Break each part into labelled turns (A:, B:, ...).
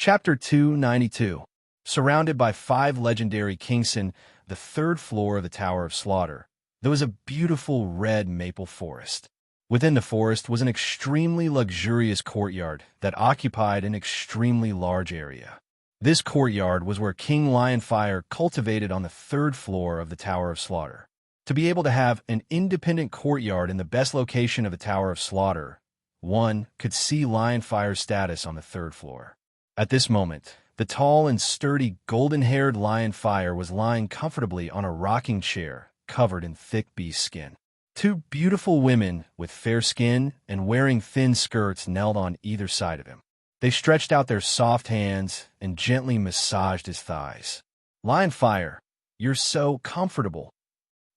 A: Chapter 292. Surrounded by 5 legendary kingson, the 3rd floor of the Tower of Slaughter, there was a beautiful red maple forest. Within the forest was an extremely luxurious courtyard that occupied an extremely large area. This courtyard was where King Lionfire cultivated on the 3rd floor of the Tower of Slaughter. To be able to have an independent courtyard in the best location of the Tower of Slaughter, one could see Lionfire's status on the 3rd floor. At this moment, the tall and sturdy golden-haired Lionfire was lying comfortably on a rocking chair covered in thick beast skin. 2 beautiful women with fair skin and wearing thin skirts knelt on either side of him. They stretched out their soft hands and gently massaged his thighs. "Lionfire, you're so comfortable."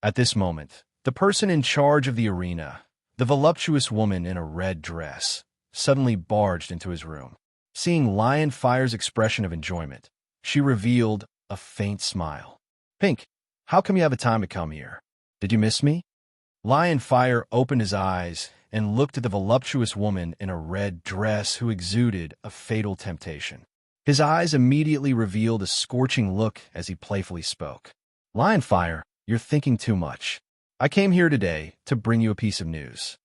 A: At this moment, the person in charge of the arena, the voluptuous woman in a red dress, suddenly barged into his room. Seeing Lionfire's expression of enjoyment, she revealed a faint smile. "Pink, how come you have a time to come here? Did you miss me?" Lionfire opened his eyes and looked at the voluptuous woman in a red dress who exuded a fatal temptation. His eyes immediately revealed a scorching look as he playfully spoke. "Lionfire, you're thinking too much. I came here today to bring you a piece of news."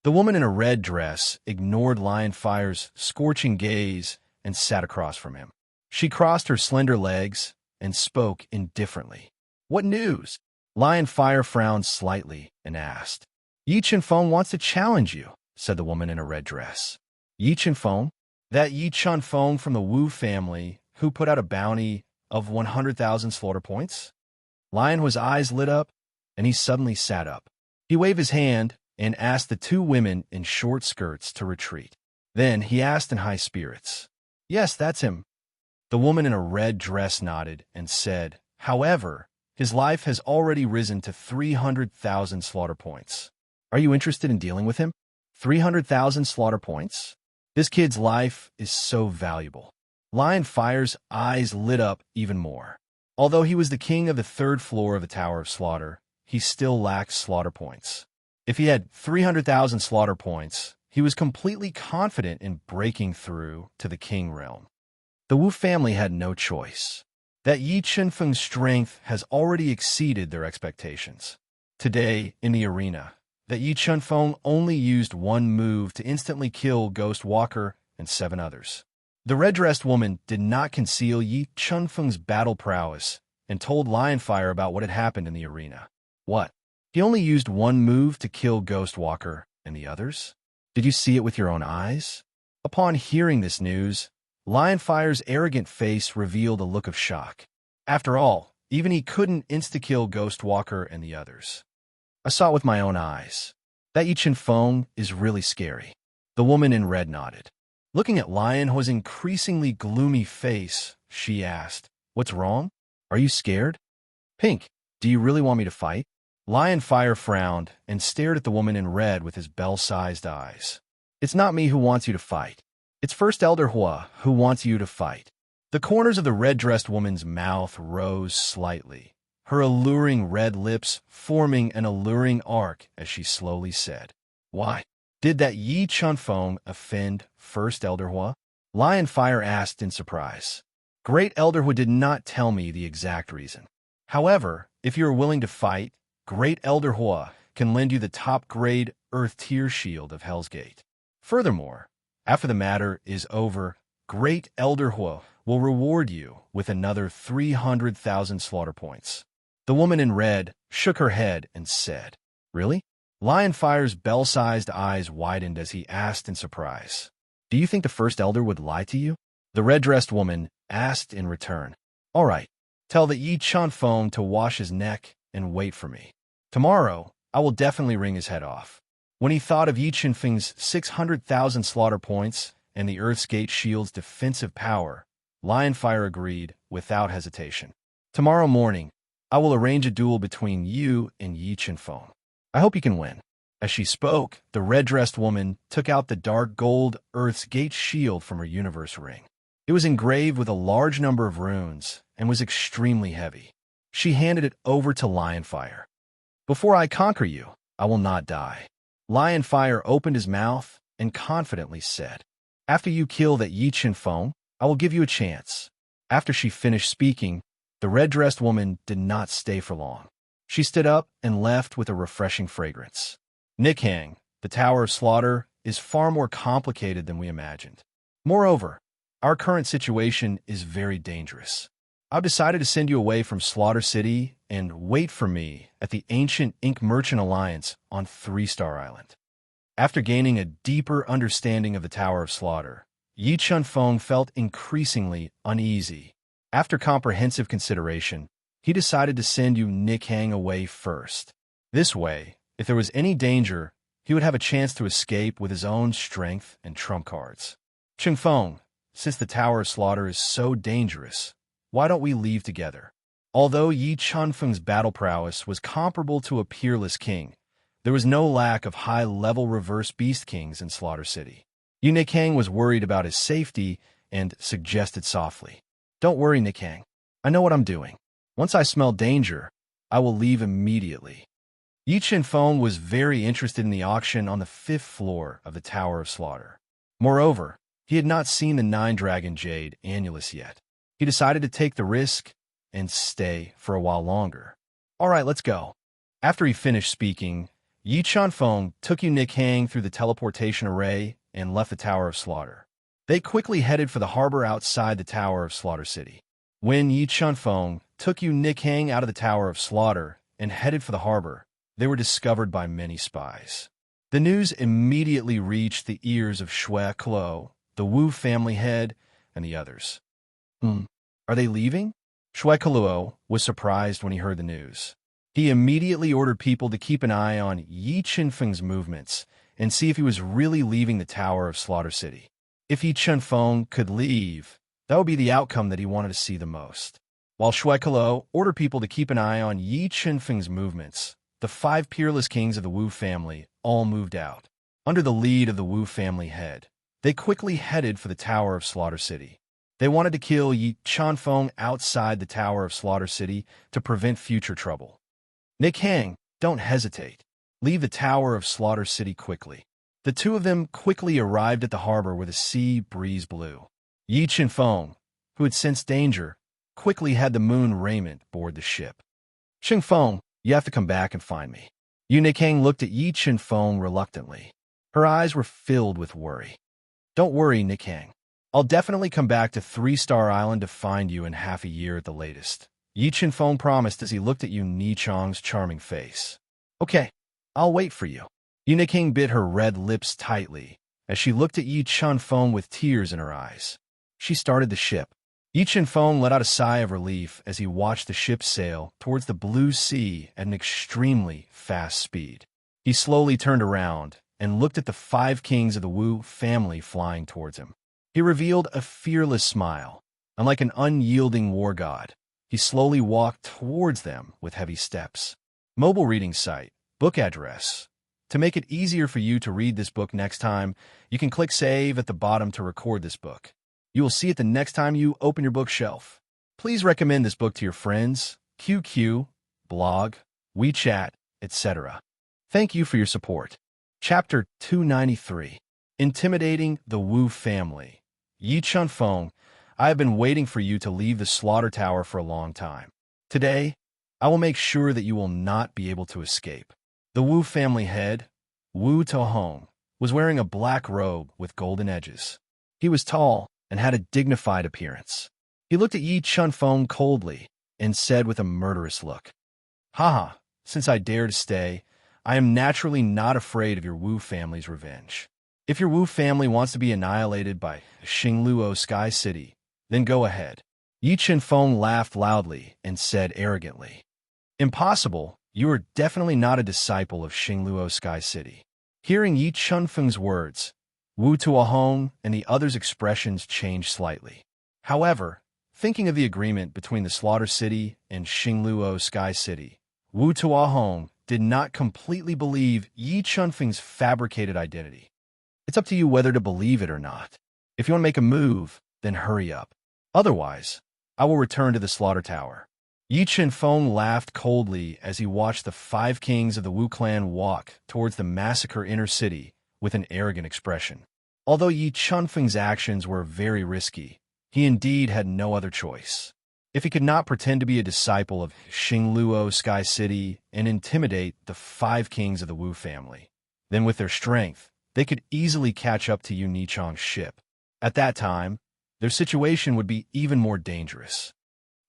A: The woman in a red dress ignored Lionfire's scorching gaze and sat across from him. She crossed her slender legs and spoke indifferently. "What news?" Lionfire frowned slightly and asked. "Yi Chunfeng wants to challenge you," said the woman in a red dress. "Yi Chunfeng? That Yi Chunfeng from the Wu family who put out a bounty of 100,000 slaughter points?" Lion's eyes lit up, and he suddenly sat up. He waved his hand and asked the 2 women in short skirts to retreat. Then he asked in high spirits, "Yes, that's him." The woman in a red dress nodded and said, "However, his life has already risen to 300,000 slaughter points. Are you interested in dealing with him? 300,000 slaughter points? This kid's life is so valuable." Lionfire's eyes lit up even more. Although he was the king of the 3rd floor of the Tower of Slaughter, he still lacked slaughter points. If he had 300,000 slaughter points, he was completely confident in breaking through to the king realm. The Wu family had no choice. That Yi Chunfeng's strength has already exceeded their expectations. Today, in the arena, that Yi Chunfeng only used 1 move to instantly kill Ghost Walker and 7 others. The red-dressed woman did not conceal Yi Chunfeng's battle prowess and told Lionfire about what had happened in the arena. "What? He only used 1 move to kill Ghost Walker and the others? Did you see it with your own eyes?" Upon hearing this news, Lionfire's arrogant face revealed a look of shock. After all, even he couldn't insta-kill Ghost Walker and the others. "I saw it with my own eyes. That Yi Chunfeng is really scary." The woman in red nodded. Looking at Lion's increasingly gloomy face, she asked, "What's wrong? Are you scared?" "Pink, do you really want me to fight?" Lionfire frowned and stared at the woman in red with his bell-sized eyes. "It's not me who wants you to fight. It's First Elder Hua who wants you to fight." The corners of the red-dressed woman's mouth rose slightly, her alluring red lips forming an alluring arc as she slowly said, "Why? Did that Yi Chunfeng offend First Elder Hua?" Lionfire asked in surprise. "Great Elder Hua did not tell me the exact reason. However, if you are willing to fight, Great Elder Hua can lend you the top-grade Earth Tier Shield of Hell's Gate. Furthermore, after the matter is over, Great Elder Hua will reward you with another 300,000 slaughter points." The woman in red shook her head and said, "Really?" Lionfire's bell-sized eyes widened as he asked in surprise, "Do you think the First Elder would lie to you?" The red-dressed woman asked in return, "All right, tell the Yi Chunfeng to wash his neck and wait for me. Tomorrow, I will definitely wring his head off." When he thought of Yi Chunfeng's 600,000 slaughter points and the Earth's Gate Shield's defensive power, Lionfire agreed without hesitation. "Tomorrow morning, I will arrange a duel between you and Yi Chunfeng. I hope you can win." As she spoke, the red-dressed woman took out the dark gold Earth's Gate Shield from her universe ring. It was engraved with a large number of runes and was extremely heavy. She handed it over to Lionfire. "Before I conquer you, I will not die." Lionfire opened his mouth and confidently said, "After you kill that Yi Chunfeng, I will give you a chance. After she finished speaking, the red-dressed woman did not stay for long. She stood up and left with a refreshing fragrance. Nikhang, the Tower of Slaughter, is far more complicated than we imagined. Moreover, our current situation is very dangerous. I've decided to send you away from Slaughter City and wait for me at the ancient Ink Merchant Alliance on 3-Star Island. After gaining a deeper understanding of the Tower of Slaughter, Yi Chunfeng felt increasingly uneasy. After comprehensive consideration, he decided to send you Nikhang away first. This way, if there was any danger, he would have a chance to escape with his own strength and trump cards. Chunfeng, since the Tower of Slaughter is so dangerous, why don't we leave together? Although Yi Chunfeng's battle prowess was comparable to a peerless king, there was no lack of high-level reverse beast kings in Slaughter City. Yu Nikhang was worried about his safety and suggested softly, "Don't worry, Nikhang. I know what I'm doing. Once I smell danger, I will leave immediately." Yi Chunfeng was very interested in the auction on the 5th floor of the Tower of Slaughter. Moreover, he had not seen the 9-Dragon Jade annulus yet. He decided to take the risk and stay for a while longer. "All right, let's go." After he finished speaking, Yi Chunfeng took Yu Nikhang through the teleportation array and left the Tower of Slaughter. They quickly headed for the harbor outside the Tower of Slaughter City. When Yi Chunfeng took Yu Nikhang out of the Tower of Slaughter and headed for the harbor, they were discovered by many spies. The news immediately reached the ears of Shui Klo, the Wu family head, and the others. Are they leaving? Shui Klo was surprised when he heard the news. He immediately ordered people to keep an eye on Yi Chunfeng's movements and see if he was really leaving the Tower of Slaughter City. If Yi Chunfeng could leave, that would be the outcome that he wanted to see the most. While Shui Klo ordered people to keep an eye on Yi Chunfeng's movements, the 5 peerless kings of the Wu family all moved out. Under the lead of the Wu family head, they quickly headed for the Tower of Slaughter City. They wanted to kill Yi Chunfeng outside the Tower of Slaughter City to prevent future trouble. Nikhang, don't hesitate. Leave the Tower of Slaughter City quickly. The two of them quickly arrived at the harbor where the sea breeze blew. Yi Chunfeng, who had sensed danger, quickly had the moon raiment board the ship. "Chunfeng, you have to come back and find me." Yu Nikhang looked at Yi Chunfeng reluctantly. Her eyes were filled with worry. "Don't worry, Nikhang. I'll definitely come back to 3-Star Island to find you in half a year at the latest," Yi Chunfeng promised as he looked at Yu Nichang's charming face. "Okay, I'll wait for you." Yu Nikhang bit her red lips tightly as she looked at Yi Chunfeng with tears in her eyes. She started the ship. Yi Chunfeng let out a sigh of relief as he watched the ship sail towards the blue sea at an extremely fast speed. He slowly turned around and looked at the 5 kings of the Wu family flying towards him. He revealed a fearless smile, and like an unyielding war god, he slowly walked towards them with heavy steps. Mobile reading site, book address. To make it easier for you to read this book next time, you can click Save at the bottom to record this book. You will see it the next time you open your bookshelf. Please recommend this book to your friends, QQ, blog, WeChat, etc. Thank you for your support. Chapter 293. Intimidating the Wu Family. Yi Chunfeng, I have been waiting for you to leave the Slaughter Tower for a long time. Today, I will make sure that you will not be able to escape. The Wu family head, Wu Tohong, was wearing a black robe with golden edges. He was tall and had a dignified appearance. He looked at Yi Chunfeng coldly and said with a murderous look, "Haha, since I dare to stay, I am naturally not afraid of your Wu family's revenge. If your Wu family wants to be annihilated by Xingluo Sky City, then go ahead." Yi Chunfeng laughed loudly and said arrogantly, "Impossible, you are definitely not a disciple of Xingluo Sky City." Hearing Yi Chunfeng's words, Wu Tuohong and the others' expressions changed slightly. However, thinking of the agreement between the Slaughter City and Xingluo Sky City, Wu Tuohong did not completely believe Yi Chunfeng's fabricated identity. It's up to you whether to believe it or not. If you want to make a move, then hurry up. Otherwise, I will return to the Slaughter Tower. Yi Chunfeng laughed coldly as he watched the 5 kings of the Wu clan walk towards the massacre inner city with an arrogant expression. Although Yi Chunfeng's actions were very risky, He indeed had no other choice. If he could not pretend to be a disciple of Xingluo Sky City and intimidate the five kings of the Wu family, then with their strength, they could easily catch up to Yu Nichong's ship. At that time, their situation would be even more dangerous.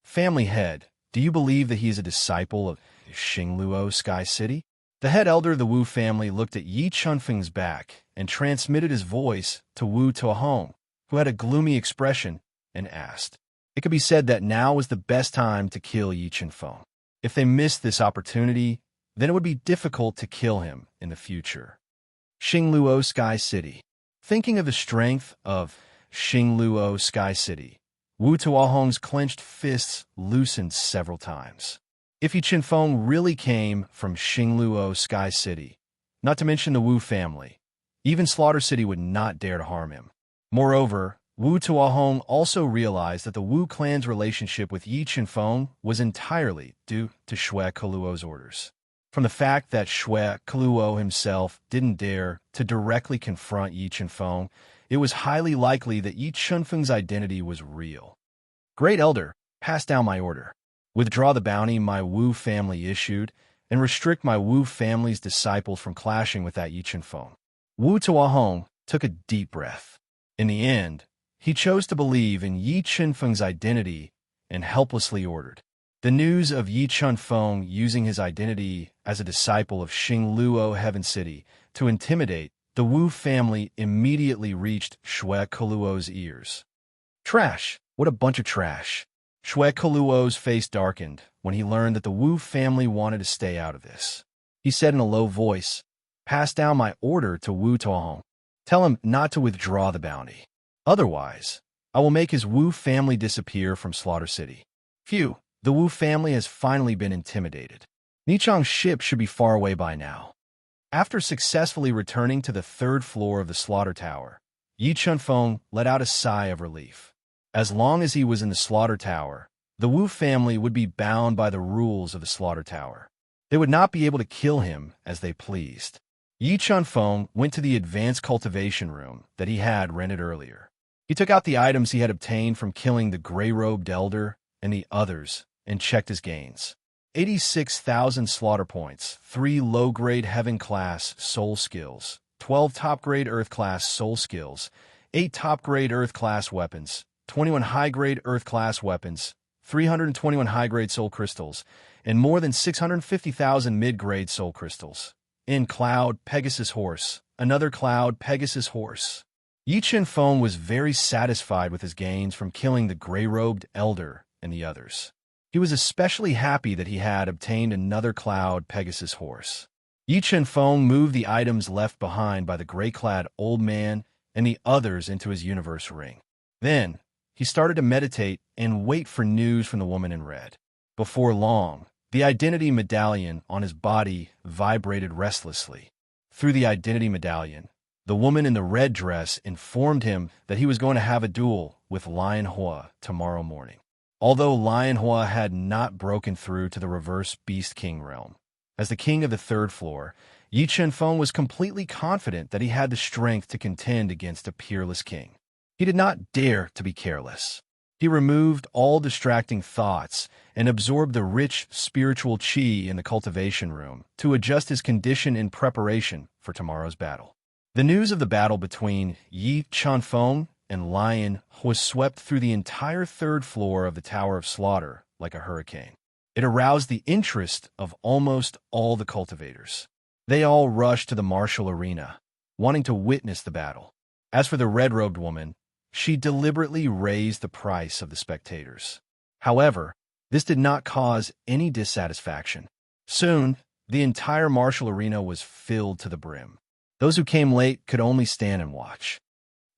A: Family head, do you believe that he is a disciple of Xingluo Sky City? The head elder of the Wu family looked at Yi Chunfeng's back and transmitted his voice to Wu Tuohong, who had a gloomy expression, and asked. It could be said that now was the best time to kill Yi Chunfeng. If they missed this opportunity, then it would be difficult to kill him in the future. Xingluo Sky City. Thinking of the strength of Xingluo Sky City, Wu Tuohong's clenched fists loosened several times. If Yi Chunfeng really came from Xingluo Sky City, not to mention the Wu family, even Slaughter City would not dare to harm him. Moreover, Wu Tuohong also realized that the Wu clan's relationship with Yi Chunfeng was entirely due to Xue Keluo's orders. From the fact that Xue Keluo himself didn't dare to directly confront Yi Chunfeng, it was highly likely that Yi Chunfeng's identity was real. Great Elder, pass down my order. Withdraw the bounty my Wu family issued, and restrict my Wu family's disciples from clashing with that Yi Chunfeng. Wu Tuohong took a deep breath. In the end, he chose to believe in Yi Chunfeng's identity and helplessly ordered. The news of Yi Chunfeng using his identity as a disciple of Xingluo Heaven City to intimidate the Wu family immediately reached Xue Keluo's ears. Trash! What a bunch of trash! Xue Keluo's face darkened when he learned that the Wu family wanted to stay out of this. He said in a low voice, pass down my order to Wu Tuohong. Tell him not to withdraw the bounty. Otherwise, I will make his Wu family disappear from Slaughter City. Phew, the Wu family has finally been intimidated. Nichong's ship should be far away by now. After successfully returning to the third floor of the Slaughter Tower, Yi Chunfeng let out a sigh of relief. As long as he was in the Slaughter Tower, the Wu family would be bound by the rules of the Slaughter Tower. They would not be able to kill him as they pleased. Yi Chunfeng went to the advanced cultivation room that he had rented earlier. He took out the items he had obtained from killing the gray-robed elder and the others and checked his gains. 86,000 slaughter points, 3 low-grade heaven-class soul skills, 12 top-grade earth-class soul skills, 8 top-grade earth-class weapons, 21 high-grade earth-class weapons, 321 high-grade soul crystals, and more than 650,000 mid-grade soul crystals. In Cloud Pegasus Horse, another Cloud Pegasus Horse. Yi Chunfeng was very satisfied with his gains from killing the gray-robed elder and the others. He was especially happy that he had obtained another Cloud Pegasus Horse. Yi Chunfeng moved the items left behind by the gray-clad old man and the others into his universe ring. Then, he started to meditate and wait for news from the woman in red. Before long, the identity medallion on his body vibrated restlessly. Through the identity medallion, the woman in the red dress informed him that he was going to have a duel with Lion Hua tomorrow morning. Although Lion Hua had not broken through to the reverse Beast King realm, as the king of the third floor, Yi Chunfeng was completely confident that he had the strength to contend against a peerless king. He did not dare to be careless. He removed all distracting thoughts and absorbed the rich spiritual qi in the cultivation room to adjust his condition in preparation for tomorrow's battle. The news of the battle between Yi Chunfeng and Lion was swept through the entire third floor of the Tower of Slaughter like a hurricane. It aroused the interest of almost all the cultivators. They all rushed to the martial arena, wanting to witness the battle. As for the red-robed woman, she deliberately raised the price of the spectators. However, this did not cause any dissatisfaction. Soon, the entire martial arena was filled to the brim. Those who came late could only stand and watch.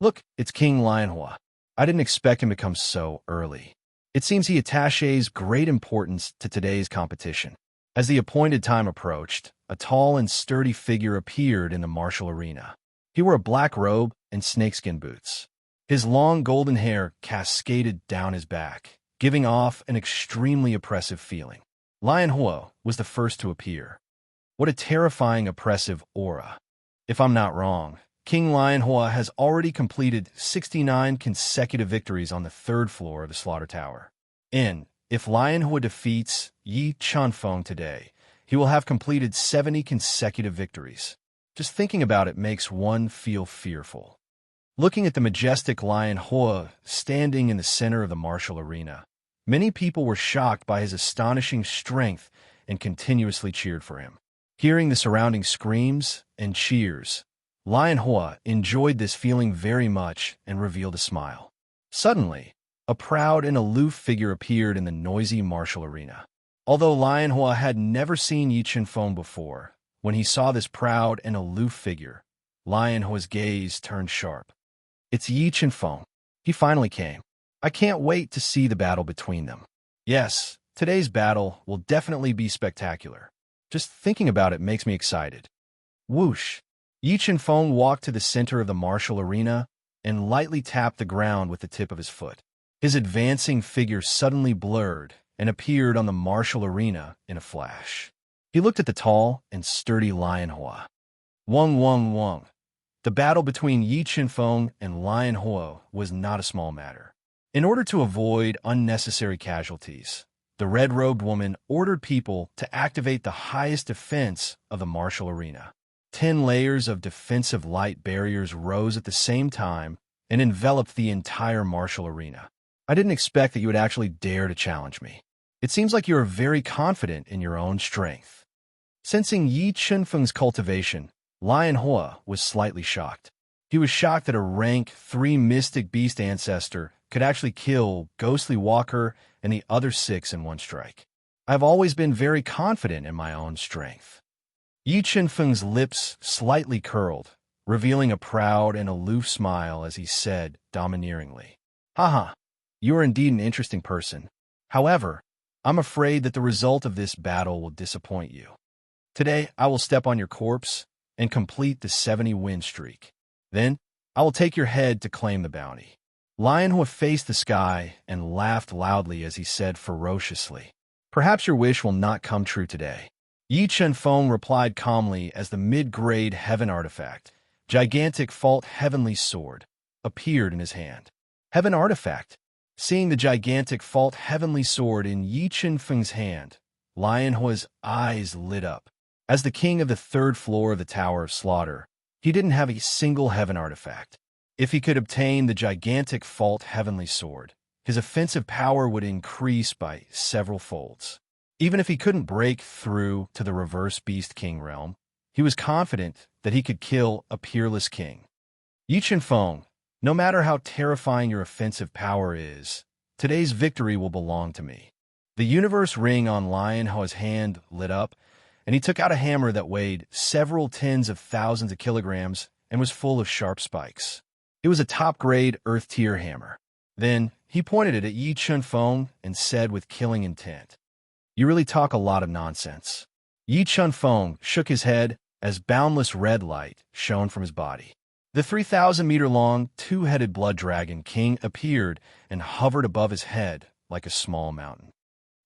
A: Look, it's King Lionhua. I didn't expect him to come so early. It seems he attaches great importance to today's competition. As the appointed time approached, a tall and sturdy figure appeared in the martial arena. He wore a black robe and snakeskin boots. His long golden hair cascaded down his back, giving off an extremely oppressive feeling. Lion Hua was the first to appear. What a terrifying oppressive aura. If I'm not wrong, King Lionhua has already completed 69 consecutive victories on the third floor of the Slaughter Tower. If Lionhua defeats Yi Chunfeng today, he will have completed 70 consecutive victories. Just thinking about it makes one feel fearful. Looking at the majestic Lionhua standing in the center of the martial arena, many people were shocked by his astonishing strength and continuously cheered for him. Hearing the surrounding screams and cheers, Lionhua enjoyed this feeling very much and revealed a smile. Suddenly, a proud and aloof figure appeared in the noisy martial arena. Although Lionhua had never seen Yi Chunfeng before, when he saw this proud and aloof figure, Lionhua's gaze turned sharp. It's Yi Chunfeng. He finally came. I can't wait to see the battle between them. Yes, today's battle will definitely be spectacular. Just thinking about it makes me excited. Whoosh! Yi Chunfeng walked to the center of the martial arena and lightly tapped the ground with the tip of his foot. His advancing figure suddenly blurred and appeared on the martial arena in a flash. He looked at the tall and sturdy Lionhua. Wong. The battle between Yi Chunfeng and Lionhua was not a small matter. In order to avoid unnecessary casualties, the red-robed woman ordered people to activate the highest defense of the martial arena. 10 layers of defensive light barriers rose at the same time and enveloped the entire martial arena. I didn't expect that you would actually dare to challenge me. It seems like you are very confident in your own strength. Sensing Yi Chunfeng's cultivation, Lionhua was slightly shocked. He was shocked that a rank 3 mystic beast ancestor could actually kill Ghostly Walker and the other 6 in one strike. I've always been very confident in my own strength. Yi Chunfeng's lips slightly curled, revealing a proud and aloof smile as he said domineeringly, Haha, you are indeed an interesting person. However, I'm afraid that the result of this battle will disappoint you. Today, I will step on your corpse and complete the 70-win streak. Then, I will take your head to claim the bounty. Lionhua faced the sky and laughed loudly as he said ferociously, Perhaps your wish will not come true today. Yi Chunfeng replied calmly as the mid-grade heaven artifact, gigantic fault heavenly sword, appeared in his hand. Heaven artifact. Seeing the gigantic fault heavenly sword in Yi Chunfeng's hand, Lionhua's eyes lit up. As the king of the third floor of the Tower of Slaughter, he didn't have a single heaven artifact. If he could obtain the gigantic fault heavenly sword, his offensive power would increase by several folds. Even if he couldn't break through to the reverse beast king realm, he was confident that he could kill a peerless king. Yi Chunfeng, no matter how terrifying your offensive power is, today's victory will belong to me. The universe ring on Lionhua's hand lit up, and he took out a hammer that weighed several tens of thousands of kilograms and was full of sharp spikes. It was a top-grade earth-tier hammer. Then, he pointed it at Yi Chunfeng and said with killing intent, You really talk a lot of nonsense. Yi Chunfeng shook his head as boundless red light shone from his body. The 3,000-meter-long, two-headed blood dragon king appeared and hovered above his head like a small mountain.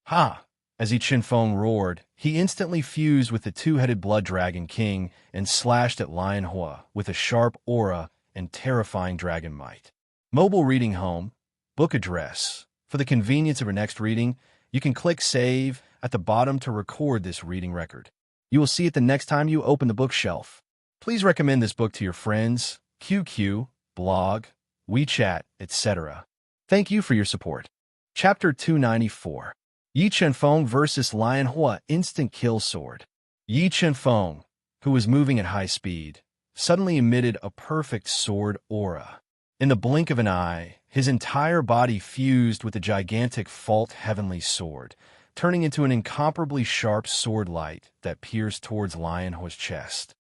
A: Ha! As Yi Chunfeng roared, he instantly fused with the two-headed blood dragon king and slashed at Lionhua with a sharp aura and terrifying dragon might. Mobile reading home, book address. For the convenience of your next reading, you can click Save at the bottom to record this reading record. You will see it the next time you open the bookshelf. Please recommend this book to your friends, QQ, blog, WeChat, etc. Thank you for your support. Chapter 294. Yi Chunfeng vs. Lionhua Instant Kill Sword. Yi Chunfeng, who was moving at high speed, suddenly emitted a perfect sword aura. In the blink of an eye, his entire body fused with the gigantic fault heavenly sword, turning into an incomparably sharp sword light that pierced towards Lionhua's chest.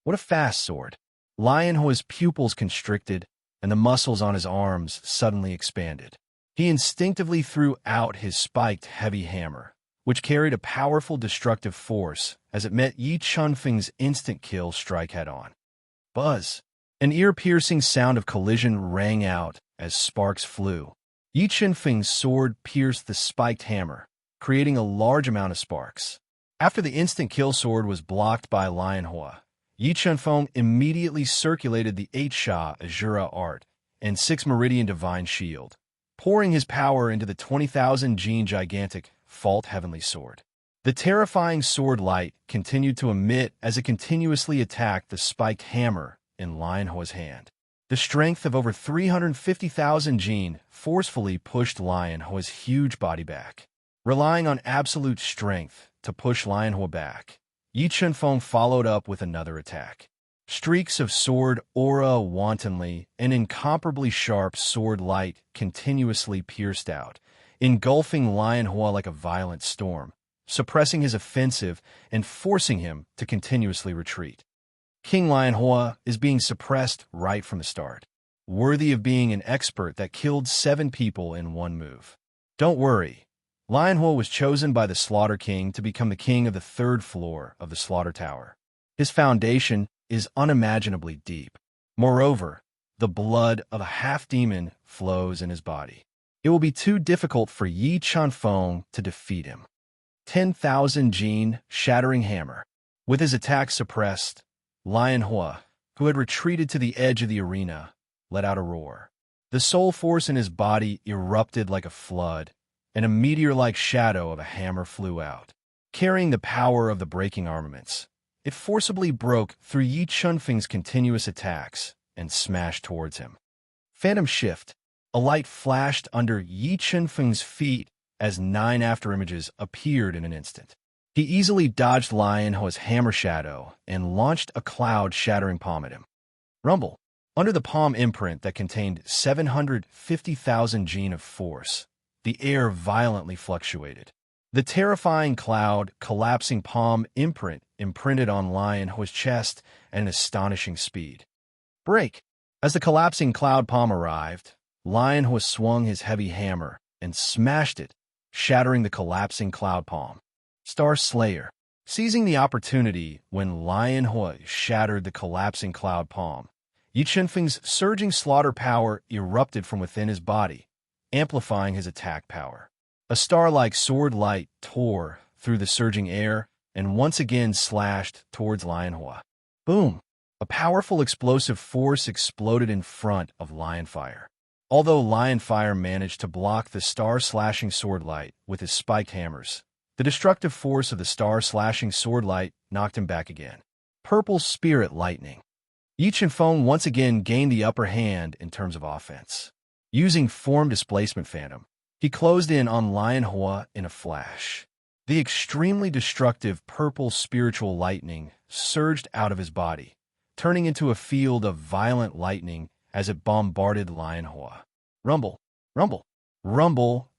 A: What a fast sword! Lionhua's pupils constricted, and the muscles on his arms suddenly expanded. He instinctively threw out his spiked heavy hammer, which carried a powerful destructive force as it met Yi Chunfeng's instant kill strike head-on. Buzz! An ear-piercing sound of collision rang out as sparks flew. Yi Chunfeng's sword pierced the spiked hammer, creating a large amount of sparks. After the instant kill sword was blocked by Lionhua, Yi Chunfeng immediately circulated the 8 Sha Azura art and 6 Meridian Divine Shield, pouring his power into the 20,000 gene gigantic Fault Heavenly Sword. The terrifying sword light continued to emit as it continuously attacked the spiked hammer in Lion Hua's hand. The strength of over 350,000 gene forcefully pushed Lion Hua's huge body back. Relying on absolute strength to push Lion Hua back, Yi Chunfeng followed up with another attack. Streaks of sword aura wantonly and incomparably sharp sword light continuously pierced out, engulfing Lion Hua like a violent storm, suppressing his offensive and forcing him to continuously retreat. King Lion Hua is being suppressed right from the start, worthy of being an expert that killed 7 people in one move. Don't worry, Lion Hua was chosen by the Slaughter King to become the king of the 3rd floor of the Slaughter Tower. His foundation is unimaginably deep. Moreover, the blood of a half-demon flows in his body. It will be too difficult for Yi Chunfeng to defeat him. 10,000 gene shattering hammer. With his attack suppressed, Lion Hua, who had retreated to the edge of the arena, let out a roar. The soul force in his body erupted like a flood, and a meteor-like shadow of a hammer flew out. Carrying the power of the breaking armaments, it forcibly broke through Yi Chunfeng's continuous attacks and smashed towards him. Phantom Shift. A light flashed under Yi Chunfeng's feet as 9 afterimages appeared in an instant. He easily dodged Lion Hua's hammer shadow and launched a cloud-shattering palm at him. Rumble. Under the palm imprint that contained 750,000 gene of force, the air violently fluctuated. The terrifying cloud, collapsing palm imprint imprinted on Lion Hua's chest at an astonishing speed. Break. As the collapsing cloud palm arrived, Lion Hua swung his heavy hammer and smashed it, shattering the collapsing cloud palm. Star Slayer. Seizing the opportunity when Lion Hua shattered the collapsing cloud palm, Yi Chunfeng's surging slaughter power erupted from within his body, amplifying his attack power. A star-like sword light tore through the surging air and once again slashed towards Lion Hua. Boom! A powerful explosive force exploded in front of Lion Fire. Although Lion Fire managed to block the star-slashing sword light with his spiked hammers, the destructive force of the star-slashing sword light knocked him back again. Purple Spirit Lightning. Yi Chunfeng once again gained the upper hand in terms of offense. Using Form Displacement Phantom, he closed in on Lion Hua in a flash. The extremely destructive purple spiritual lightning surged out of his body, turning into a field of violent lightning as it bombarded Lion Hua. Rumble, rumble, rumble.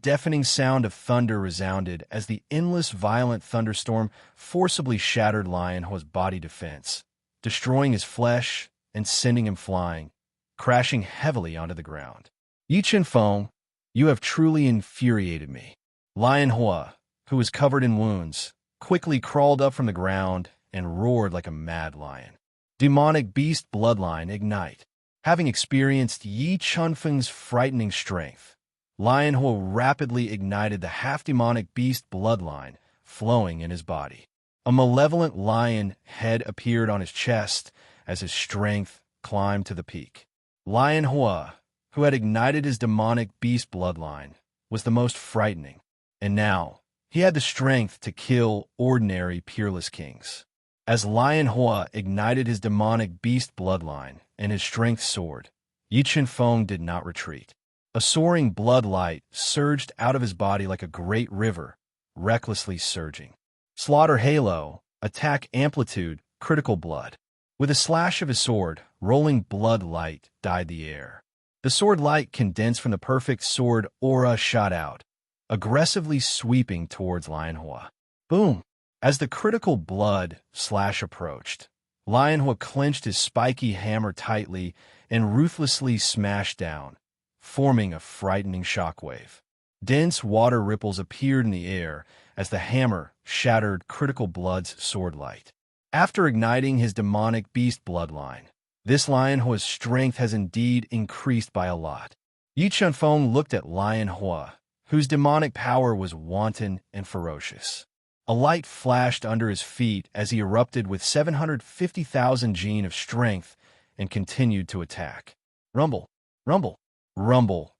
A: Deafening sound of thunder resounded as the endless violent thunderstorm forcibly shattered Lion Hua's body defense, destroying his flesh and sending him flying, crashing heavily onto the ground. Yi Chunfeng, you have truly infuriated me. Lion Hua, who was covered in wounds, quickly crawled up from the ground and roared like a mad lion. Demonic Beast Bloodline Ignite. Having experienced Yi Chunfeng's frightening strength, Lion Hua rapidly ignited the half-demonic beast bloodline flowing in his body. A malevolent lion head appeared on his chest as his strength climbed to the peak. Lion Hua, who had ignited his demonic beast bloodline, was the most frightening, and now he had the strength to kill ordinary peerless kings. As Lion Hua ignited his demonic beast bloodline and his strength soared, Yi Chunfeng did not retreat. A soaring blood light surged out of his body like a great river, recklessly surging. Slaughter Halo, attack amplitude, critical blood. With a slash of his sword, rolling blood light dyed the air. The sword light condensed from the perfect sword aura shot out, aggressively sweeping towards Lion Hua. Boom! As the critical blood slash approached, Lion Hua clenched his spiky hammer tightly and ruthlessly smashed down, forming a frightening shockwave. Dense water ripples appeared in the air as the hammer shattered critical blood's sword light. After igniting his demonic beast bloodline, this Lion Hua's strength has indeed increased by a lot. Yi Chunfeng looked at Lion Hua, whose demonic power was wanton and ferocious. A light flashed under his feet as he erupted with 750,000 gene of strength and continued to attack. Rumble, rumble, rumble.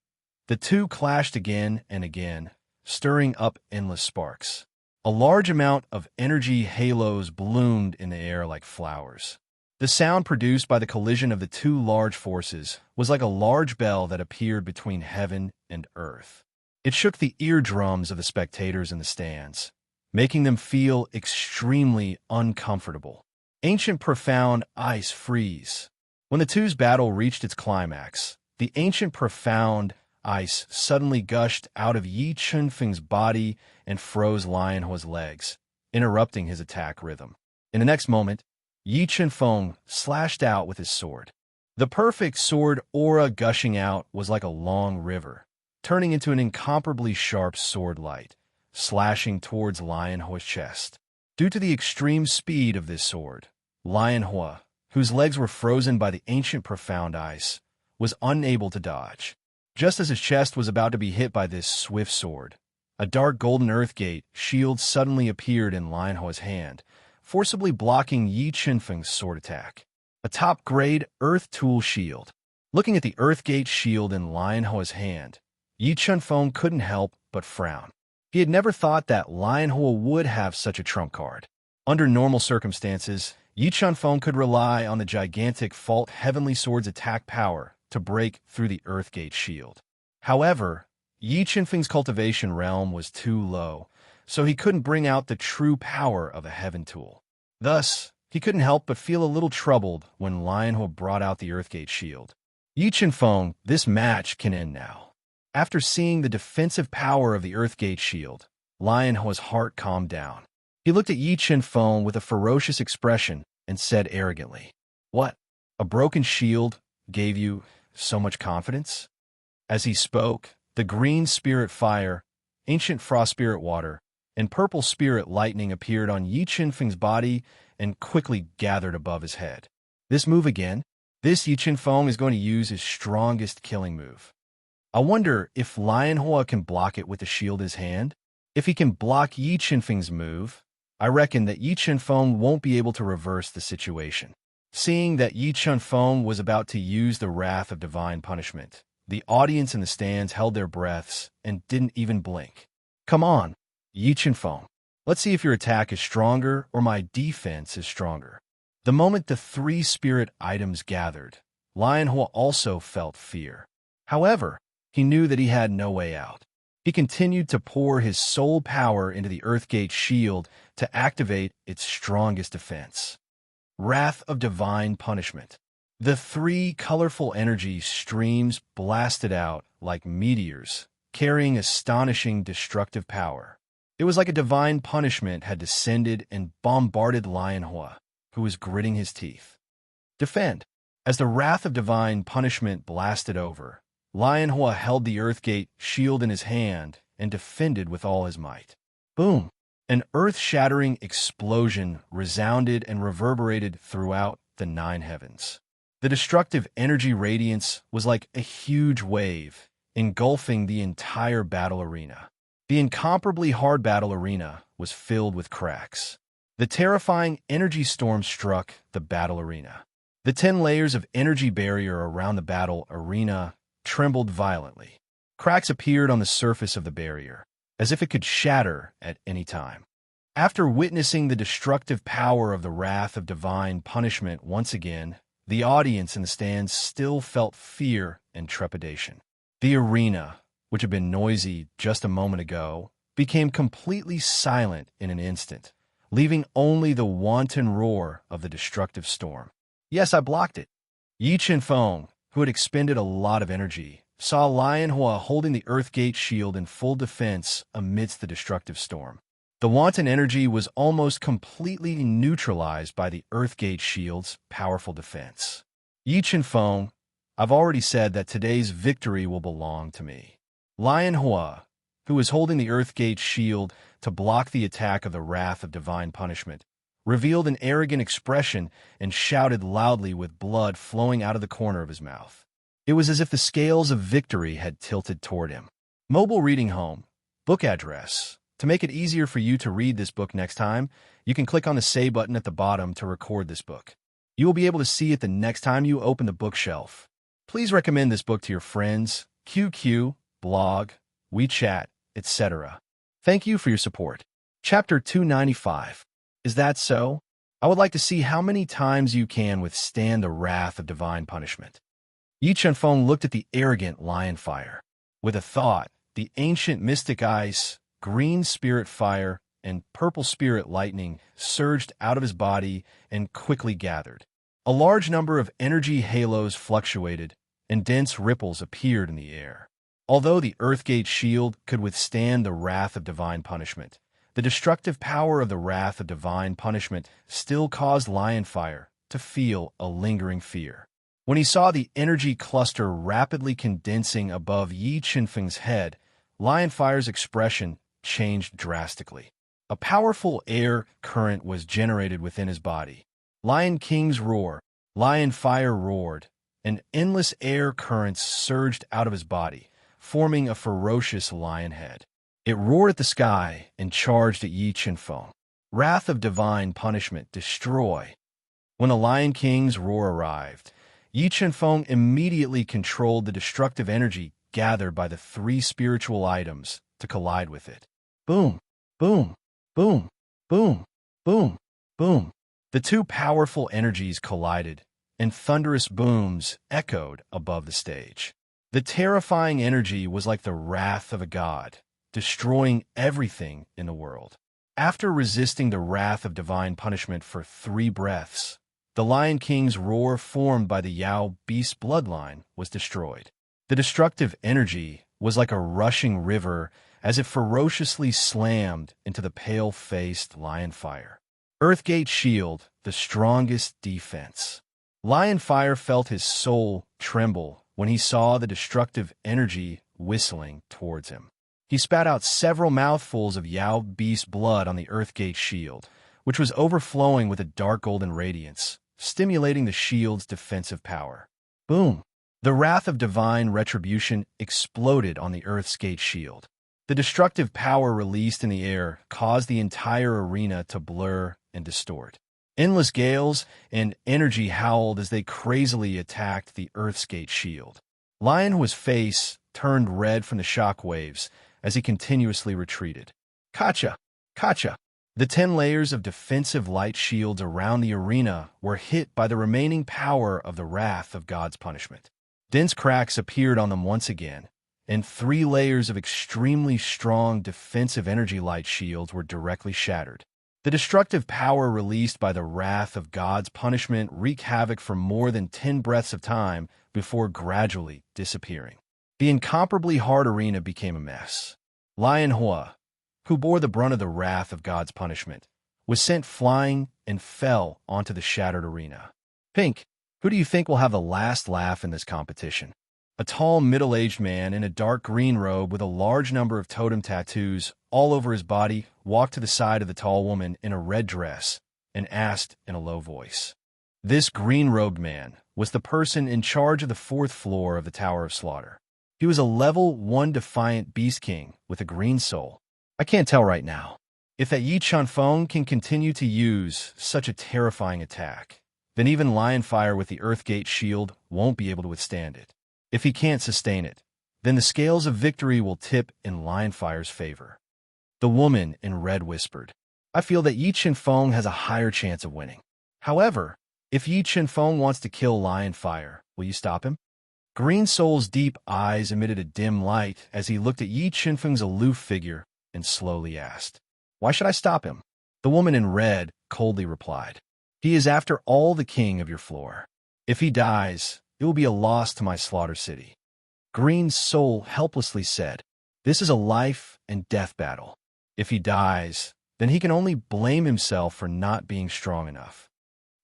A: The two clashed again and again, stirring up endless sparks. A large amount of energy halos bloomed in the air like flowers. The sound produced by the collision of the two large forces was like a large bell that appeared between heaven and earth. It shook the eardrums of the spectators in the stands, making them feel extremely uncomfortable. Ancient profound ice freeze. When the two's battle reached its climax, the ancient profound ice suddenly gushed out of Yi Chunfeng's body and froze Lionhua's legs, interrupting his attack rhythm. In the next moment, Yi Chunfeng slashed out with his sword. The perfect sword aura gushing out was like a long river, turning into an incomparably sharp sword light, slashing towards Lionhua's chest. Due to the extreme speed of this sword, Lionhua, whose legs were frozen by the ancient profound ice, was unable to dodge. Just as his chest was about to be hit by this swift sword, a dark golden earthgate shield suddenly appeared in Lionhua's hand, forcibly blocking Yi Chunfeng's sword attack. A top-grade earth tool shield. Looking at the earthgate shield in Lionhua's hand, Yi Chunfeng couldn't help but frown. He had never thought that Lionhua would have such a trump card. Under normal circumstances, Yi Chunfeng could rely on the gigantic Fault Heavenly Sword's attack power to break through the Earthgate shield. However, Yi Chunfeng's cultivation realm was too low, so he couldn't bring out the true power of a heaven tool. Thus, he couldn't help but feel a little troubled when Lionhua brought out the Earthgate shield. Yi Chunfeng, this match can end now. After seeing the defensive power of the Earthgate shield, Lionhua's heart calmed down. He looked at Yi Chunfeng with a ferocious expression and said arrogantly, "What? A broken shield gave you so much confidence?" As he spoke, the green spirit fire, ancient frost spirit water, and purple spirit lightning appeared on Yi Chunfeng's body and quickly gathered above his head. This move again? This Yi Chunfeng is going to use his strongest killing move. I wonder if Lionhua can block it with the shield in his hand? If he can block Yi Chunfeng's move, I reckon that Yi Chunfeng won't be able to reverse the situation. Seeing that Yi Chunfeng was about to use the wrath of divine punishment, the audience in the stands held their breaths and didn't even blink. "Come on, Yi Chunfeng. Let's see if your attack is stronger or my defense is stronger." The moment the three spirit items gathered, Lionhua also felt fear. However, he knew that he had no way out. He continued to pour his soul power into the Earthgate shield to activate its strongest defense. Wrath of Divine Punishment. The three colorful energy streams blasted out like meteors, carrying astonishing destructive power. It was like a divine punishment had descended and bombarded Lionhua, who was gritting his teeth. Defend. As the wrath of divine punishment blasted over, Lionhua held the Earthgate shield in his hand and defended with all his might. Boom! An earth-shattering explosion resounded and reverberated throughout the 9 heavens. The destructive energy radiance was like a huge wave, engulfing the entire battle arena. The incomparably hard battle arena was filled with cracks. The terrifying energy storm struck the battle arena. The 10 layers of energy barrier around the battle arena trembled violently. Cracks appeared on the surface of the barrier, as if it could shatter at any time. After witnessing the destructive power of the wrath of divine punishment once again, the audience in the stands still felt fear and trepidation. The arena, which had been noisy just a moment ago, became completely silent in an instant, leaving only the wanton roar of the destructive storm. Yes, I blocked it. Yi Chunfeng, who had expended a lot of energy, saw Lionhua holding the Earthgate shield in full defense amidst the destructive storm. The wanton energy was almost completely neutralized by the Earthgate shield's powerful defense. Yi Chunfeng, I've already said that today's victory will belong to me. Lionhua, who was holding the Earthgate shield to block the attack of the wrath of divine punishment, revealed an arrogant expression and shouted loudly with blood flowing out of the corner of his mouth. It was as if the scales of victory had tilted toward him. Mobile reading home. Book address To make it easier for you to read this book next time, you can click on the Say button at the bottom to record this book. You will be able to see it the next time you open the bookshelf. Please recommend this book to your friends, QQ, blog, WeChat, etc. Thank you for your support. Chapter 295. Is that so? I would like to see how many times you can withstand the wrath of divine punishment. Yi Chunfeng looked at the arrogant lion fire. With a thought, the ancient mystic ice, green spirit fire, and purple spirit lightning surged out of his body and quickly gathered. A large number of energy halos fluctuated, and dense ripples appeared in the air. Although the Earthgate shield could withstand the wrath of divine punishment, the destructive power of the wrath of divine punishment still caused Lionfire to feel a lingering fear. When he saw the energy cluster rapidly condensing above Yi Chunfeng's head, Lionfire's expression changed drastically. A powerful air current was generated within his body. Lion King's roar, Lionfire roared, and endless air currents surged out of his body, forming a ferocious lion head. It roared at the sky and charged at Yi Chunfeng. Wrath of divine punishment, destroy. When the Lion King's roar arrived, Yi Chunfeng immediately controlled the destructive energy gathered by the three spiritual items to collide with it. Boom, boom, boom, boom, boom, boom. The two powerful energies collided, and thunderous booms echoed above the stage. The terrifying energy was like the wrath of a god, destroying everything in the world. After resisting the wrath of divine punishment for 3 breaths, the Lion King's roar formed by the Yao beast bloodline was destroyed. The destructive energy was like a rushing river as it ferociously slammed into the pale-faced Lionfire. Earthgate shield, the strongest defense. Lionfire felt his soul tremble when he saw the destructive energy whistling towards him. He spat out several mouthfuls of Yao beast blood on the Earthgate shield, which was overflowing with a dark golden radiance, stimulating the shield's defensive power. Boom! The wrath of divine retribution exploded on the Earth's gate shield. The destructive power released in the air caused the entire arena to blur and distort. Endless gales and energy howled as they crazily attacked the Earth's gate shield. Lion's face turned red from the shock waves as he continuously retreated. Kacha! Kacha! The 10 layers of defensive light shields around the arena were hit by the remaining power of the wrath of God's punishment. Dense cracks appeared on them once again, and 3 layers of extremely strong defensive energy light shields were directly shattered. The destructive power released by the wrath of God's punishment wreaked havoc for more than 10 breaths of time before gradually disappearing. The incomparably hard arena became a mess. Lion Hua, who bore the brunt of the wrath of God's punishment, was sent flying and fell onto the shattered arena. Pink, who do you think will have the last laugh in this competition? A tall, middle-aged man in a dark green robe with a large number of totem tattoos all over his body walked to the side of the tall woman in a red dress and asked in a low voice. This green-robed man was the person in charge of the 4th floor of the Tower of Slaughter. He was a level 1 defiant beast king with a green soul. I can't tell right now. If that Yi Chunfeng can continue to use such a terrifying attack, then even Lionfire with the Earthgate shield won't be able to withstand it. If he can't sustain it, then the scales of victory will tip in Lionfire's favor. The woman in red whispered, I feel that Yi Chunfeng has a higher chance of winning. However, if Yi Chunfeng wants to kill Lionfire, will you stop him? Green Soul's deep eyes emitted a dim light as he looked at Yi Chunfeng's aloof figure and slowly asked, Why should I stop him? The woman in red coldly replied, He is after all the king of your floor. If he dies, it will be a loss to my slaughter city. Green Soul helplessly said, This is a life and death battle. If he dies, then he can only blame himself for not being strong enough.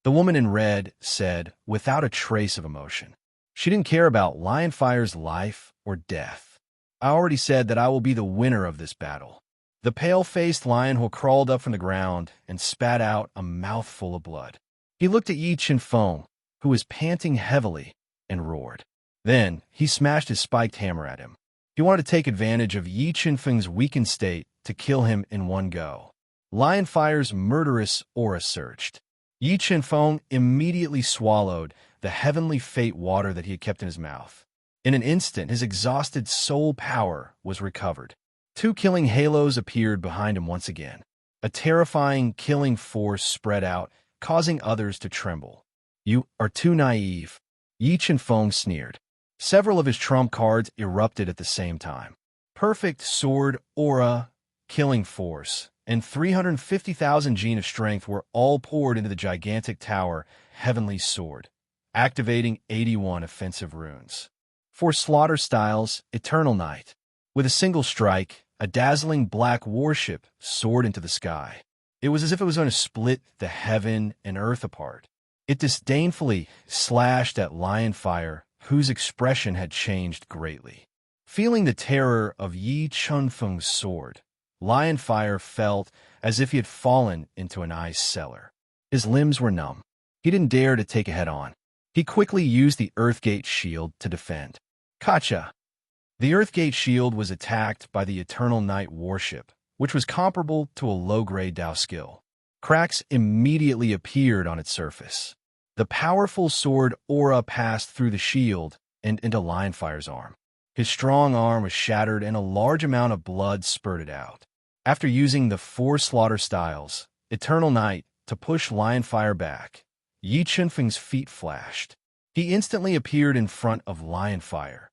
A: The woman in red said, without a trace of emotion. She didn't care about Lionfire's life or death. I already said that I will be the winner of this battle. The pale-faced lion who crawled up from the ground and spat out a mouthful of blood. He looked at Yi Chunfeng, who was panting heavily, and roared. Then he smashed his spiked hammer at him. He wanted to take advantage of Yi Chunfeng's weakened state to kill him in one go. Lionfire's murderous aura surged. Yi Chenfeng immediately swallowed the heavenly fate water that he had kept in his mouth. In an instant, his exhausted soul power was recovered. Two killing halos appeared behind him once again. A terrifying killing force spread out, causing others to tremble. "You are too naive," Yi Chenfeng sneered. Several of his trump cards erupted at the same time. Perfect sword, aura, killing force, and 350,000 gene of strength were all poured into the gigantic tower heavenly sword, activating 81 offensive runes. For slaughter styles, eternal night. With a single strike, a dazzling black warship soared into the sky. It was as if it was going to split the heaven and earth apart. It disdainfully slashed at Lionfire, whose expression had changed greatly. Feeling the terror of Yi Chenfeng's sword, Lionfire felt as if he had fallen into an ice cellar. His limbs were numb. He didn't dare to take it head-on. He quickly used the Earthgate shield to defend. Kacha! The Earthgate shield was attacked by the Eternal Night warship, which was comparable to a low-grade Dao skill. Cracks immediately appeared on its surface. The powerful sword aura passed through the shield and into Lionfire's arm. His strong arm was shattered and a large amount of blood spurted out. After using the 4 slaughter styles, Eternal Night, to push Lionfire back, Yi Chenfeng's feet flashed. He instantly appeared in front of Lionfire,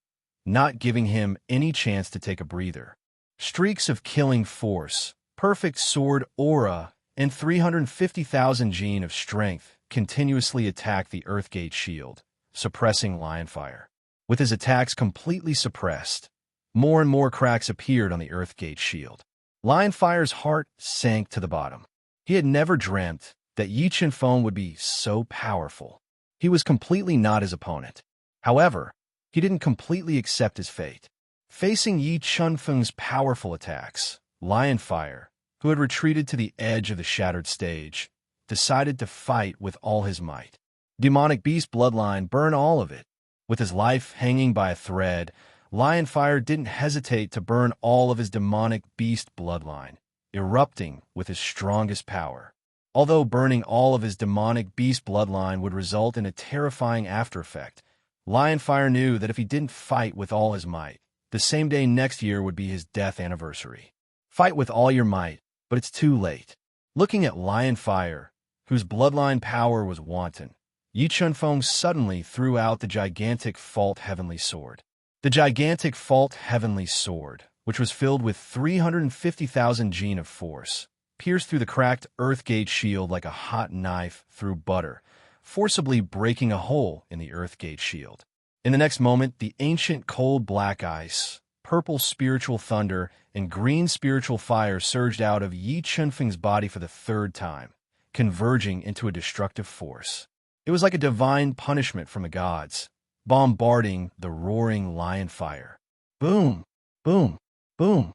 A: not giving him any chance to take a breather. Streaks of killing force, perfect sword aura, and 350,000 gene of strength continuously attacked the Earthgate shield, suppressing Lionfire. With his attacks completely suppressed, more and more cracks appeared on the Earthgate shield. Lionfire's heart sank to the bottom. He had never dreamt that Yi Chenfeng would be so powerful. He was completely not his opponent. However, he didn't completely accept his fate. Facing Yi Chenfeng's powerful attacks, Lionfire, who had retreated to the edge of the shattered stage, decided to fight with all his might. Demonic beast bloodline, burn all of it. With his life hanging by a thread, Lionfire didn't hesitate to burn all of his demonic beast bloodline, erupting with his strongest power. Although burning all of his demonic beast bloodline would result in a terrifying after-effect, Lionfire knew that if he didn't fight with all his might, the same day next year would be his death anniversary. Fight with all your might, but it's too late. Looking at Lionfire, whose bloodline power was wanton, Yi Chenfeng suddenly threw out the gigantic Fault Heavenly Sword. The gigantic Fault Heavenly Sword, which was filled with 350,000 gene of force, pierced through the cracked Earthgate shield like a hot knife through butter, forcibly breaking a hole in the Earthgate shield. In the next moment, the ancient cold black ice, purple spiritual thunder, and green spiritual fire surged out of Yi Chenfeng's body for the 3rd time, converging into a destructive force. It was like a divine punishment from the gods, bombarding the roaring Lionfire. Boom! Boom! Boom!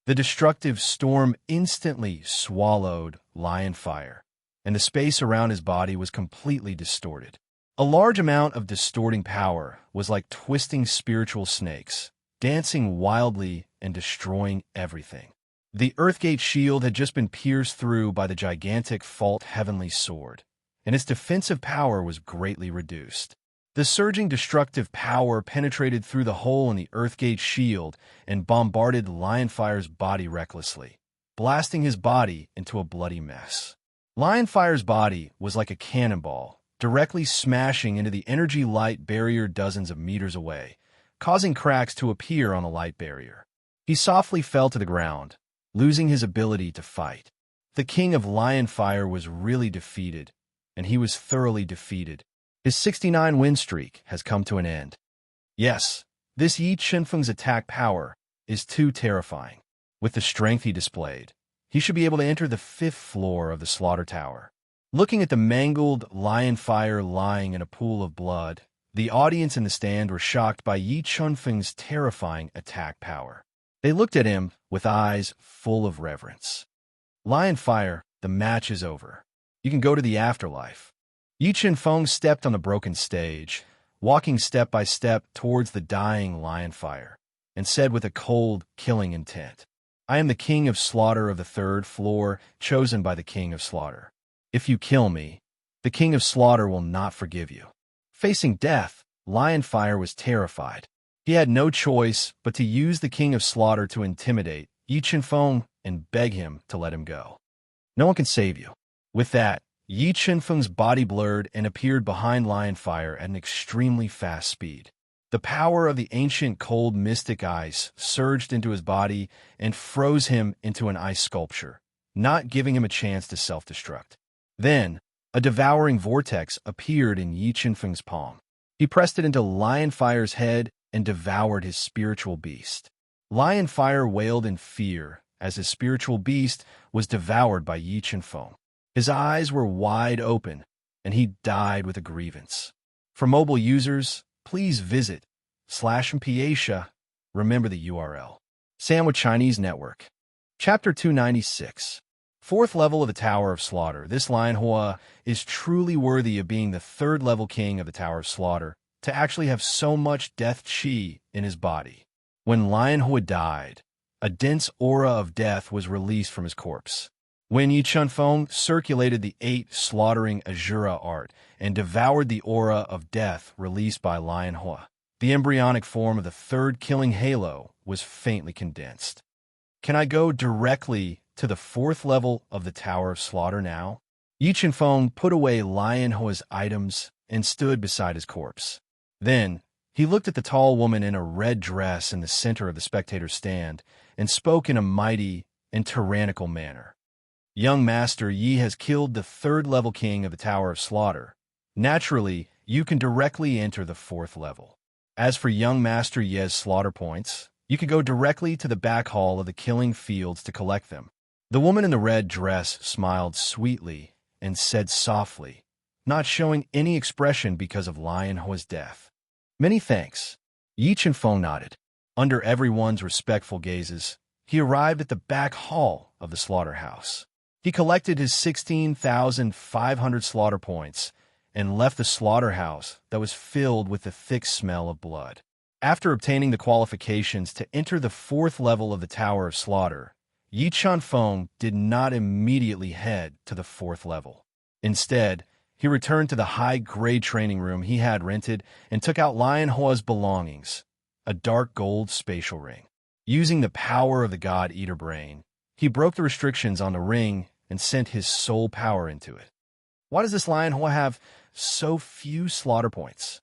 A: The destructive storm instantly swallowed Lionfire, and the space around his body was completely distorted. A large amount of distorting power was like twisting spiritual snakes, dancing wildly and destroying everything. The Earthgate shield had just been pierced through by the gigantic Fault Heavenly Sword, and its defensive power was greatly reduced. The surging destructive power penetrated through the hole in the Earthgate shield and bombarded Lionfire's body recklessly, blasting his body into a bloody mess. Lionfire's body was like a cannonball, directly smashing into the energy light barrier dozens of meters away, causing cracks to appear on the light barrier. He softly fell to the ground, losing his ability to fight. The king of Lionfire was really defeated, and he was thoroughly defeated. His 69 win streak has come to an end. Yes, this Yi Chenfeng's attack power is too terrifying. With the strength he displayed, he should be able to enter the 5th floor of the Slaughter Tower. Looking at the mangled Lionfire lying in a pool of blood, the audience in the stand were shocked by Yi Chenfeng's terrifying attack power. They looked at him with eyes full of reverence. Lionfire, the match is over. You can go to the afterlife. Yi Chenfeng stepped on the broken stage, walking step by step towards the dying Lionfire, and said with a cold, killing intent, I am the king of slaughter of the third floor, chosen by the king of slaughter. If you kill me, the king of slaughter will not forgive you." Facing death, Lionfire was terrified. He had no choice but to use the king of slaughter to intimidate Yi Chenfeng and beg him to let him go. "No one can save you." With that, Yi Chenfeng's body blurred and appeared behind Lionfire at an extremely fast speed. The power of the ancient cold mystic ice surged into his body and froze him into an ice sculpture, not giving him a chance to self-destruct. Then, a devouring vortex appeared in Yi Chenfeng's palm. He pressed it into Lionfire's head and devoured his spiritual beast. Lionfire wailed in fear as his spiritual beast was devoured by Yi Chenfeng. His eyes were wide open, and he died with a grievance. For mobile users, please visit /Mpasha. Remember the URL. Sandwich Chinese Network. Chapter 296. Fourth level of the Tower of Slaughter. This Lionhua is truly worthy of being the third-level king of the Tower of Slaughter, to actually have so much death chi in his body. When Lionhua died, a dense aura of death was released from his corpse. When Yi Chenfeng circulated the 8 slaughtering Azura art and devoured the aura of death released by Lionhua, the embryonic form of the third killing halo was faintly condensed. Can I go directly to the fourth level of the Tower of Slaughter now? Yi Chenfeng put away Lionhua's items and stood beside his corpse. Then, he looked at the tall woman in a red dress in the center of the spectator's stand and spoke in a mighty and tyrannical manner. "Young Master Yi has killed the third-level king of the Tower of Slaughter. Naturally, you can directly enter the fourth level. As for young Master Ye's slaughter points, you can go directly to the back hall of the killing fields to collect them." The woman in the red dress smiled sweetly and said softly, not showing any expression because of Lionhua's death, "Many thanks." Yi Chenfeng nodded. Under everyone's respectful gazes, he arrived at the back hall of the slaughterhouse. He collected his 16,500 slaughter points and left the slaughterhouse that was filled with the thick smell of blood. After obtaining the qualifications to enter the fourth level of the Tower of Slaughter, Yi Chenfeng did not immediately head to the fourth level. Instead, he returned to the high-grade training room he had rented and took out Lionhua's belongings, a dark gold spatial ring. Using the power of the God Eater brain, he broke the restrictions on the ring and sent his soul power into it. Why does this Lionhua have so few slaughter points?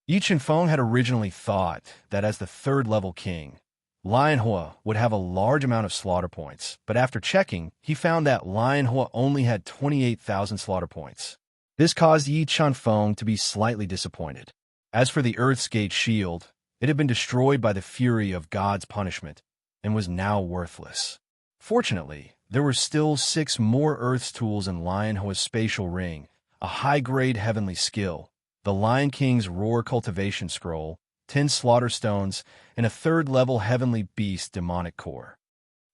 A: Yi Chenfeng had originally thought that as the third-level king, Lionhua would have a large amount of slaughter points, but after checking, he found that Lionhua only had 28,000 slaughter points. This caused Yi Chenfeng to be slightly disappointed. As for the Earth's Gate shield, it had been destroyed by the fury of God's punishment and was now worthless. Fortunately, there were still 6 more Earth's tools in Lionhua's spatial ring, a high-grade heavenly skill, the Lion King's Roar cultivation scroll, 10 slaughter stones, and a third-level heavenly beast demonic core.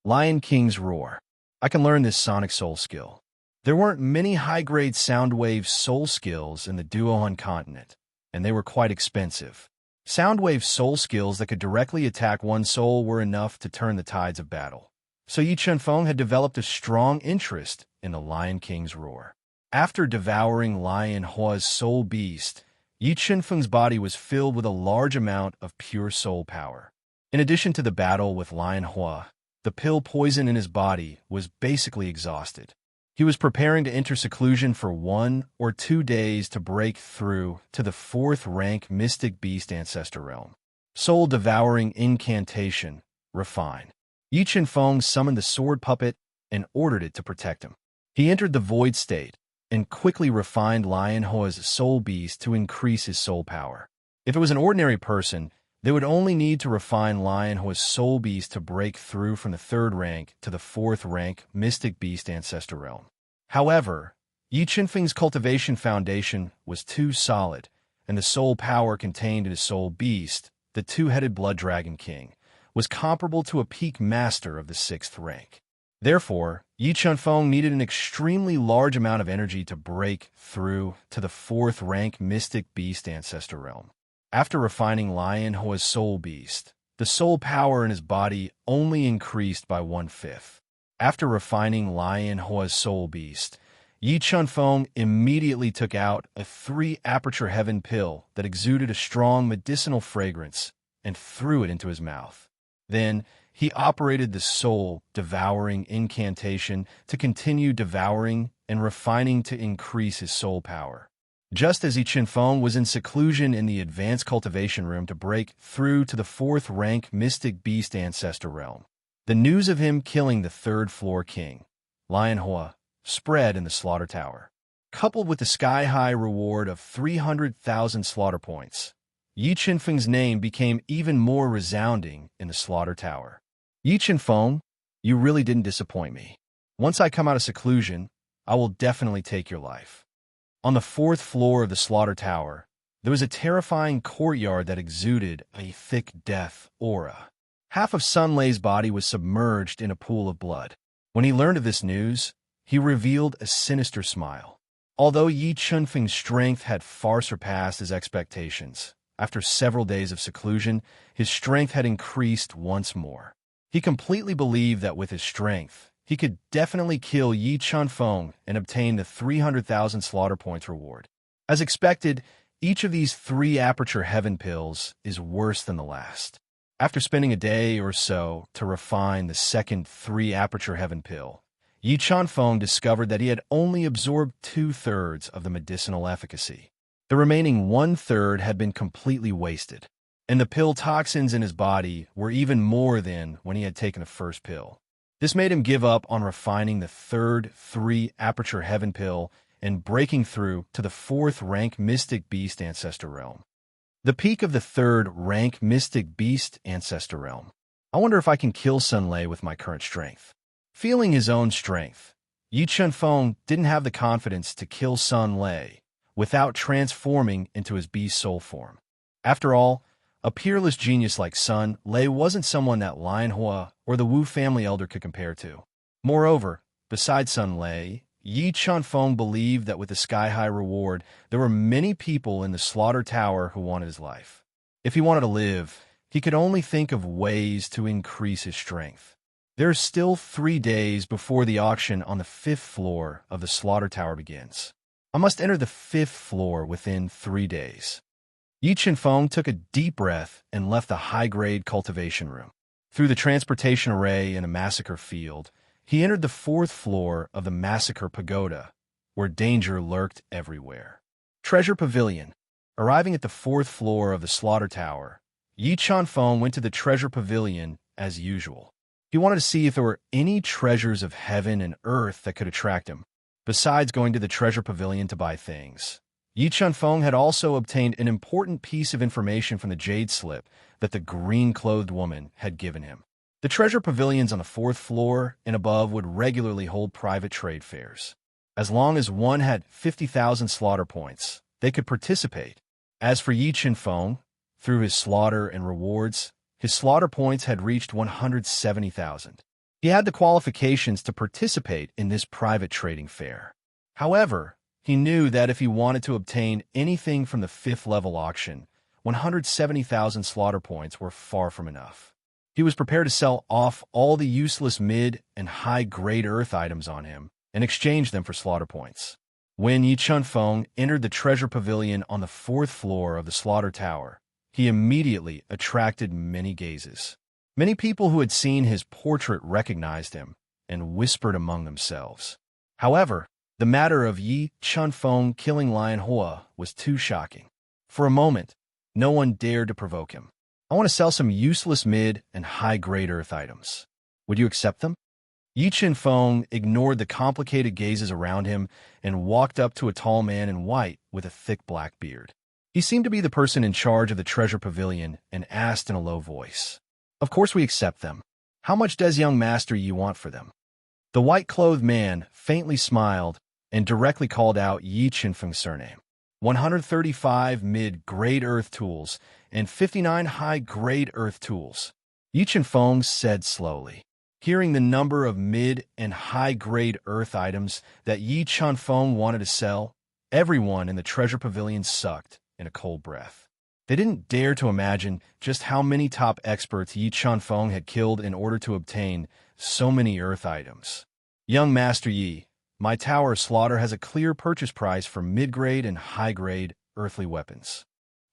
A: Lion King's Roar. I can learn this sonic soul skill. There weren't many high-grade Soundwave soul skills in the Duohan continent, and they were quite expensive. Soundwave soul skills that could directly attack one soul were enough to turn the tides of battle. So Yi Chenfeng had developed a strong interest in the Lion King's Roar. After devouring Lionhua's soul beast, Yi Chenfeng's body was filled with a large amount of pure soul power. In addition to the battle with Lionhua, the pill poison in his body was basically exhausted. He was preparing to enter seclusion for 1 or 2 days to break through to the 4th rank Mystic Beast Ancestor Realm. Soul-devouring incantation, refine. Yi Chenfeng summoned the sword puppet and ordered it to protect him. He entered the void state and quickly refined Lionhua's soul beast to increase his soul power. If it was an ordinary person, they would only need to refine Lionhua's soul beast to break through from the 3rd rank to the 4th rank Mystic Beast Ancestor Realm. However, Yi Chenfeng's cultivation foundation was too solid, and the soul power contained in his soul beast, the 2-headed Blood Dragon King, was comparable to a peak master of the 6th rank. Therefore, Yi Chenfeng needed an extremely large amount of energy to break through to the 4th rank Mystic Beast Ancestor Realm. After refining Lionhua's soul beast, the soul power in his body only increased by 1/5. After refining Lion Hua's soul beast, Yi Chunfeng immediately took out a 3-aperture heaven pill that exuded a strong medicinal fragrance and threw it into his mouth. Then, he operated the soul-devouring incantation to continue devouring and refining to increase his soul power. Just as Yi Chunfeng was in seclusion in the advanced cultivation room to break through to the 4th-rank mystic beast ancestor realm, the news of him killing the 3rd-floor king, Lion Hua, spread in the slaughter tower. Coupled with the sky-high reward of 300,000 slaughter points, Yi Chunfeng's name became even more resounding in the slaughter tower. Yi Chunfeng, you really didn't disappoint me. Once I come out of seclusion, I will definitely take your life. On the 4th floor of the slaughter tower, there was a terrifying courtyard that exuded a thick death aura. Half of Sun Lei's body was submerged in a pool of blood. When he learned of this news, he revealed a sinister smile. Although Yi Chunfeng's strength had far surpassed his expectations, after several days of seclusion, his strength had increased once more. He completely believed that with his strength, he could definitely kill Yi Chunfeng and obtain the 300,000 slaughter points reward. As expected, each of these 3-aperture heaven pills is worse than the last. After spending a day or so to refine the second 3-aperture heaven pill, Yi Chunfeng discovered that he had only absorbed 2/3 of the medicinal efficacy. The remaining 1/3 had been completely wasted, and the pill toxins in his body were even more than when he had taken the first pill. This made him give up on refining the third 3-aperture heaven pill and breaking through to the 4th-rank mystic beast ancestor realm. The peak of the 3rd-rank mystic beast ancestor realm. I wonder if I can kill Sun Lei with my current strength. Feeling his own strength, Yi Chunfeng didn't have the confidence to kill Sun Lei without transforming into his beast soul form. After all, a peerless genius like Sun Lei wasn't someone that Lion Hua or the Wu family elder could compare to. Moreover, besides Sun Lei, Yi Chunfeng believed that with the sky-high reward, there were many people in the slaughter tower who wanted his life. If he wanted to live, he could only think of ways to increase his strength. There are still 3 days before the auction on the 5th floor of the slaughter tower begins. I must enter the 5th floor within 3 days. Yi Chunfeng took a deep breath and left the high-grade cultivation room. Through the transportation array in a massacre field, he entered the 4th floor of the massacre pagoda, where danger lurked everywhere. Treasure Pavilion. Arriving at the 4th floor of the slaughter tower, Yi Chunfeng went to the treasure pavilion as usual. He wanted to see if there were any treasures of heaven and earth that could attract him, besides going to the treasure pavilion to buy things. Yi Chunfeng had also obtained an important piece of information from the jade slip that the green-clothed woman had given him. The treasure pavilions on the 4th floor and above would regularly hold private trade fairs. As long as one had 50,000 slaughter points, they could participate. As for Yi Chunfeng, through his slaughter and rewards, his slaughter points had reached 170,000. He had the qualifications to participate in this private trading fair. However, he knew that if he wanted to obtain anything from the 5th-level auction, 170,000 slaughter points were far from enough. He was prepared to sell off all the useless mid- and high-grade earth items on him and exchange them for slaughter points. When Yi Chunfeng entered the treasure pavilion on the 4th floor of the slaughter tower, he immediately attracted many gazes. Many people who had seen his portrait recognized him and whispered among themselves. However, the matter of Yi Chunfeng killing Lion Hua was too shocking. For a moment, no one dared to provoke him. I want to sell some useless mid- and high-grade earth items. Would you accept them? Yi Chunfeng ignored the complicated gazes around him and walked up to a tall man in white with a thick black beard. He seemed to be the person in charge of the treasure pavilion and asked in a low voice, "Of course we accept them. How much does young master Yi want for them?" The white-clothed man faintly smiled and directly called out Yi Chunfeng's surname. 135 mid-grade earth tools and 59 high-grade earth tools. Yi Chunfeng said slowly. Hearing the number of mid- and high-grade earth items that Yi Chunfeng wanted to sell, everyone in the treasure pavilion sucked in a cold breath. They didn't dare to imagine just how many top experts Yi Chunfeng had killed in order to obtain so many earth items. Young Master Yi, my tower of slaughter has a clear purchase price for mid-grade and high-grade earthly weapons.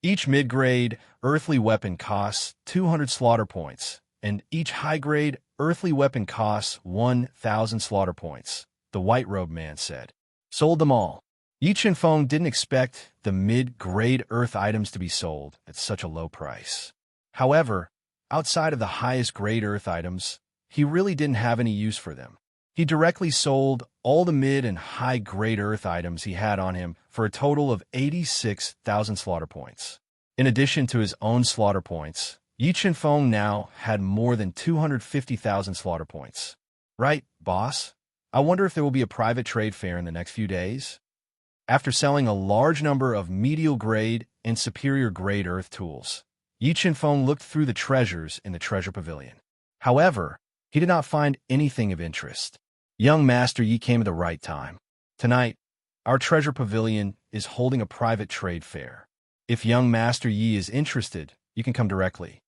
A: Each mid-grade earthly weapon costs 200 slaughter points, and each high-grade earthly weapon costs 1,000 slaughter points, the white-robed man said. Sold them all. Yi Chunfeng didn't expect the mid-grade earth items to be sold at such a low price. However, outside of the highest-grade earth items, he really didn't have any use for them. He directly sold all the mid and high-grade earth items he had on him for a total of 86,000 slaughter points. In addition to his own slaughter points, Yi Chunfeng now had more than 250,000 slaughter points. Right, boss? I wonder if there will be a private trade fair in the next few days? After selling a large number of medial-grade and superior-grade earth tools, Yi Chunfeng looked through the treasures in the treasure pavilion. However, he did not find anything of interest. Young Master Yi came at the right time. Tonight, our treasure pavilion is holding a private trade fair. If young Master Yi is interested, you can come directly.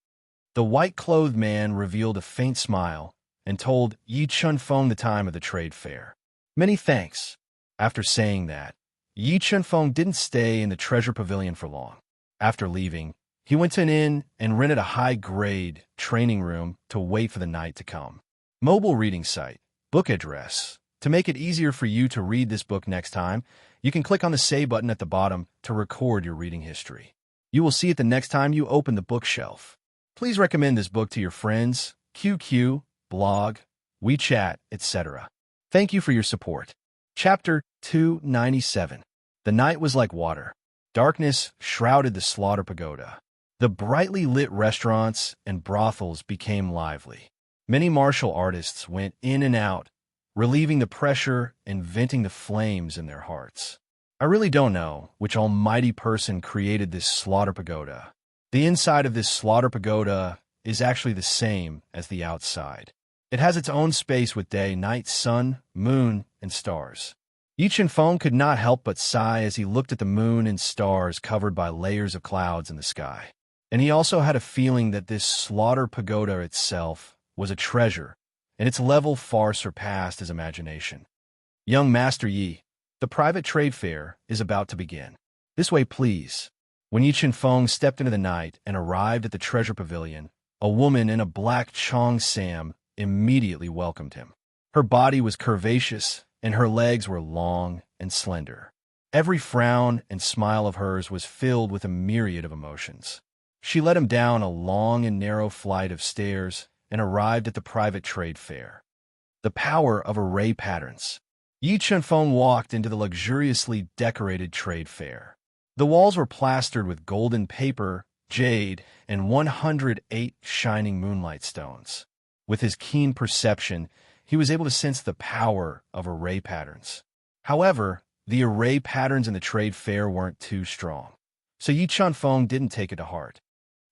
A: The white-clothed man revealed a faint smile and told Yi Chunfeng the time of the trade fair. Many thanks. After saying that, Yi Chunfeng didn't stay in the treasure pavilion for long. After leaving, he went to an inn and rented a high-grade training room to wait for the night to come. Mobile reading site, book address. To make it easier for you to read this book next time, you can click on the Save button at the bottom to record your reading history. You will see it the next time you open the bookshelf. Please recommend this book to your friends, QQ, blog, WeChat, etc. Thank you for your support. Chapter 297. The night was like water. Darkness shrouded the slaughter pagoda. The brightly lit restaurants and brothels became lively. Many martial artists went in and out, relieving the pressure and venting the flames in their hearts. I really don't know which almighty person created this slaughter pagoda. The inside of this slaughter pagoda is actually the same as the outside. It has its own space with day, night, sun, moon, and stars. Yi Chunfeng could not help but sigh as he looked at the moon and stars covered by layers of clouds in the sky. And he also had a feeling that this slaughter pagoda itself was a treasure, and its level far surpassed his imagination. Young Master Yi, the private trade fair is about to begin. This way, please. When Yi Chunfeng stepped into the night and arrived at the treasure pavilion, a woman in a black cheongsam immediately welcomed him. Her body was curvaceous, and her legs were long and slender. Every frown and smile of hers was filled with a myriad of emotions. She led him down a long and narrow flight of stairs and arrived at the private trade fair. The power of array patterns. Yi Chunfeng walked into the luxuriously decorated trade fair. The walls were plastered with golden paper, jade, and 108 shining moonlight stones. With his keen perception, he was able to sense the power of array patterns. However, the array patterns in the trade fair weren't too strong, so Yi Chunfeng didn't take it to heart.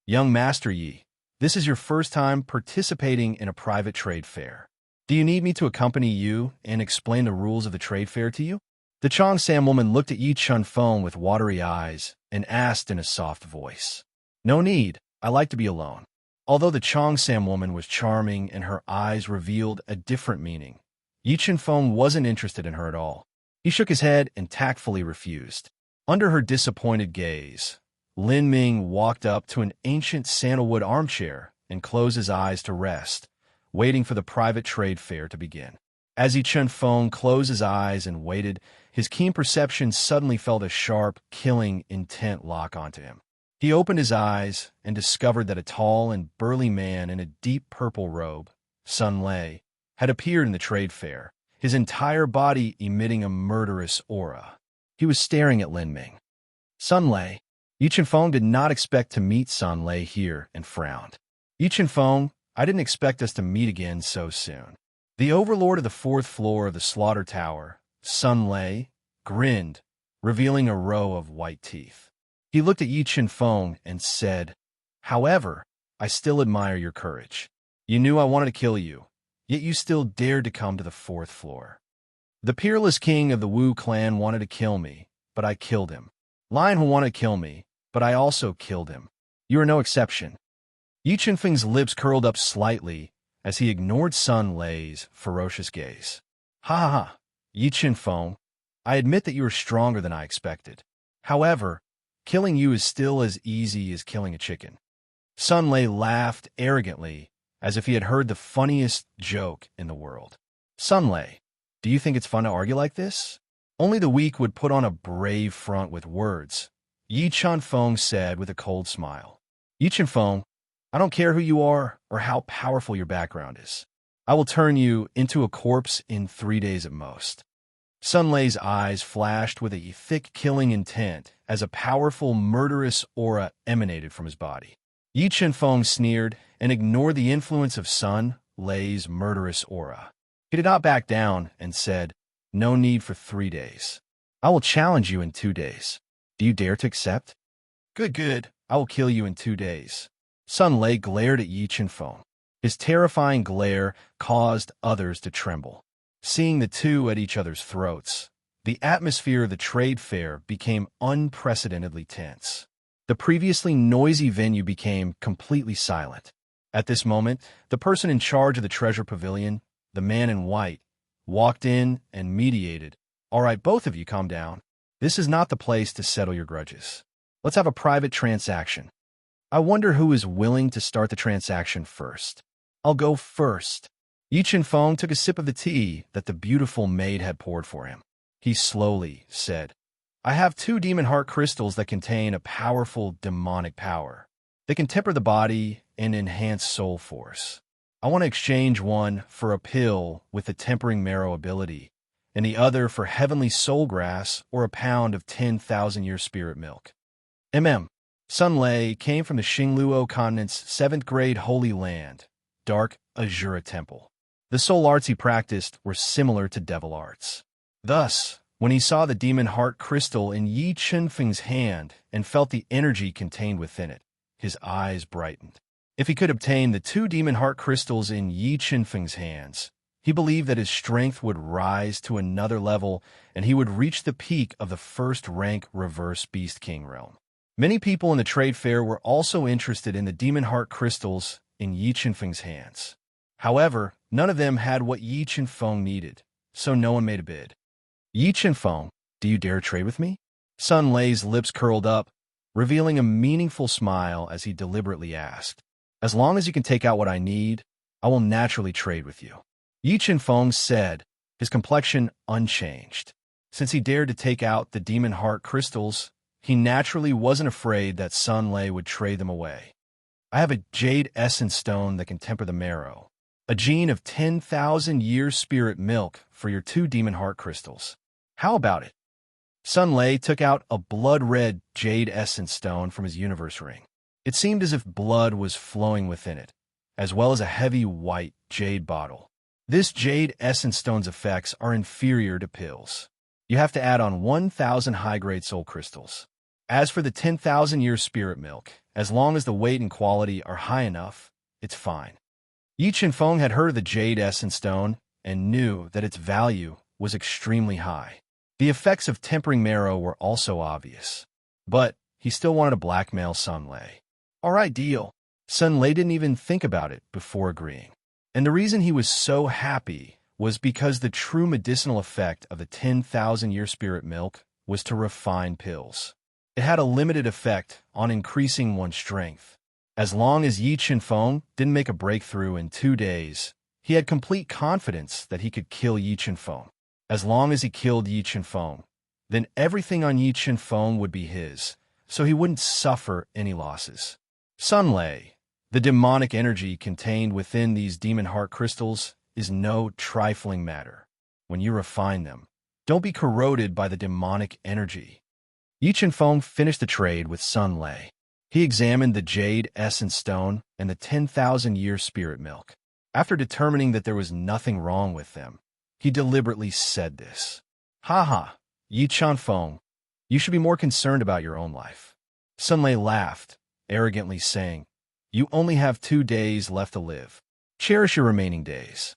A: Young Master Yi, this is your first time participating in a private trade fair. Do you need me to accompany you and explain the rules of the trade fair to you? The cheongsam woman looked at Yi Chunfeng with watery eyes and asked in a soft voice. No need, I like to be alone. Although the cheongsam woman was charming and her eyes revealed a different meaning, Yi Chunfeng wasn't interested in her at all. He shook his head and tactfully refused. Under her disappointed gaze, Lin Ming walked up to an ancient sandalwood armchair and closed his eyes to rest, waiting for the private trade fair to begin. As Yi Chunfeng closed his eyes and waited, his keen perception suddenly felt a sharp, killing intent lock onto him. He opened his eyes and discovered that a tall and burly man in a deep purple robe, Sun Lei, had appeared in the trade fair, his entire body emitting a murderous aura. He was staring at Lin Ming. Sun Lei. Yi Chunfeng did not expect to meet Sun Lei here and frowned. Yi Chunfeng, I didn't expect us to meet again so soon. The overlord of the fourth floor of the slaughter tower, Sun Lei, grinned, revealing a row of white teeth. He looked at Yi Chunfeng and said, However, I still admire your courage. You knew I wanted to kill you, yet you still dared to come to the fourth floor. The peerless king of the Wu clan wanted to kill me, but I killed him. Lion Hu wanted to kill me, but I also killed him. You are no exception. Yi Qinfeng's lips curled up slightly as he ignored Sun Lei's ferocious gaze. Ha ha ha, Yi Qinfeng, I admit that you are stronger than I expected. However, killing you is still as easy as killing a chicken. Sun Lei laughed arrogantly, as if he had heard the funniest joke in the world. Sun Lei, do you think it's fun to argue like this? Only the weak would put on a brave front with words, Yi Qinfeng said with a cold smile. Yi Qinfeng, I don't care who you are or how powerful your background is. I will turn you into a corpse in 3 days at most. Sun Lei's eyes flashed with a thick killing intent as a powerful murderous aura emanated from his body. Yi Qinfeng sneered and ignored the influence of Sun Lei's murderous aura. He did not back down and said, no need for 3 days. I will challenge you in 2 days. Do you dare to accept? Good, good. I will kill you in 2 days. Sun Lei glared at Yi Qinfeng. His terrifying glare caused others to tremble. Seeing the two at each other's throats, the atmosphere of the trade fair became unprecedentedly tense. The previously noisy venue became completely silent. At this moment, the person in charge of the treasure pavilion, the man in white, walked in and mediated. All right, both of you calm down. This is not the place to settle your grudges. Let's have a private transaction. I wonder who is willing to start the transaction first. I'll go first. Yi Qinfeng took a sip of the tea that the beautiful maid had poured for him. He slowly said, I have 2 demon heart crystals that contain a powerful demonic power. They can temper the body and enhance soul force. I want to exchange one for a pill with the tempering marrow ability, and the other for heavenly soul grass or a pound of 10,000-year spirit milk. Sun Lei came from the Xingluo continent's 7th grade holy land, Dark Azura Temple. The soul arts he practiced were similar to devil arts. Thus, when he saw the demon heart crystal in Yi Qinfeng's hand and felt the energy contained within it, his eyes brightened. If he could obtain the 2 demon heart crystals in Yi Qinfeng's hands, he believed that his strength would rise to another level and he would reach the peak of the 1st-rank reverse Beast King realm. Many people in the trade fair were also interested in the demon heart crystals in Yi Qinfeng's hands. However, none of them had what Yi Qinfeng needed, so no one made a bid. Yi Qinfeng, do you dare trade with me? Sun Lei's lips curled up, revealing a meaningful smile as he deliberately asked. As long as you can take out what I need, I will naturally trade with you. Yi Qinfeng said, his complexion unchanged. Since he dared to take out the demon heart crystals, he naturally wasn't afraid that Sun Lei would trade them away. I have a jade essence stone that can temper the marrow, a gene of 10,000-year spirit milk for your 2 demon heart crystals. How about it? Sun Lei took out a blood-red jade essence stone from his universe ring. It seemed as if blood was flowing within it, as well as a heavy white jade bottle. This jade essence stone's effects are inferior to pills. You have to add on 1,000 high-grade soul crystals. As for the 10,000-year spirit milk, as long as the weight and quality are high enough, it's fine. Yi Qinfeng had heard of the jade essence stone and knew that its value was extremely high. The effects of tempering marrow were also obvious, but he still wanted to blackmail Sun Lei. All right, deal. Sun Lei didn't even think about it before agreeing. And the reason he was so happy was because the true medicinal effect of the 10,000-year spirit milk was to refine pills. It had a limited effect on increasing one's strength. As long as Yi Qinfeng didn't make a breakthrough in 2 days, he had complete confidence that he could kill Yi Qinfeng. As long as he killed Yi Qinfeng, then everything on Yi Qinfeng would be his, so he wouldn't suffer any losses. Sun Lei, the demonic energy contained within these demon heart crystals, is no trifling matter. When you refine them, don't be corroded by the demonic energy. Yi Qinfeng finished the trade with Sun Lei. He examined the jade essence stone and the 10,000-year spirit milk. After determining that there was nothing wrong with them, he deliberately said this. Ha, Yi Qinfeng, you should be more concerned about your own life. Sun Lei laughed, arrogantly saying, you only have 2 days left to live. Cherish your remaining days.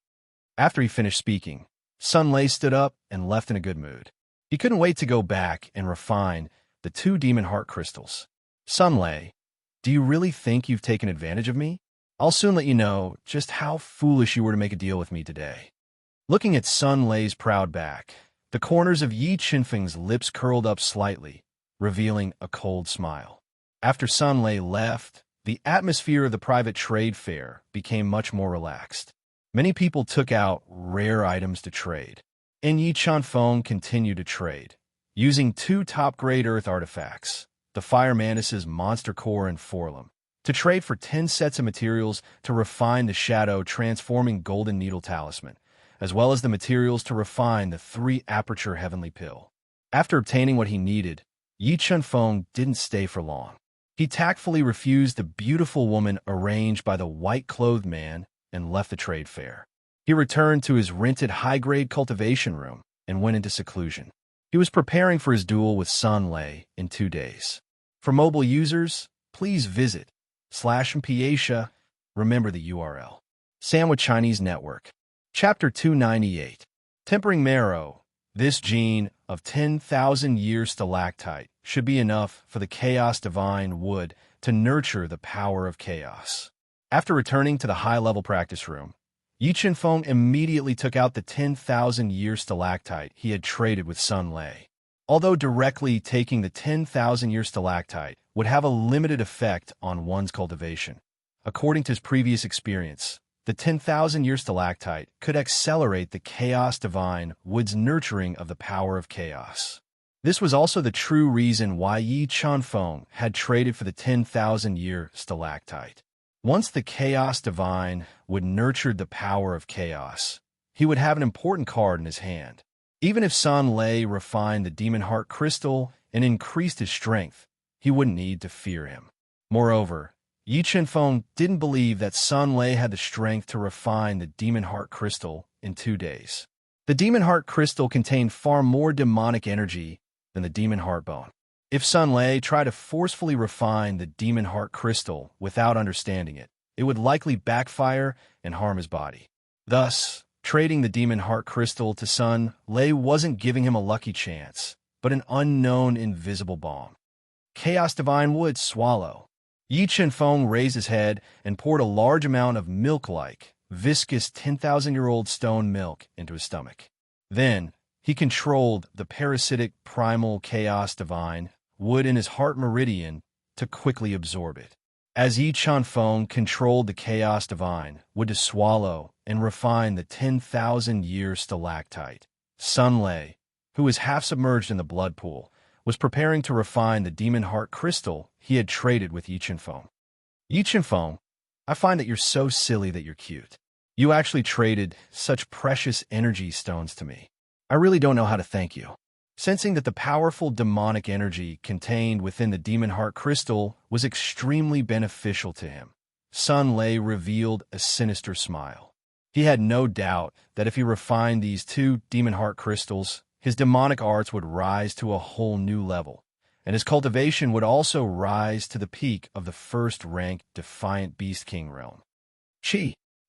A: After he finished speaking, Sun Lei stood up and left in a good mood. He couldn't wait to go back and refine the 2 demon heart crystals. Sunlay, do you really think you've taken advantage of me? I'll soon let you know just how foolish you were to make a deal with me today. Looking at Sunlay's proud back, the corners of Yi Qinfeng's lips curled up slightly, revealing a cold smile. After Sunlay left, the atmosphere of the private trade fair became much more relaxed. Many people took out rare items to trade, and Yi Chanfeng continued to trade, using two top-grade earth artifacts, the Fire Mantis's Monster Core and Forlum, to trade for 10 sets of materials to refine the shadow-transforming Golden Needle Talisman, as well as the materials to refine the 3-aperture Heavenly Pill. After obtaining what he needed, Yi Chanfeng didn't stay for long. He tactfully refused the beautiful woman arranged by the white-clothed man and left the trade fair. He returned to his rented high-grade cultivation room and went into seclusion. He was preparing for his duel with Sunlay in 2 days. For mobile users, please visit /Mpiatia, remember the URL. Sandwich Chinese Network. Chapter 298. Tempering Marrow. This gene of 10,000-year stalactite should be enough for the Chaos Divine Wood to nurture the power of chaos. After returning to the high-level practice room, Yi Qinfeng immediately took out the 10,000-year stalactite he had traded with Sunlay. Although directly taking the 10,000-year stalactite would have a limited effect on one's cultivation, according to his previous experience, the 10,000-year stalactite could accelerate the Chaos Divine Wood's nurturing of the power of chaos. This was also the true reason why Yi Chanfeng had traded for the 10,000-year stalactite. Once the Chaos Divine Wood nurtured the power of chaos, he would have an important card in his hand. Even if Sunlay refined the Demon Heart Crystal and increased his strength, he wouldn't need to fear him. Moreover, Yi Qinfeng didn't believe that Sunlay had the strength to refine the Demon Heart Crystal in 2 days. The Demon Heart Crystal contained far more demonic energy than the Demon Heart Bone. If Sunlay tried to forcefully refine the Demon Heart Crystal without understanding it, it would likely backfire and harm his body. Thus, trading the Demon Heart Crystal to Sunlay wasn't giving him a lucky chance, but an unknown invisible balm. Chaos Divine Wood Swallow. Yi Qinfeng raised his head and poured a large amount of milk-like, viscous 10,000-year-old stone milk into his stomach. Then, he controlled the parasitic primal Chaos Divine Wood in his heart meridian to quickly absorb it. As Yi Chanfeng controlled the Chaos Divine Wood to swallow and refine the 10,000-year stalactite, Sunlay, who was half submerged in the blood pool, was preparing to refine the Demon Heart Crystal he had traded with Yi Qinfeng. Yi Qinfeng, I find that you're so silly that you're cute. You actually traded such precious energy stones to me. I really don't know how to thank you. Sensing that the powerful demonic energy contained within the Demon Heart Crystal was extremely beneficial to him, Sunlay revealed a sinister smile. He had no doubt that if he refined these 2 Demon Heart Crystals, his demonic arts would rise to a whole new level, and his cultivation would also rise to the peak of the first-rank Defiant Beast King realm.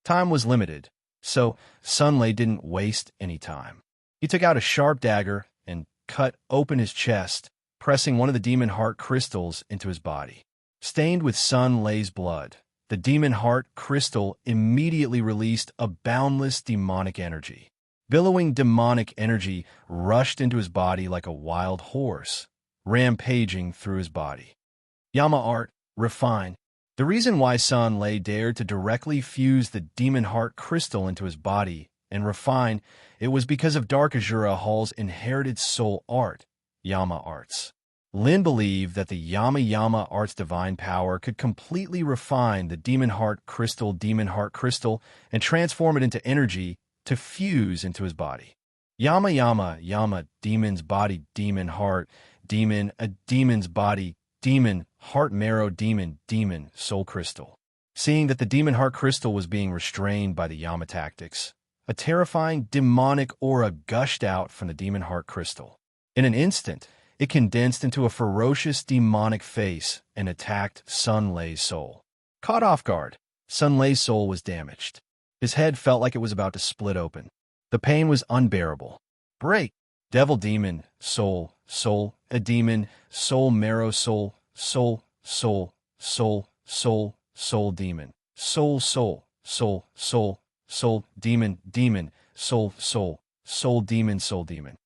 A: Time was limited, so Sunlay didn't waste any time. He took out a sharp dagger and cut open his chest, pressing one of the Demon Heart Crystals into his body. Stained with Sunlay's blood, the Demon Heart Crystal immediately released a boundless demonic energy. Billowing demonic energy rushed into his body like a wild horse, rampaging through his body. Yama Art, refine. The reason why Sunlay dared to directly fuse the Demon Heart Crystal into his body and refine it was because of Dark Azura Hall's inherited soul art, Yama Arts. Lin believed that the Yama Arts divine power could completely refine the Demon Heart Crystal and transform it into energy to fuse into his body. Yama, demon's body, demon heart, demon, a demon's body, demon, heart marrow, demon, soul crystal. Seeing that the Demon Heart Crystal was being restrained by the Yama tactics, a terrifying demonic aura gushed out from the Demon Heart Crystal. In an instant, it condensed into a ferocious demonic face and attacked Sunlay's soul. Caught off guard, Sunlay's soul was damaged. His head felt like it was about to split open. The pain was unbearable. Break! Devil demon, soul, a demon, soul marrow, soul, soul, soul, soul, soul, demon, soul, soul, soul, soul, soul, demon, demon, soul, soul, soul, demon, soul, demon.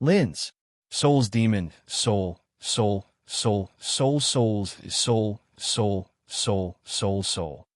A: Lens, soul's demon, soul, soul, soul, soul, souls, soul, soul, soul, soul, soul.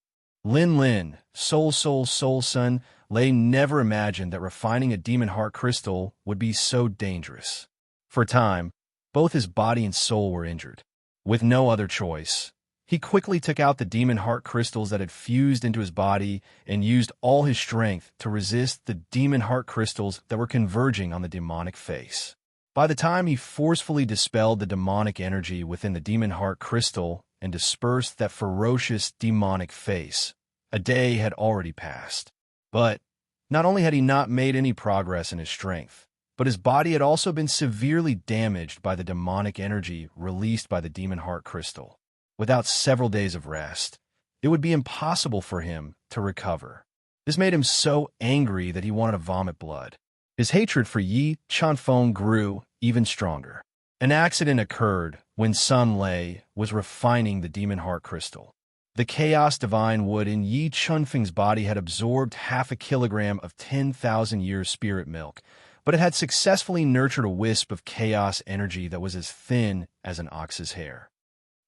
A: Lin, soul, soul, soul, son. Lei never imagined that refining a demon heart crystal would be so dangerous. For a time, both his body and soul were injured. With no other choice, he quickly took out the demon heart crystals that had fused into his body and used all his strength to resist the demon heart crystals that were converging on the demonic face. By the time he forcefully dispelled the demonic energy within the demon heart crystal and dispersed that ferocious demonic face, a day had already passed. But not only had he not made any progress in his strength, but his body had also been severely damaged by the demonic energy released by the demon heart crystal. Without several days of rest, it would be impossible for him to recover. This made him so angry that he wanted to vomit blood. His hatred for Yi Chunfeng grew even stronger. An accident occurred when Sun Lei was refining the demon heart crystal. The chaos divine wood in Yi Chunfeng's body had absorbed half a kilogram of 10,000 years spirit milk, but it had successfully nurtured a wisp of chaos energy that was as thin as an ox's hair.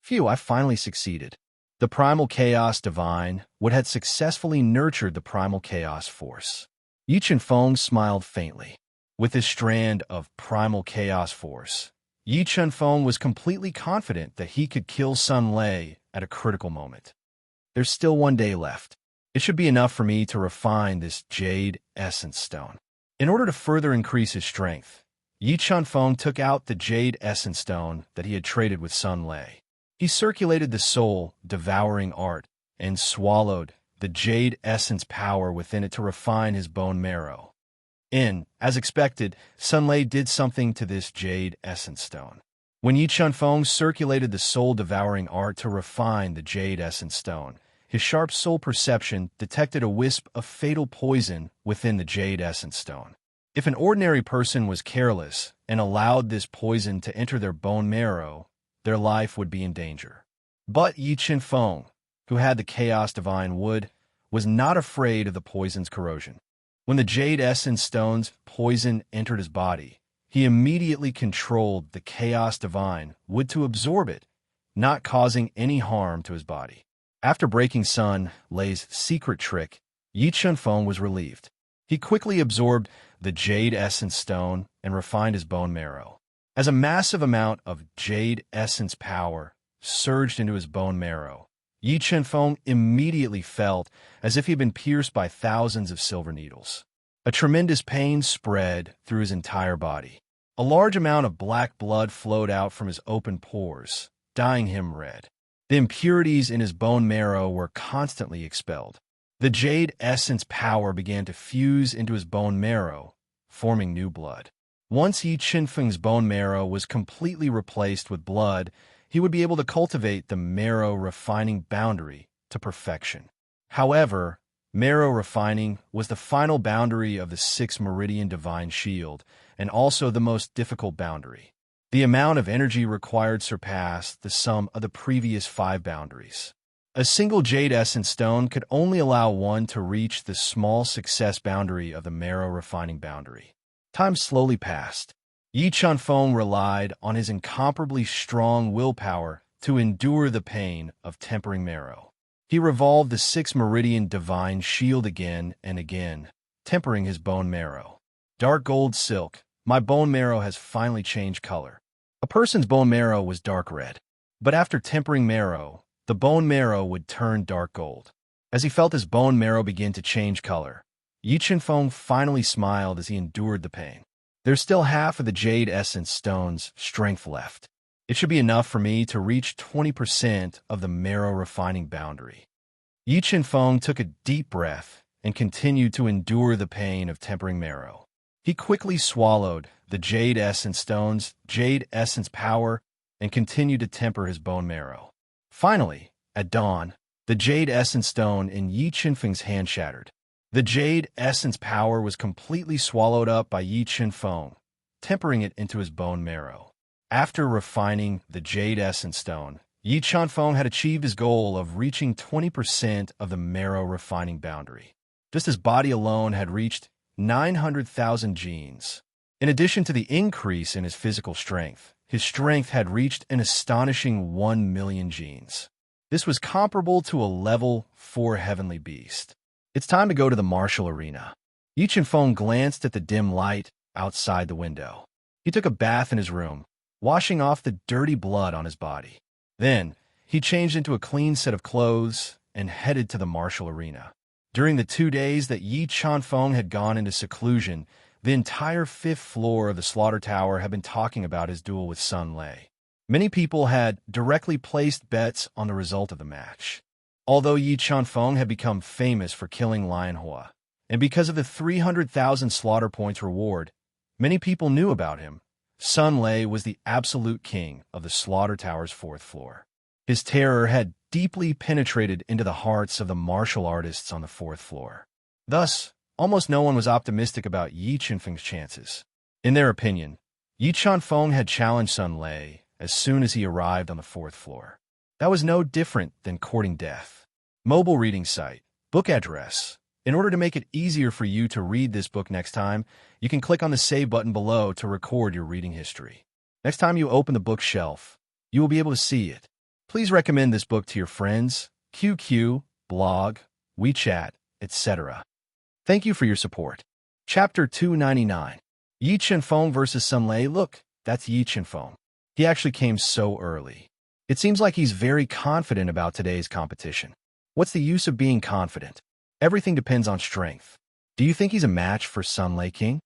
A: Phew, I finally succeeded. The primal chaos divine would had successfully nurtured the primal chaos force. Yi Chunfeng smiled faintly. With this strand of primal chaos force, Yi Chunfeng was completely confident that he could kill Sun Lei at a critical moment. There's still one day left. It should be enough for me to refine this jade essence stone. In order to further increase his strength, Yi Chunfeng took out the jade essence stone that he had traded with Sun Lei. He circulated the soul-devouring art and swallowed the jade essence power within it to refine his bone marrow. As expected, Sun Lei did something to this jade essence stone. When Yi Chunfeng circulated the soul-devouring art to refine the jade essence stone, his sharp soul perception detected a wisp of fatal poison within the jade essence stone. If an ordinary person was careless and allowed this poison to enter their bone marrow, their life would be in danger. But Yi Chunfeng, who had the chaos divine wood, was not afraid of the poison's corrosion. When the jade essence stone's poison entered his body, he immediately controlled the chaos divine wood to absorb it, not causing any harm to his body. After breaking Sun Lei's secret trick, Yi Chunfeng was relieved. He quickly absorbed the jade essence stone and refined his bone marrow. As a massive amount of jade essence power surged into his bone marrow, Yi Chunfeng immediately felt as if he had been pierced by thousands of silver needles. A tremendous pain spread through his entire body. A large amount of black blood flowed out from his open pores, dyeing him red. The impurities in his bone marrow were constantly expelled. The jade essence power began to fuse into his bone marrow, forming new blood. Once Yi Chunfeng's bone marrow was completely replaced with blood, he would be able to cultivate the marrow refining boundary to perfection. However, marrow refining was the final boundary of the 6 meridian divine shield, and also the most difficult boundary. The amount of energy required surpassed the sum of the previous 5 boundaries. A single jade essence stone could only allow one to reach the small success boundary of the marrow refining boundary. Time slowly passed. Yi Chunfeng relied on his incomparably strong willpower to endure the pain of tempering marrow. He revolved the 6 meridian divine shield again and again, tempering his bone marrow. Dark gold silk, my bone marrow has finally changed color. A person's bone marrow was dark red, but after tempering marrow, the bone marrow would turn dark gold. As he felt his bone marrow begin to change color, Yi Chunfeng finally smiled as he endured the pain. There's still half of the jade essence stone's strength left. It should be enough for me to reach 20% of the marrow refining boundary. Yi Chunfeng took a deep breath and continued to endure the pain of tempering marrow. He quickly swallowed the jade essence stone's jade essence power and continued to temper his bone marrow. Finally, at dawn, the jade essence stone in Yi Chunfeng's hand shattered. The jade essence power was completely swallowed up by Yi Chunfeng, tempering it into his bone marrow. After refining the jade essence stone, Yi Chanfeng had achieved his goal of reaching 20% of the marrow refining boundary. Just his body alone had reached 900,000 genes. In addition to the increase in his physical strength, his strength had reached an astonishing 1 million genes. This was comparable to a level 4 heavenly beast. It's time to go to the martial arena. Yi Chanfeng glanced at the dim light outside the window. He took a bath in his room, washing off the dirty blood on his body. Then, he changed into a clean set of clothes and headed to the martial arena. During the 2 days that Yi Chanfeng had gone into seclusion, the entire 5th floor of the Slaughter Tower had been talking about his duel with Sun Lei. Many people had directly placed bets on the result of the match. Although Yi Chanfeng had become famous for killing Lion Hua, and because of the 300,000 slaughter points reward, many people knew about him. Sun Lei was the absolute king of the Slaughter Tower's 4th floor. His terror had deeply penetrated into the hearts of the martial artists on the 4th floor. Thus, almost no one was optimistic about Yi Chanfeng's chances. In their opinion, Yi Chanfeng had challenged Sun Lei as soon as he arrived on the 4th floor. That was no different than courting death. Mobile reading site, book address. In order to make it easier for you to read this book next time, you can click on the Save button below to record your reading history. Next time you open the bookshelf, you will be able to see it. Please recommend this book to your friends, QQ, blog, WeChat, etc. Thank you for your support. Chapter 299. Yi Chanfeng versus Sun Lei. Look, that's Yi Chanfeng. He actually came so early. It seems like he's very confident about today's competition. What's the use of being confident? Everything depends on strength. Do you think he's a match for Sun Lei King?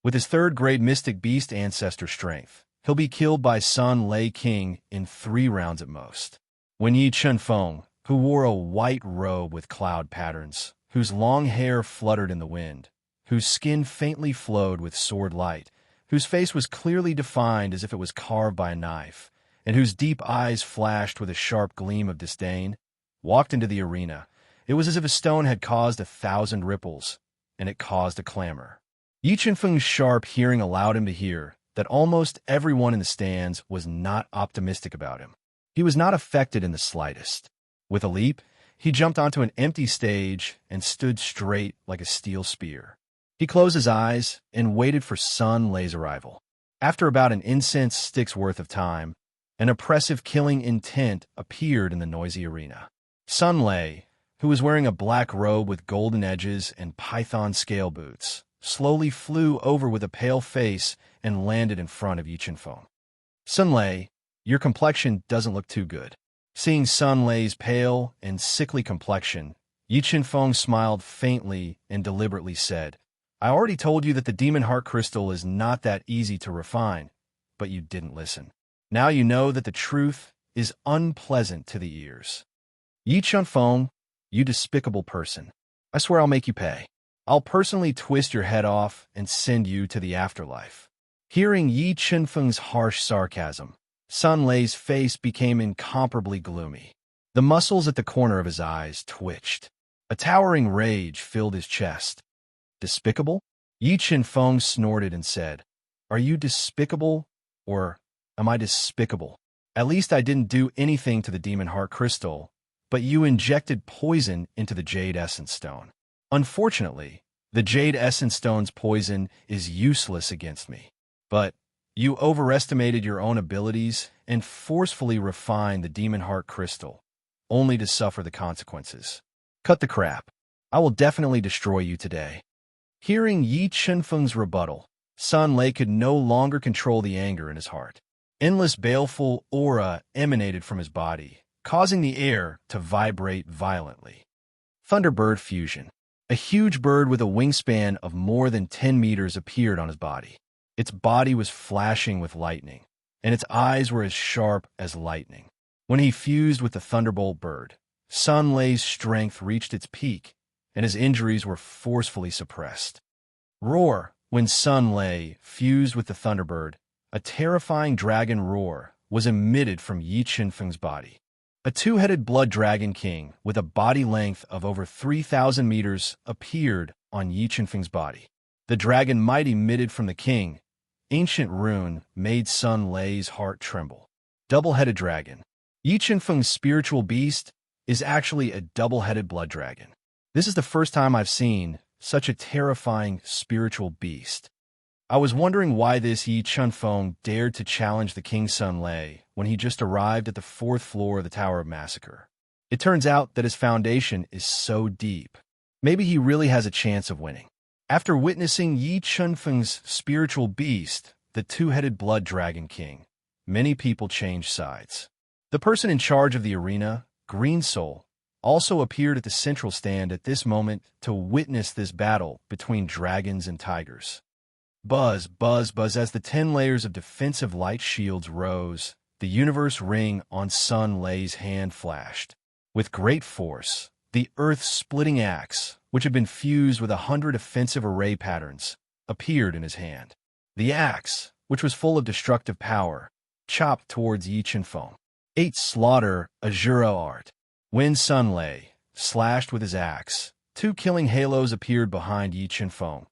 A: With his 3rd-grade Mystic Beast ancestor strength, he'll be killed by Sun Lei King in 3 rounds at most. When Yi Chanfeng, who wore a white robe with cloud patterns, whose long hair fluttered in the wind, whose skin faintly flowed with sword light, whose face was clearly defined as if it was carved by a knife, and whose deep eyes flashed with a sharp gleam of disdain, walked into the arena, it was as if a stone had caused 1,000 ripples, and it caused a clamor. Yi Chanfeng's sharp hearing allowed him to hear that almost everyone in the stands was not optimistic about him. He was not affected in the slightest. With a leap, he jumped onto an empty stage and stood straight like a steel spear. He closed his eyes and waited for Sun Lei's arrival. After about an incense stick's worth of time, an oppressive killing intent appeared in the noisy arena. Sun Lei, who was wearing a black robe with golden edges and python scale boots, slowly flew over with a pale face and landed in front of Yi Chanfeng. Sun Lei, your complexion doesn't look too good. Seeing Sun Lei's pale and sickly complexion, Yi Chanfeng smiled faintly and deliberately said, I already told you that the demon heart crystal is not that easy to refine, but you didn't listen. Now you know that the truth is unpleasant to the ears. Yi Chanfeng, you despicable person. I swear I'll make you pay. I'll personally twist your head off and send you to the afterlife. Hearing Yi Chanfeng's harsh sarcasm, Sun Lei's face became incomparably gloomy. The muscles at the corner of his eyes twitched. A towering rage filled his chest. Despicable? Yi Chanfeng snorted and said, Are you despicable, or am I despicable? At least I didn't do anything to the demon heart crystal, but you injected poison into the Jade Essence Stone. Unfortunately, the Jade Essence Stone's poison is useless against me. But you overestimated your own abilities and forcefully refined the Demon Heart Crystal, only to suffer the consequences. Cut the crap. I will definitely destroy you today. Hearing Yi Chanfeng's rebuttal, Sun Lei could no longer control the anger in his heart. Endless baleful aura emanated from his body, causing the air to vibrate violently. Thunderbird Fusion. A huge bird with a wingspan of more than 10 meters appeared on his body. Its body was flashing with lightning, and its eyes were as sharp as lightning. When he fused with the Thunderbolt bird, Sun Lei's strength reached its peak, and his injuries were forcefully suppressed. Roar. When Sun Lei fused with the Thunderbird, a terrifying dragon roar was emitted from Yi Chanfeng's body. A two-headed blood dragon king with a body length of over 3,000 meters appeared on Yi Chanfeng's body. The dragon might emitted from the king. Ancient rune made Sun Lei's heart tremble. Double-headed dragon. Yi Qinfeng's spiritual beast is actually a double-headed blood dragon. This is the first time I've seen such a terrifying spiritual beast. I was wondering why this Yi Qinfeng dared to challenge the King Sun Lei when he just arrived at the 4th floor of the Tower of Massacre. It turns out that his foundation is so deep. Maybe he really has a chance of winning. After witnessing Yi Qinfeng's spiritual beast, the two-headed blood dragon king, many people changed sides. The person in charge of the arena, Green Soul, also appeared at the central stand at this moment to witness this battle between dragons and tigers. Buzz, buzz, buzz as the 10 layers of defensive light shields rose, the universe ring on Sun Lei's hand flashed. With great force, the earth-splitting axe, which had been fused with 100 offensive array patterns, appeared in his hand. The axe, which was full of destructive power, chopped towards Yi Qinfeng. 8 Slaughter, Azura Art. When Sun Lei slashed with his axe, 2 killing halos appeared behind Yi Qinfeng,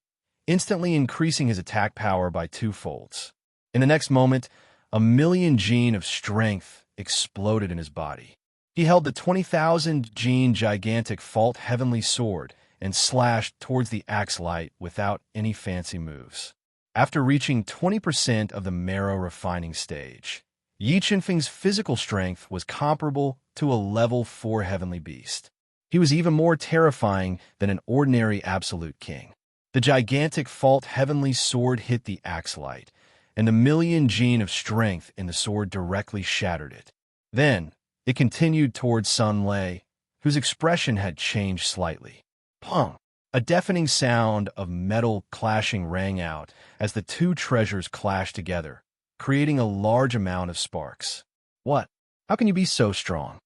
A: instantly increasing his attack power by 2 folds. In the next moment, a million gene of strength exploded in his body. He held the 20,000 gene gigantic fault heavenly sword and slashed towards the axe light without any fancy moves. After reaching 20% of the marrow refining stage, Yi Qinfeng's physical strength was comparable to a level 4 heavenly beast. He was even more terrifying than an ordinary absolute king. The gigantic fault heavenly sword hit the axe light, and the million gene of strength in the sword directly shattered it. Then, it continued towards Sun Lei, whose expression had changed slightly. Pong! A deafening sound of metal clashing rang out as the 2 treasures clashed together, creating a large amount of sparks. What? How can you be so strong?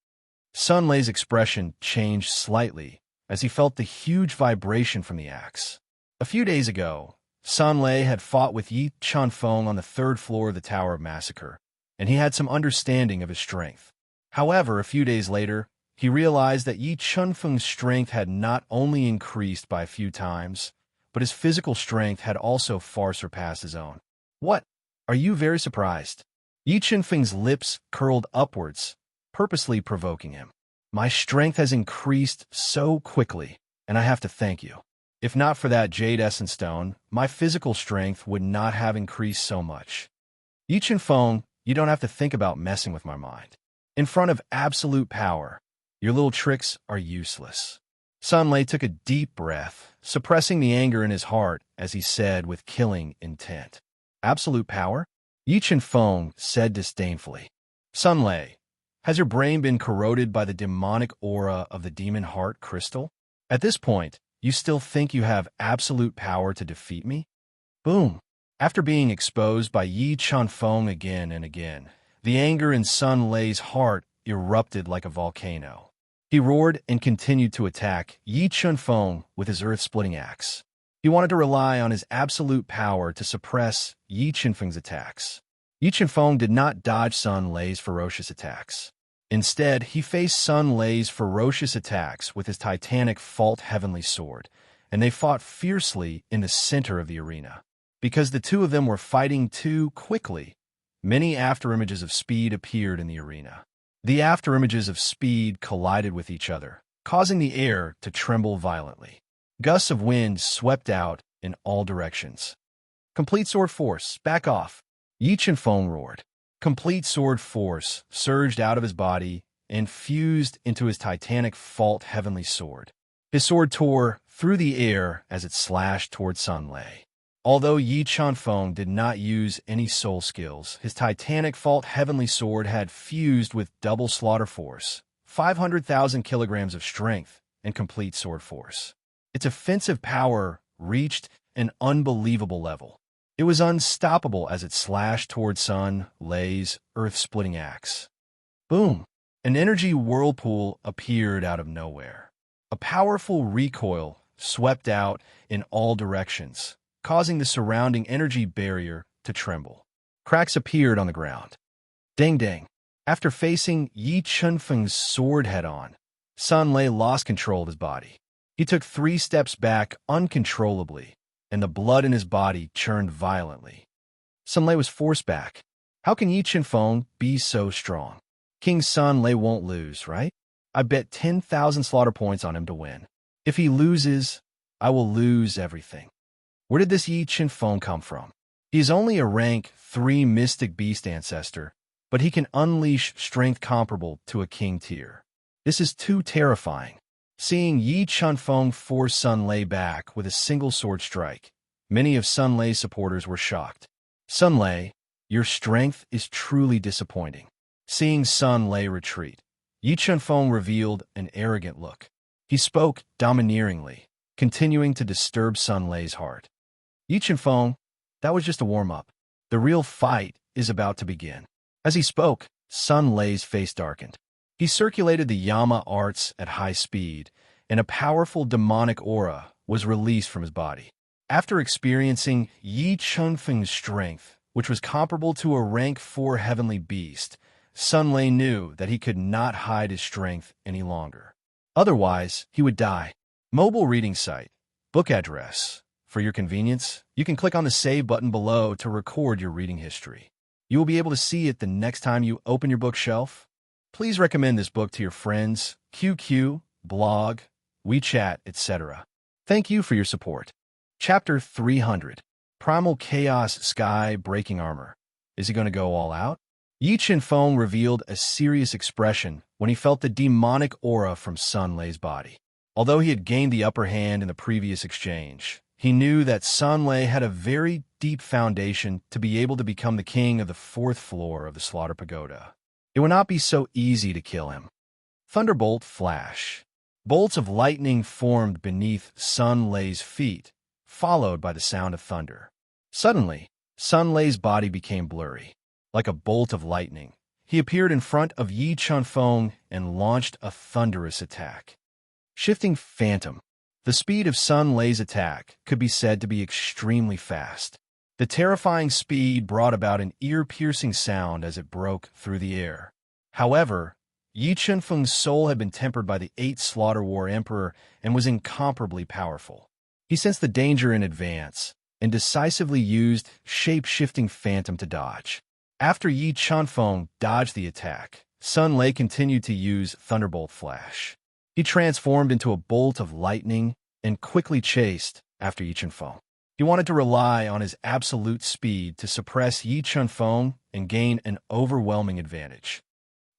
A: Sun Lei's expression changed slightly as he felt the huge vibration from the axe. A few days ago, Sun Lei had fought with Yi Qinfeng on the 3rd floor of the Tower of Massacre, and he had some understanding of his strength. However, a few days later, he realized that Yi Qinfeng's strength had not only increased by a few times, but his physical strength had also far surpassed his own. What? Are you very surprised? Yi Qinfeng's lips curled upwards, purposely provoking him. My strength has increased so quickly, and I have to thank you. If not for that jade essence stone, my physical strength would not have increased so much. Yi Qinfeng, you don't have to think about messing with my mind. In front of absolute power, your little tricks are useless. Sun Lei took a deep breath, suppressing the anger in his heart as he said with killing intent. Absolute power? Yi Qinfeng said disdainfully. Sun Lei, has your brain been corroded by the demonic aura of the demon heart crystal? At this point, you still think you have absolute power to defeat me? Boom! After being exposed by Yi Qinfeng again and again, the anger in Sun Lei's heart erupted like a volcano. He roared and continued to attack Yi Qinfeng with his earth-splitting axe. He wanted to rely on his absolute power to suppress Yi Qinfeng's attacks. Yi Qinfeng did not dodge Sun Lei's ferocious attacks. Instead, he faced Sun Lei's ferocious attacks with his titanic fault heavenly sword, and they fought fiercely in the center of the arena. Because the 2 of them were fighting too quickly, many afterimages of speed appeared in the arena. The afterimages of speed collided with each other, causing the air to tremble violently. Gusts of wind swept out in all directions. Complete sword force, back off! Yi Qinfeng roared. Complete sword force surged out of his body and fused into his titanic fault heavenly sword. His sword tore through the air as it slashed toward Sun Lei. Although Yi Qinfeng did not use any soul skills, his titanic fault heavenly sword had fused with double slaughter force, 500,000 kilograms of strength, and complete sword force. Its offensive power reached an unbelievable level. It was unstoppable as it slashed toward Sun Lei's earth-splitting axe. Boom! An energy whirlpool appeared out of nowhere. A powerful recoil swept out in all directions, causing the surrounding energy barrier to tremble. Cracks appeared on the ground. Ding ding! After facing Yi Qinfeng's sword head-on, Sun Lei lost control of his body. He took 3 steps back uncontrollably, and the blood in his body churned violently. Sun Lei was forced back. How can Yi Qinfeng be so strong? King Sun Lei won't lose, right? I bet 10,000 slaughter points on him to win. If he loses, I will lose everything. Where did this Yi Qinfeng come from? He is only a rank 3 mystic beast ancestor, but he can unleash strength comparable to a king tier. This is too terrifying. Seeing Yi Qinfeng force Sun Lei back with a single sword strike, many of Sun Lei's supporters were shocked. Sun Lei, your strength is truly disappointing. Seeing Sun Lei retreat, Yi Qinfeng revealed an arrogant look. He spoke domineeringly, continuing to disturb Sun Lei's heart. Yi Qinfeng, that was just a warm-up. The real fight is about to begin. As he spoke, Sun Lei's face darkened. He circulated the Yama arts at high speed, and a powerful demonic aura was released from his body. After experiencing Yi Qinfeng's strength, which was comparable to a rank 4 heavenly beast, Sun Lei knew that he could not hide his strength any longer. Otherwise, he would die. Mobile reading site. Book address. For your convenience, you can click on the Save button below to record your reading history. You will be able to see it the next time you open your bookshelf. Please recommend this book to your friends, QQ, blog, WeChat, etc. Thank you for your support. Chapter 300. Primal Chaos Sky Breaking Armor. Is he going to go all out? Yi Qinfeng revealed a serious expression when he felt the demonic aura from Sun Lei's body. Although he had gained the upper hand in the previous exchange, he knew that Sun Lei had a very deep foundation to be able to become the king of the 4th floor of the Slaughter Pagoda. It would not be so easy to kill him. Thunderbolt flash. Bolts of lightning formed beneath Sun Lei's feet, followed by the sound of thunder. Suddenly, Sun Lei's body became blurry. Like a bolt of lightning, he appeared in front of Yi Qinfeng and launched a thunderous attack. Shifting Phantom. The speed of Sun Lei's attack could be said to be extremely fast. The terrifying speed brought about an ear-piercing sound as it broke through the air. However, Yi Qinfeng's soul had been tempered by the 8th Slaughter War Emperor and was incomparably powerful. He sensed the danger in advance and decisively used shape-shifting Phantom to dodge. After Yi Qinfeng dodged the attack, Sun Lei continued to use Thunderbolt Flash. He transformed into a bolt of lightning and quickly chased after Yi Qinfeng. He wanted to rely on his absolute speed to suppress Yi Qinfeng and gain an overwhelming advantage.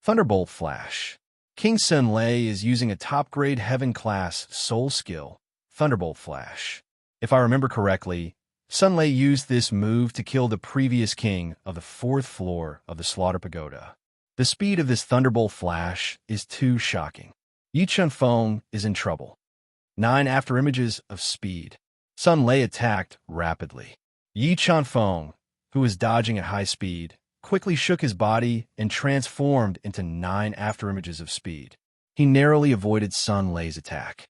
A: Thunderbolt Flash. King Sun Lei is using a top-grade Heaven-class soul skill, Thunderbolt Flash. If I remember correctly, Sun Lei used this move to kill the previous king of the 4th floor of the Slaughter Pagoda. The speed of this Thunderbolt Flash is too shocking. Yi Qinfeng is in trouble. 9 afterimages of speed. Sun Lei attacked rapidly. Yi Qinfeng, who was dodging at high speed, quickly shook his body and transformed into 9 afterimages of speed. He narrowly avoided Sun Lei's attack.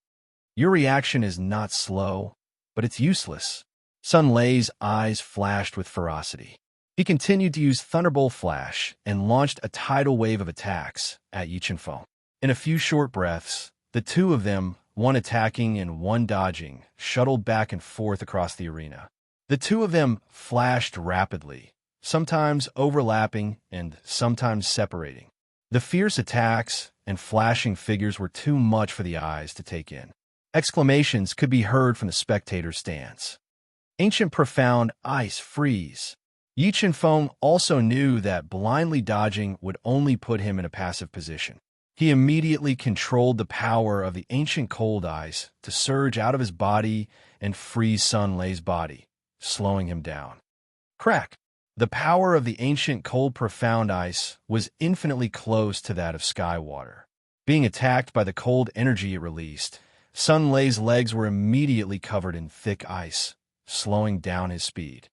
A: Your reaction is not slow, but it's useless. Sun Lei's eyes flashed with ferocity. He continued to use Thunderbolt Flash and launched a tidal wave of attacks at Yi Qinfeng. In a few short breaths, the two of them, one attacking and one dodging, shuttled back and forth across the arena. The two of them flashed rapidly, sometimes overlapping and sometimes separating. The fierce attacks and flashing figures were too much for the eyes to take in. Exclamations could be heard from the spectator stands. Ancient Profound Ice Freeze. Yi Qinfeng also knew that blindly dodging would only put him in a passive position. He immediately controlled the power of the Ancient Cold Ice to surge out of his body and freeze Sun Lei's body, slowing him down. Crack! The power of the Ancient Cold Profound Ice was infinitely close to that of Sky Water. Being attacked by the cold energy it released, Sun Lei's legs were immediately covered in thick ice, slowing down his speed.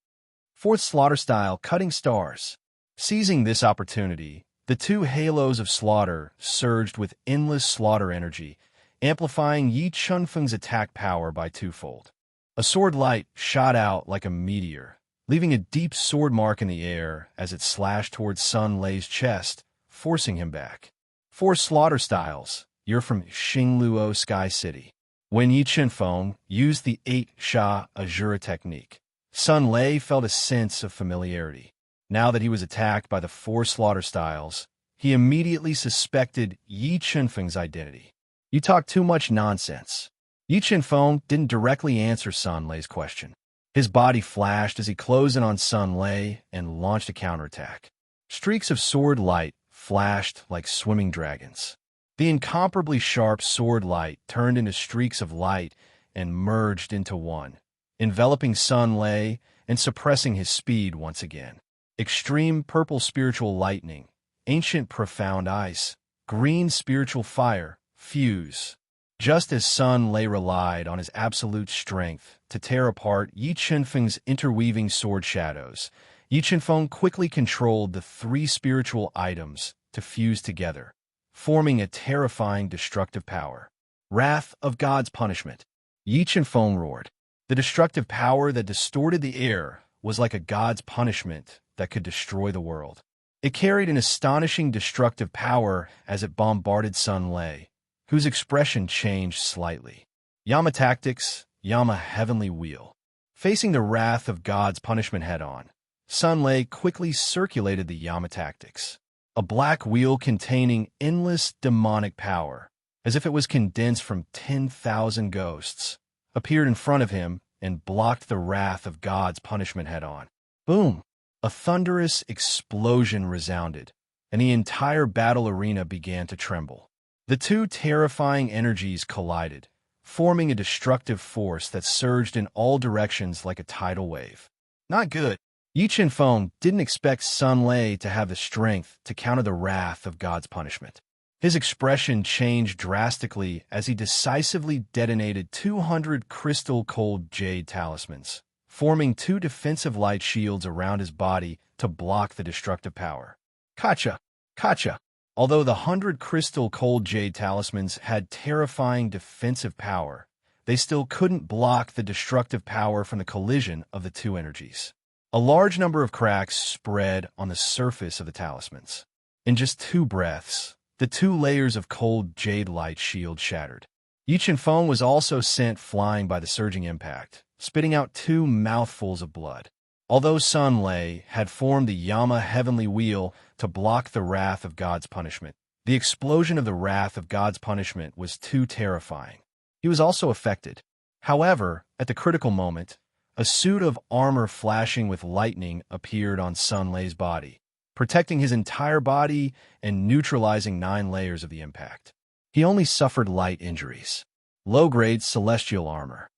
A: 4th Slaughter Style Cutting Stars. Seizing this opportunity, the two halos of slaughter surged with endless slaughter energy, amplifying Yi Qinfeng's attack power by twofold. A sword light shot out like a meteor, leaving a deep sword mark in the air as it slashed towards Sun Lei's chest, forcing him back. 4 Slaughter Styles. You're from Xingluo Sky City. When Yi Qinfeng used the 8 Sha Azura technique, Sun Lei felt a sense of familiarity. Now that he was attacked by the 4 Slaughter Styles, he immediately suspected Yi Chunfeng's identity. "You talk too much nonsense." Yi Chunfeng didn't directly answer Sun Lei's question. His body flashed as he closed in on Sun Lei and launched a counterattack. Streaks of sword light flashed like swimming dragons. The incomparably sharp sword light turned into streaks of light and merged into one, enveloping Sun Lei and suppressing his speed once again. Extreme purple spiritual lightning, ancient profound ice, green spiritual fire, fuse. Just as Sun Lei relied on his absolute strength to tear apart Yi Chunfeng's interweaving sword shadows, Yi Chunfeng quickly controlled the three spiritual items to fuse together, forming a terrifying destructive power. Wrath of God's punishment. Yi Chunfeng roared. The destructive power that distorted the air was like a god's punishment that could destroy the world. It carried an astonishing destructive power as it bombarded Sun Lei, whose expression changed slightly. Yama Tactics, Yama Heavenly Wheel. Facing the wrath of God's punishment head-on, Sun Lei quickly circulated the Yama Tactics, a black wheel containing endless demonic power, as if it was condensed from 10,000 ghosts, appeared in front of him and blocked the wrath of God's punishment head-on. Boom! A thunderous explosion resounded, and the entire battle arena began to tremble. The two terrifying energies collided, forming a destructive force that surged in all directions like a tidal wave. Not good. Yi Chunfeng didn't expect Sun Lei to have the strength to counter the wrath of God's punishment. His expression changed drastically as he decisively detonated 200 crystal cold jade talismans, forming two defensive light shields around his body to block the destructive power. Kacha! Kacha! Although the 100 crystal cold jade talismans had terrifying defensive power, they still couldn't block the destructive power from the collision of the two energies. A large number of cracks spread on the surface of the talismans. In just 2 breaths, the 2 layers of cold jade light shield shattered. Yi Chunfeng was also sent flying by the surging impact, spitting out 2 mouthfuls of blood. Although Sun Lei had formed the Yama Heavenly Wheel to block the wrath of God's punishment, the explosion of the wrath of God's punishment was too terrifying. He was also affected. However, at the critical moment, a suit of armor flashing with lightning appeared on Sun Lei's body, protecting his entire body and neutralizing 9 layers of the impact. He only suffered light injuries. Low-grade celestial armor.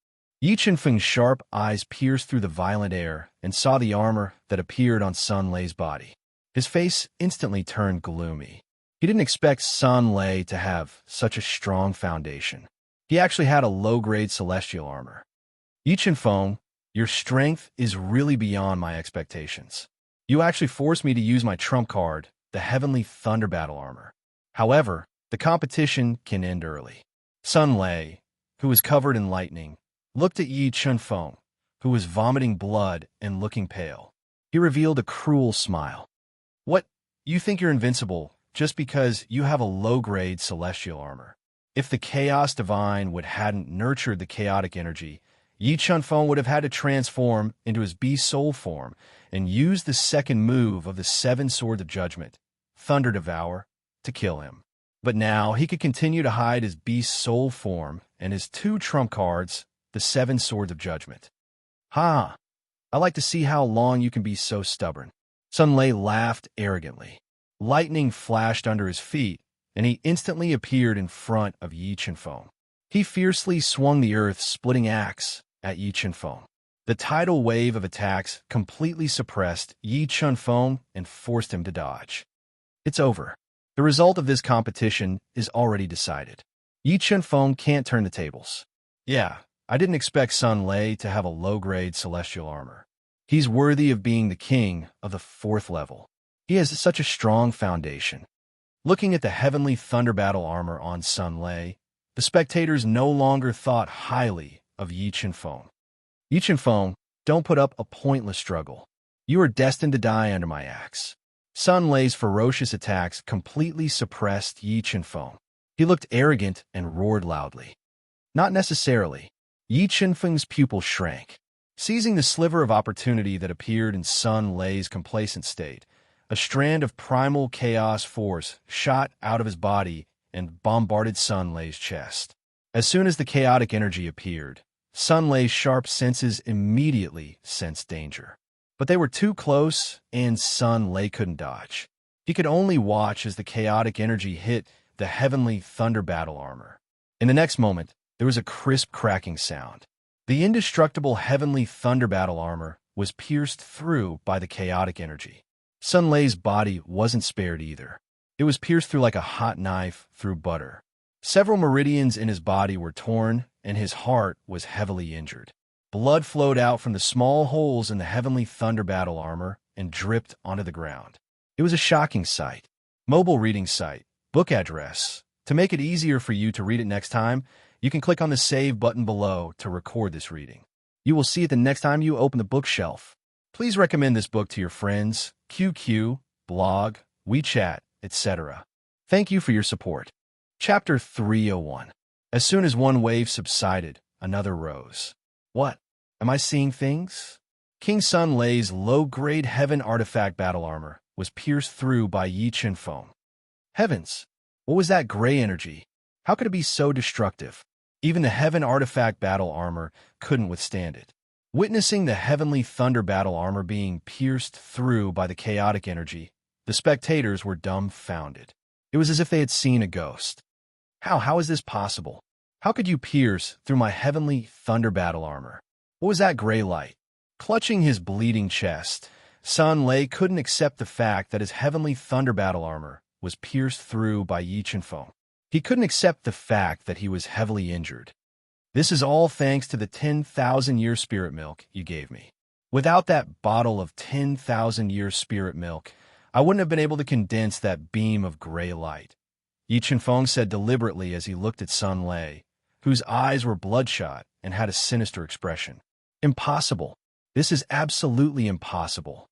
A: Yi Chunfeng's sharp eyes pierced through the violent air and saw the armor that appeared on Sun Lei's body. His face instantly turned gloomy. He didn't expect Sun Lei to have such a strong foundation. He actually had a low-grade celestial armor. Yi Chunfeng, your strength is really beyond my expectations. You actually forced me to use my trump card, the Heavenly Thunder Battle Armor. However, the competition can end early. Sun Lei, who was covered in lightning, looked at Yi Chunfeng, who was vomiting blood and looking pale. He revealed a cruel smile. What? You think you're invincible just because you have a low-grade celestial armor? If the Chaos Divine hadn't nurtured the chaotic energy, Yi Chunfeng would have had to transform into his beast soul form and use the second move of the 7 Swords of Judgment, Thunder Devour, to kill him. But now he could continue to hide his beast soul form and his 2 trump cards, the 7 Swords of Judgment. Ha! I like to see how long you can be so stubborn. Sun Lei laughed arrogantly. Lightning flashed under his feet, and he instantly appeared in front of Yi Chunfeng. He fiercely swung the earth-splitting axe at Yi Chunfeng. The tidal wave of attacks completely suppressed Yi Chunfeng and forced him to dodge. It's over. The result of this competition is already decided. Yi Chunfeng can't turn the tables. Yeah, I didn't expect Sun Lei to have a low-grade celestial armor. He's worthy of being the king of the 4th level. He has such a strong foundation. Looking at the Heavenly Thunder Battle Armor on Sun Lei, the spectators no longer thought highly of Yi Chunfeng. Yi Chunfeng, don't put up a pointless struggle. You are destined to die under my axe. Sun Lei's ferocious attacks completely suppressed Yi Chunfeng. He looked arrogant and roared loudly. Not necessarily. Yi Chunfeng's pupil shrank. Seizing the sliver of opportunity that appeared in Sun Lei's complacent state, A strand of primal chaos force shot out of his body and bombarded Sun Lei's chest. As soon as the chaotic energy appeared, Sun Lei's sharp senses immediately sensed danger. But they were too close, and Sun Lei couldn't dodge. He could only watch as the chaotic energy hit the heavenly thunder battle armor. In the next moment, there was a crisp cracking sound. The indestructible heavenly thunder battle armor was pierced through by the chaotic energy. Sun Lei's body wasn't spared either. It was pierced through like a hot knife through butter. Several meridians in his body were torn, and his heart was heavily injured. Blood flowed out from the small holes in the heavenly thunder battle armor and dripped onto the ground. It was a shocking sight. Mobile reading site, book address. To make it easier for you to read it next time, you can click on the Save button below to record this reading. You will see it the next time you open the bookshelf. Please recommend this book to your friends, QQ, blog, WeChat, etc. Thank you for your support. Chapter 301. As soon as one wave subsided, another rose. What? Am I seeing things? King Sun Lei's low-grade heaven artifact battle armor was pierced through by Yi Chen Feng. Heavens! What was that gray energy? How could it be so destructive? Even the heaven artifact battle armor couldn't withstand it. Witnessing the heavenly thunder battle armor being pierced through by the chaotic energy, the spectators were dumbfounded. It was as if they had seen a ghost. How is this possible? How could you pierce through my heavenly thunder battle armor? What was that gray light? Clutching his bleeding chest, Sun Lei couldn't accept the fact that his heavenly thunder battle armor was pierced through by Yi Chen Feng. He couldn't accept the fact that he was heavily injured. This is all thanks to the 10,000-year spirit milk you gave me. Without that bottle of 10,000-year spirit milk, I wouldn't have been able to condense that beam of gray light. Yi Chen Feng said deliberately as he looked at Sun Lei, whose eyes were bloodshot and had a sinister expression. Impossible. This is absolutely impossible.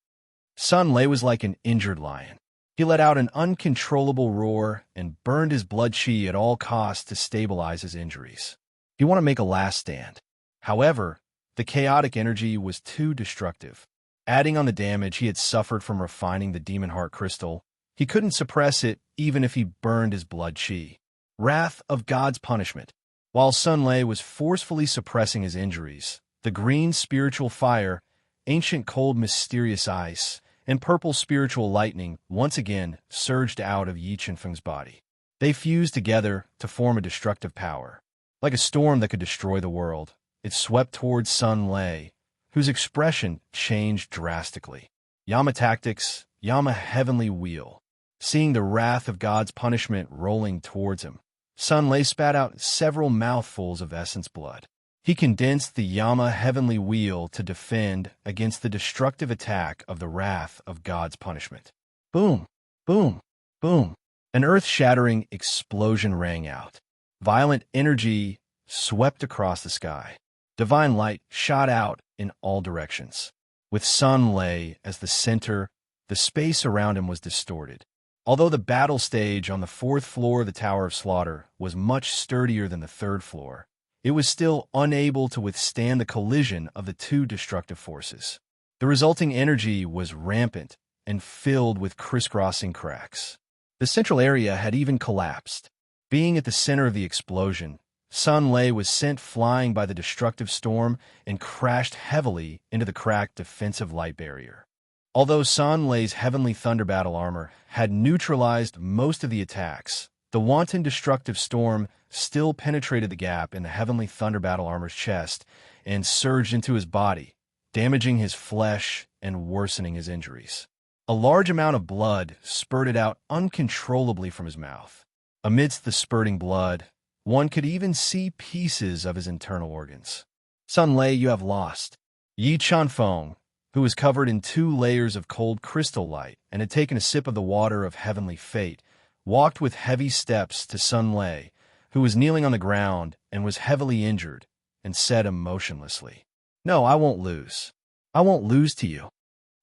A: Sun Lei was like an injured lion. He let out an uncontrollable roar and burned his blood chi at all costs to stabilize his injuries. He wanted to make a last stand. However, the chaotic energy was too destructive. Adding on the damage he had suffered from refining the demon heart crystal, he couldn't suppress it even if he burned his blood chi. Wrath of God's punishment. While Sun Lei was forcefully suppressing his injuries, the green spiritual fire, ancient cold mysterious ice, and purple spiritual lightning once again surged out of Yi Chen Feng's body. They fused together to form a destructive power. Like a storm that could destroy the world, it swept towards Sun Lei, whose expression changed drastically. Yama tactics, Yama heavenly wheel. Seeing the wrath of God's punishment rolling towards him, Sun Lei spat out several mouthfuls of essence blood. He condensed the Yama heavenly wheel to defend against the destructive attack of the wrath of God's punishment. Boom, boom, boom. An earth-shattering explosion rang out. Violent energy swept across the sky. Divine light shot out in all directions. With Sun Lei as the center, the space around him was distorted. Although the battle stage on the 4th floor of the Tower of Slaughter was much sturdier than the 3rd floor, it was still unable to withstand the collision of the two destructive forces. The resulting energy was rampant and filled with crisscrossing cracks. The central area had even collapsed. Being at the center of the explosion, Sun Lei was sent flying by the destructive storm and crashed heavily into the cracked defensive light barrier. Although Sun Lei's heavenly thunder battle armor had neutralized most of the attacks, the wanton destructive storm still penetrated the gap in the heavenly thunder battle armor's chest and surged into his body, damaging his flesh and worsening his injuries. A large amount of blood spurted out uncontrollably from his mouth. Amidst the spurting blood, one could even see pieces of his internal organs. Sun Lei, you have lost. Yi Chen Feng, who was covered in 2 layers of cold crystal light and had taken a sip of the water of heavenly fate, walked with heavy steps to Sun Lei, who was kneeling on the ground and was heavily injured, and said emotionlessly, "No, I won't lose. I won't lose to you."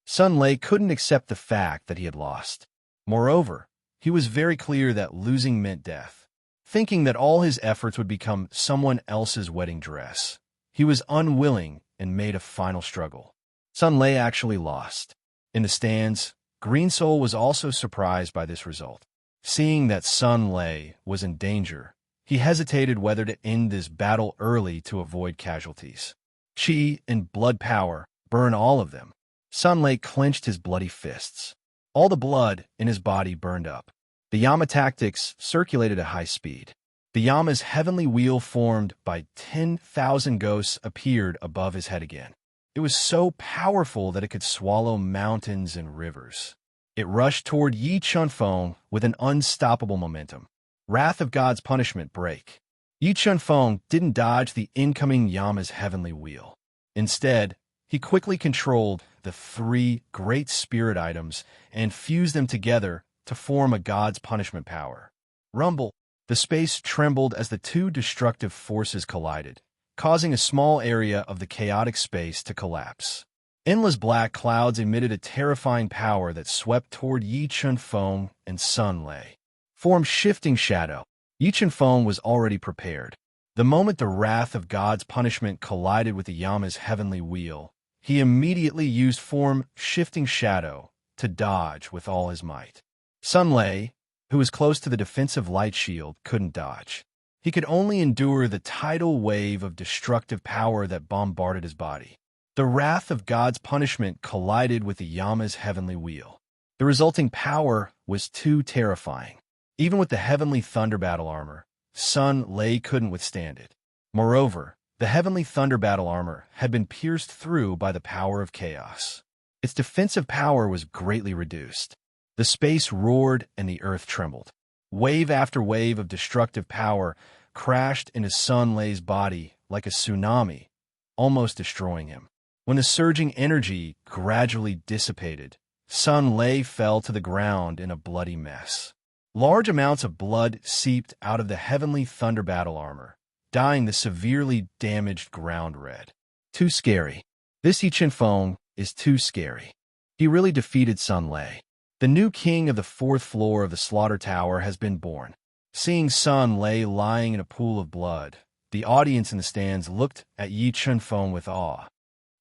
A: Sun Lei couldn't accept the fact that he had lost. Moreover, he was very clear that losing meant death. Thinking that all his efforts would become someone else's wedding dress, he was unwilling and made a final struggle. Sun Lei actually lost. In the stands, Green Soul was also surprised by this result. Seeing that Sun Lei was in danger, he hesitated whether to end this battle early to avoid casualties. Qi and blood power burn all of them. Sun Lei clenched his bloody fists. All the blood in his body burned up. The Yama tactics circulated at high speed. The Yama's heavenly wheel formed by 10,000 ghosts appeared above his head again. It was so powerful that it could swallow mountains and rivers. It rushed toward Yi Chunfeng with an unstoppable momentum. Wrath of God's punishment break. Yi Chunfeng didn't dodge the incoming Yama's heavenly wheel. Instead, he quickly controlled the three great spirit items and fused them together to form a God's punishment power. Rumble. The space trembled as the two destructive forces collided, causing a small area of the chaotic space to collapse. Endless black clouds emitted a terrifying power that swept toward Yi Chunfeng and Sun Lei. Formed shifting shadow. Yi Chunfeng was already prepared. The moment the wrath of God's punishment collided with the Yama's heavenly wheel, he immediately used form shifting shadow to dodge with all his might. Sun Lei, who was close to the defensive light shield, couldn't dodge. He could only endure the tidal wave of destructive power that bombarded his body. The wrath of God's punishment collided with the Yama's heavenly wheel. The resulting power was too terrifying. Even with the heavenly thunder battle armor, Sun Lei couldn't withstand it. Moreover, the heavenly thunder battle armor had been pierced through by the power of chaos. Its defensive power was greatly reduced. The space roared and the earth trembled. Wave after wave of destructive power crashed into Sun Lei's body like a tsunami, almost destroying him. When the surging energy gradually dissipated, Sun Lei fell to the ground in a bloody mess. Large amounts of blood seeped out of the heavenly thunder battle armor, dyeing the severely damaged ground red. Too scary. This Yi Chunfeng is too scary. He really defeated Sun Lei. The new king of the fourth floor of the slaughter tower has been born. Seeing Sun Lei lying in a pool of blood, the audience in the stands looked at Yi Chunfeng with awe.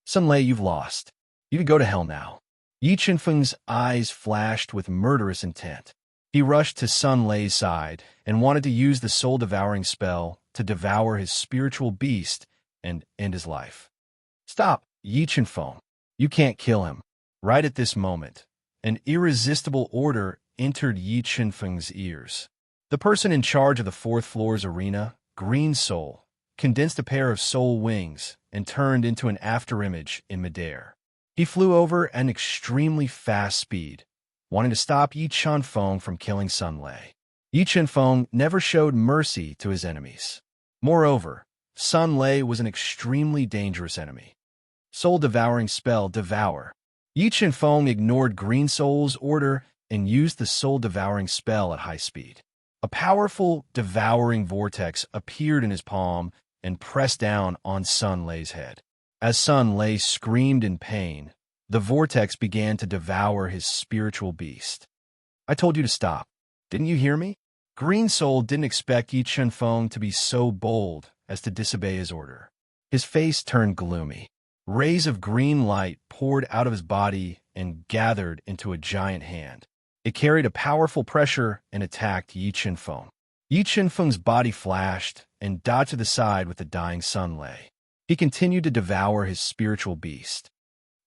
A: Sun Lei, you've lost. You can go to hell now. Yi Chunfeng's eyes flashed with murderous intent. He rushed to Sun Lei's side and wanted to use the soul-devouring spell to devour his spiritual beast and end his life. Stop, Yi Chunfeng. You can't kill him. Right at this moment, an irresistible order entered Yi Chunfeng's ears. The person in charge of the fourth floor's arena, Green Soul, condensed a pair of soul wings and turned into an afterimage in midair. He flew over at an extremely fast speed, wanting to stop Yi Chunfeng from killing Sun Lei. Yi Chunfeng never showed mercy to his enemies. Moreover, Sun Lei was an extremely dangerous enemy. Soul-devouring spell Devour. Yi Chunfeng ignored Green Soul's order and used the soul-devouring spell at high speed. A powerful, devouring vortex appeared in his palm and pressed down on Sun Lei's head. As Sun Lei screamed in pain, the vortex began to devour his spiritual beast. I told you to stop. Didn't you hear me? Green Soul didn't expect Yi Chunfeng to be so bold as to disobey his order. His face turned gloomy. Rays of green light poured out of his body and gathered into a giant hand. It carried a powerful pressure and attacked Yi Chunfeng. Yi Chunfeng's body flashed and dodged to the side with the dying Sun Lei. He continued to devour his spiritual beast.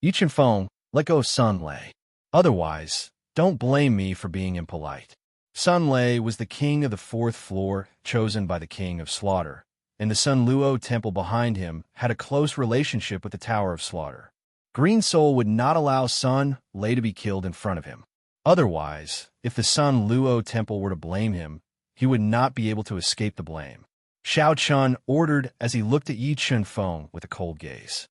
A: Yi Chunfeng, let go of Sun Lei. Otherwise, don't blame me for being impolite. Sun Lei was the king of the fourth floor, chosen by the king of slaughter, and the Sun Luo temple behind him had a close relationship with the Tower of Slaughter. Green Soul would not allow Sun Lei to be killed in front of him. Otherwise, if the Sun Luo temple were to blame him, he would not be able to escape the blame. Xiao Chun ordered as he looked at Yi Chunfeng with a cold gaze.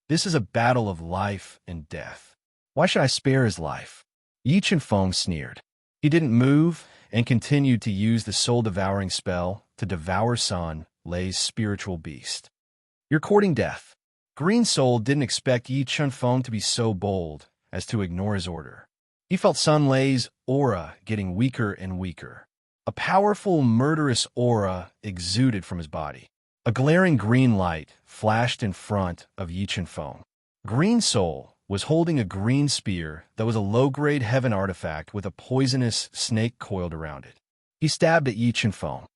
A: This is a battle of life and death. Why should I spare his life? Yi Chunfeng sneered. He didn't move and continued to use the soul-devouring spell to devour Sun Lei's spiritual beast. You're courting death. Green Soul didn't expect Yi Chunfeng to be so bold as to ignore his order. He felt Sun Lei's aura getting weaker and weaker. A powerful, murderous aura exuded from his body. A glaring green light flashed in front of Yi Chunfeng. Green Soul was holding a green spear that was a low-grade heaven artifact with a poisonous snake coiled around it. He stabbed at Yi Chen-feng.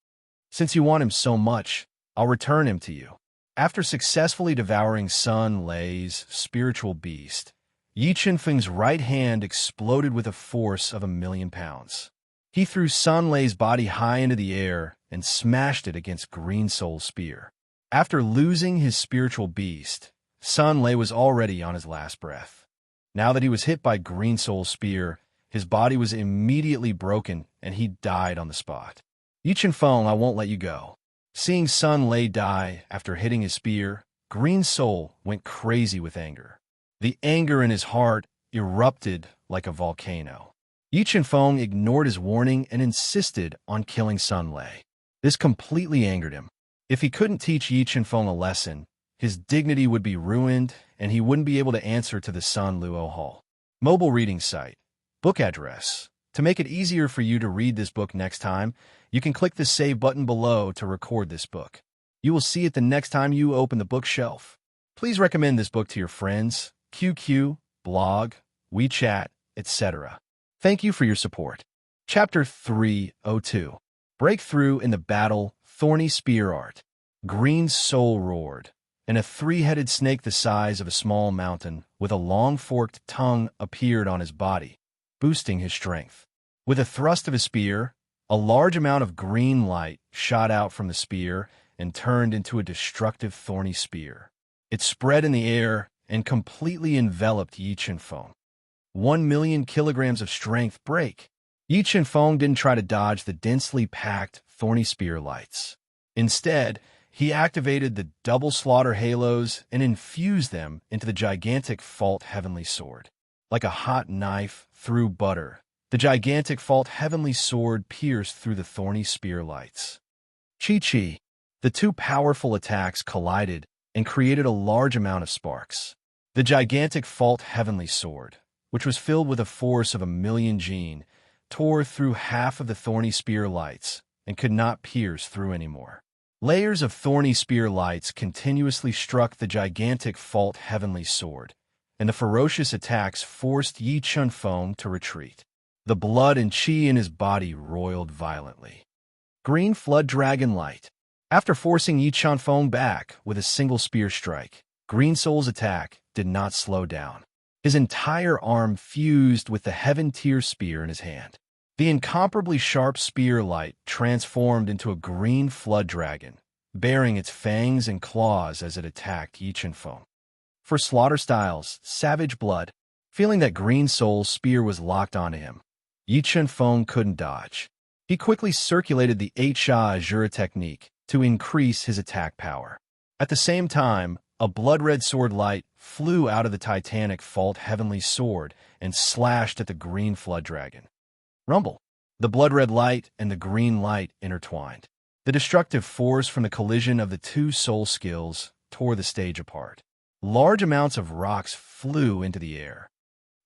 A: "Since you want him so much, I'll return him to you." After successfully devouring Sun Lei's spiritual beast, Yi Chen-feng's right hand exploded with a force of 1,000,000 pounds. He threw Sun Lei's body high into the air and smashed it against Green Soul's spear. After losing his spiritual beast, Sun Lei was already on his last breath. Now that he was hit by Green Soul's spear, his body was immediately broken and he died on the spot. "Yi Chen-feng, I won't let you go." Seeing Sun Lei die after hitting his spear, Green Soul went crazy with anger. The anger in his heart erupted like a volcano. Yi Chen-feng ignored his warning and insisted on killing Sun Lei. This completely angered him. If he couldn't teach Yi Chen-feng a lesson, his dignity would be ruined and he wouldn't be able to answer to the Sun Luo Hall. Mobile reading site. Book address. To make it easier for you to read this book next time, you can click the save button below to record this book. You will see it the next time you open the bookshelf. Please recommend this book to your friends, QQ, blog, WeChat, etc. Thank you for your support. Chapter 302. Breakthrough in the Battle, Thorny Spear Art. Green Soul roared, and a three-headed snake the size of a small mountain with a long forked tongue appeared on his body, boosting his strength. With a thrust of his spear, a large amount of green light shot out from the spear and turned into a destructive thorny spear. It spread in the air and completely enveloped Yi Chen-feng. 1,000,000 kilograms of strength break. Yi Chen-feng didn't try to dodge the densely packed, thorny spear lights. Instead, he activated the double slaughter halos and infused them into the gigantic Fault Heavenly Sword. Like a hot knife through butter, the gigantic Fault Heavenly Sword pierced through the thorny spear lights. Chi-chi. The two powerful attacks collided and created a large amount of sparks. The gigantic Fault Heavenly Sword, which was filled with a force of 1,000,000 Jin, tore through half of the thorny spear lights and could not pierce through anymore. Layers of thorny spear lights continuously struck the gigantic Fault Heavenly Sword, and the ferocious attacks forced Yi Chen-feng to retreat. The blood and chi in his body roiled violently. Green Flood Dragon Light. After forcing Yi Chen-feng back with a single spear strike, Green Soul's attack did not slow down. His entire arm fused with the Heaven Tier spear in his hand. The incomparably sharp spear light transformed into a green flood dragon, bearing its fangs and claws as it attacked Yi Chen-feng. For Slaughter Styles, Savage Blood. Feeling that Green Soul's spear was locked onto him, Yi Chen-feng couldn't dodge. He quickly circulated the 8-Sha Azura technique to increase his attack power. At the same time, a blood-red sword light flew out of the titanic Fault Heavenly Sword and slashed at the green flood dragon. Rumble. The blood-red light and the green light intertwined. The destructive force from the collision of the two soul skills tore the stage apart. Large amounts of rocks flew into the air.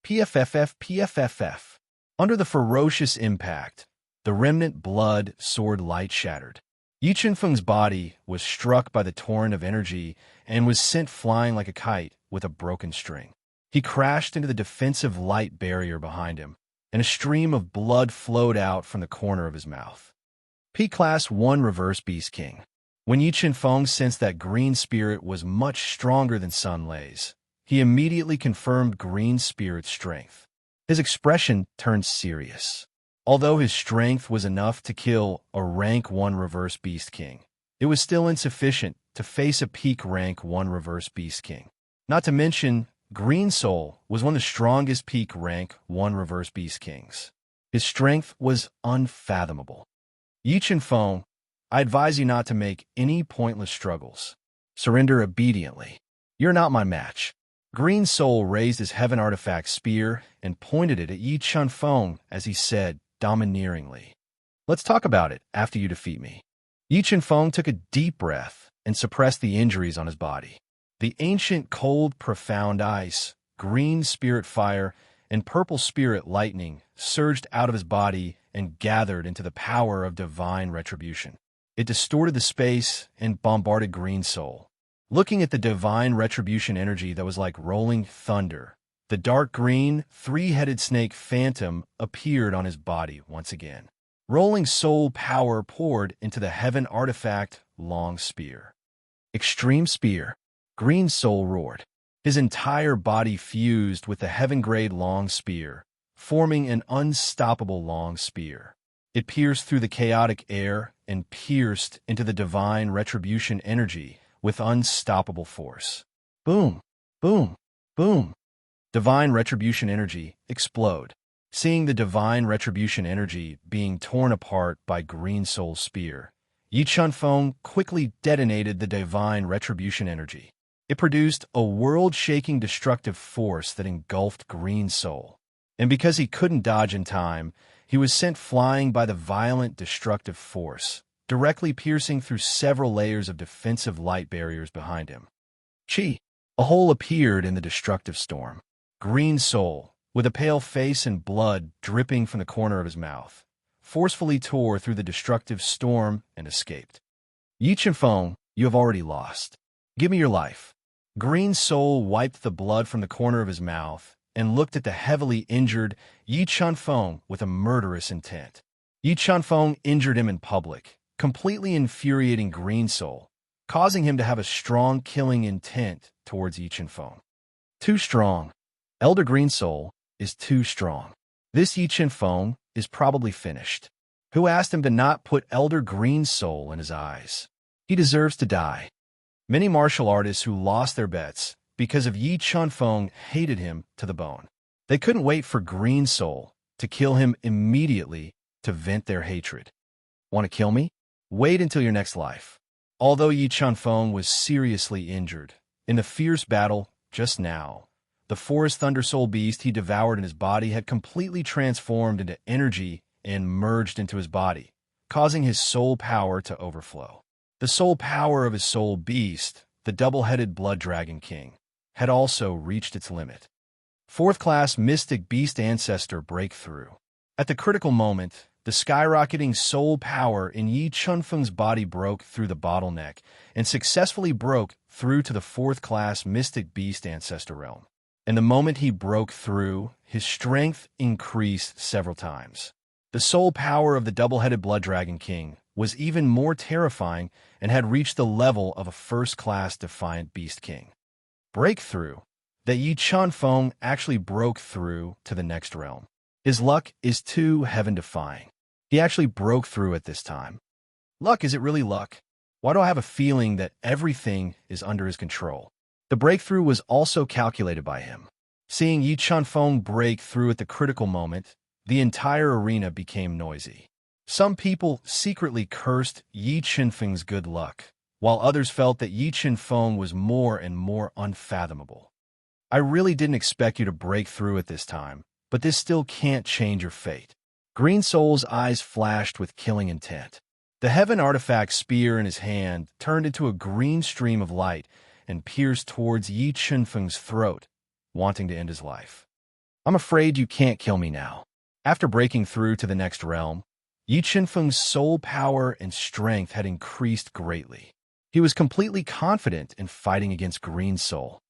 A: PFFF. Under the ferocious impact, the remnant blood sword light shattered. Yi Chen-feng's body was struck by the torrent of energy and was sent flying like a kite with a broken string. He crashed into the defensive light barrier behind him, and a stream of blood flowed out from the corner of his mouth. P-Class 1 Reverse Beast King. When Yi Chen-feng sensed that Green Spirit was much stronger than Sun Lei's, he immediately confirmed Green Spirit's strength. His expression turned serious. Although his strength was enough to kill a Rank 1 Reverse Beast King, it was still insufficient to face a Peak Rank 1 Reverse Beast King. Not to mention, Green Soul was one of the strongest Peak Rank 1 Reverse Beast Kings. His strength was unfathomable. Yi Chen-feng, I advise you not to make any pointless struggles. Surrender obediently. You're not my match. Green Soul raised his Heaven Artifact spear and pointed it at Yi Chen-feng as he said, domineeringly, "Let's talk about it after you defeat me." Yi Chen-feng took a deep breath and suppressed the injuries on his body. The ancient cold, profound ice, green spirit fire, and purple spirit lightning surged out of his body and gathered into the power of divine retribution. It distorted the space and bombarded Green Soul. Looking at the divine retribution energy that was like rolling thunder, The dark green, three-headed snake phantom appeared on his body once again. Rolling soul power poured into the heaven artifact long spear. Extreme spear. Green soul roared. His entire body fused with the heaven-grade long spear, forming an unstoppable long spear. It pierced through the chaotic air and pierced into the divine retribution energy with unstoppable force. Boom, boom, boom. Divine retribution energy explode. Seeing the divine retribution energy being torn apart by Green Soul's spear, Yi Chunfeng quickly detonated the divine retribution energy. It produced a world-shaking destructive force that engulfed Green Soul. And because he couldn't dodge in time, he was sent flying by the violent destructive force, directly piercing through several layers of defensive light barriers behind him. Chi! A hole appeared in the destructive storm. Green Soul, with a pale face and blood dripping from the corner of his mouth, forcefully tore through the destructive storm and escaped. Yi Chunfeng, you have already lost. Give me your life. Green Soul wiped the blood from the corner of his mouth and looked at the heavily injured Yi Chunfeng with a murderous intent. Yi Chunfeng injured him in public, completely infuriating Green Soul, causing him to have a strong killing intent towards Yi Chunfeng. Too strong. Elder Green Soul is too strong. This Yi Chunfeng is probably finished. Who asked him to not put Elder Green Soul in his eyes? He deserves to die. Many martial artists who lost their bets because of Yi Chunfeng hated him to the bone. They couldn't wait for Green Soul to kill him immediately to vent their hatred. Want to kill me? Wait until your next life. Although Yi Chunfeng was seriously injured, in the fierce battle just now, the forest thunder soul beast he devoured in his body had completely transformed into energy and merged into his body, causing his soul power to overflow. The soul power of his soul beast, the double-headed blood dragon king, had also reached its limit. Fourth-class mystic beast ancestor breakthrough. At the critical moment, the skyrocketing soul power in Yi Chunfeng's body broke through the bottleneck and successfully broke through to the fourth-class mystic beast ancestor realm. And the moment he broke through, his strength increased several times. The soul power of the double-headed blood dragon king was even more terrifying and had reached the level of a first-class defiant beast king. Breakthrough. That Yi Chunfeng actually broke through to the next realm. His luck is too heaven-defying. He actually broke through at this time. Luck, is it really luck? Why do I have a feeling that everything is under his control? The breakthrough was also calculated by him. Seeing Yi Chunfeng break through at the critical moment, the entire arena became noisy. Some people secretly cursed Yi Chunfeng's good luck, while others felt that Yi Chunfeng was more and more unfathomable. I really didn't expect you to break through at this time, but this still can't change your fate. Green Soul's eyes flashed with killing intent. The heaven artifact spear in his hand turned into a green stream of light and pierced towards Yi Chunfeng's throat, wanting to end his life. I'm afraid you can't kill me now. After breaking through to the next realm, Yi Chunfeng's soul power and strength had increased greatly. He was completely confident in fighting against Green Soul.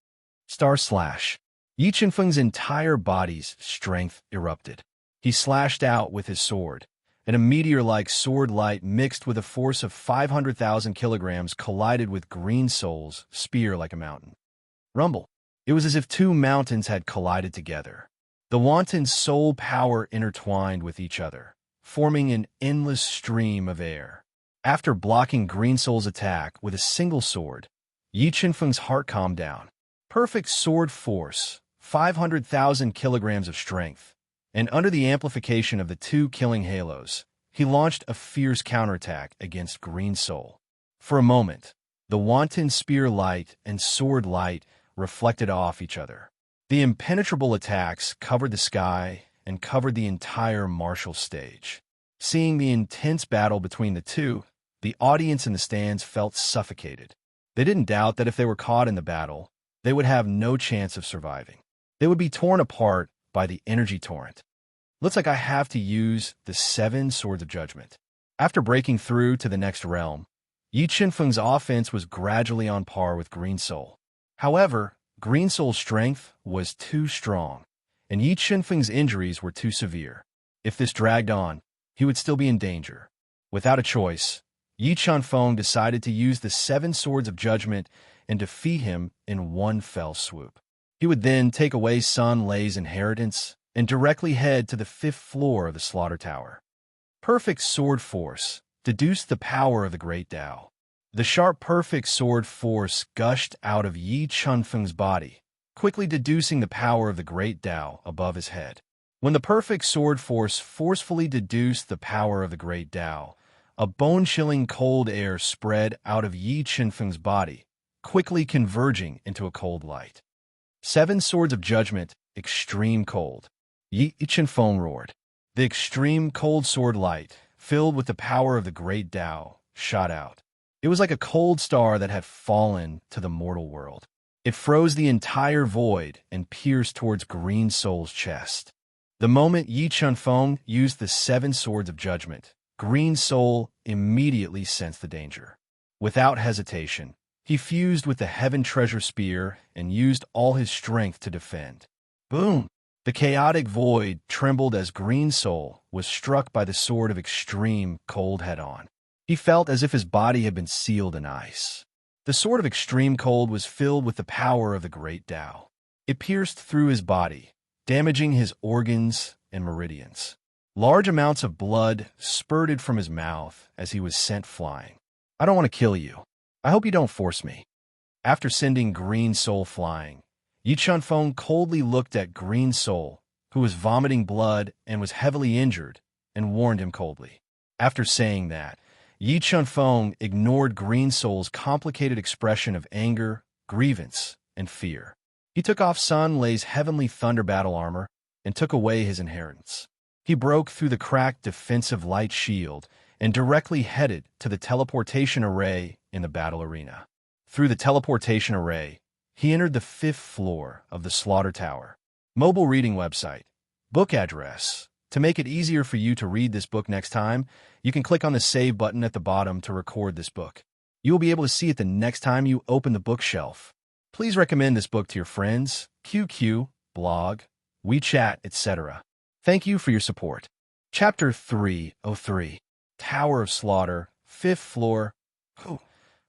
A: Star slash. Yi Chunfeng's entire body's strength erupted. He slashed out with his sword, and a meteor-like sword light mixed with a force of 500,000 kilograms collided with Green Soul's spear like a mountain. Rumble. It was as if two mountains had collided together. The wanton soul power intertwined with each other, forming an endless stream of air. After blocking Green Soul's attack with a single sword, Yi Chunfeng's heart calmed down. Perfect sword force, 500,000 kilograms of strength, and under the amplification of the two killing halos, he launched a fierce counterattack against Green Soul. For a moment, the wanton spear light and sword light reflected off each other. The impenetrable attacks covered the sky and covered the entire martial stage. Seeing the intense battle between the two, the audience in the stands felt suffocated. They didn't doubt that if they were caught in the battle, they would have no chance of surviving. They would be torn apart by the energy torrent. Looks like I have to use the 7 Swords of Judgment. After breaking through to the next realm, Yi Chunfeng's offense was gradually on par with Green Soul. However, Green Soul's strength was too strong, and Yi Chenfeng's injuries were too severe. If this dragged on, he would still be in danger. Without a choice, Yi Chenfeng decided to use the 7 Swords of Judgment and defeat him in one fell swoop. He would then take away Sun Lei's inheritance and directly head to the 5th floor of the Slaughter Tower. Perfect sword force deduced the power of the Great Tao. The sharp perfect sword force gushed out of Yi Chenfeng's body, quickly deducing the power of the Great Tao above his head. When the perfect sword force forcefully deduced the power of the Great Tao, a bone-chilling cold air spread out of Yi Chenfeng's body, quickly converging into a cold light. 7 Swords of Judgment, extreme cold. Yi Chenfeng roared. The extreme cold sword light, filled with the power of the Great Tao, shot out. It was like a cold star that had fallen to the mortal world. It froze the entire void and pierced towards Green Soul's chest. The moment Yi Chenfeng used the 7 Swords of Judgment, Green Soul immediately sensed the danger. Without hesitation, he fused with the Heaven Treasure Spear and used all his strength to defend. Boom! The chaotic void trembled as Green Soul was struck by the sword of extreme cold head-on. He felt as if his body had been sealed in ice. The sword of extreme cold was filled with the power of the Great Tao. It pierced through his body, damaging his organs and meridians. Large amounts of blood spurted from his mouth as he was sent flying. I don't want to kill you. I hope you don't force me. After sending Green Soul flying, Yi Chenfeng coldly looked at Green Soul, who was vomiting blood and was heavily injured, and warned him coldly. After saying that, Yi Chenfeng ignored Green Soul's complicated expression of anger, grievance, and fear. He took off Sun Lei's heavenly thunder battle armor and took away his inheritance. He broke through the cracked defensive light shield and directly headed to the teleportation array in the battle arena. Through the teleportation array, he entered the 5th floor of the Slaughter Tower. Mobile reading website. Book address. To make it easier for you to read this book next time, you can click on the Save button at the bottom to record this book. You will be able to see it the next time you open the bookshelf. Please recommend this book to your friends, QQ, blog, WeChat, etc. Thank you for your support. Chapter 303. Tower of Slaughter, 5th floor.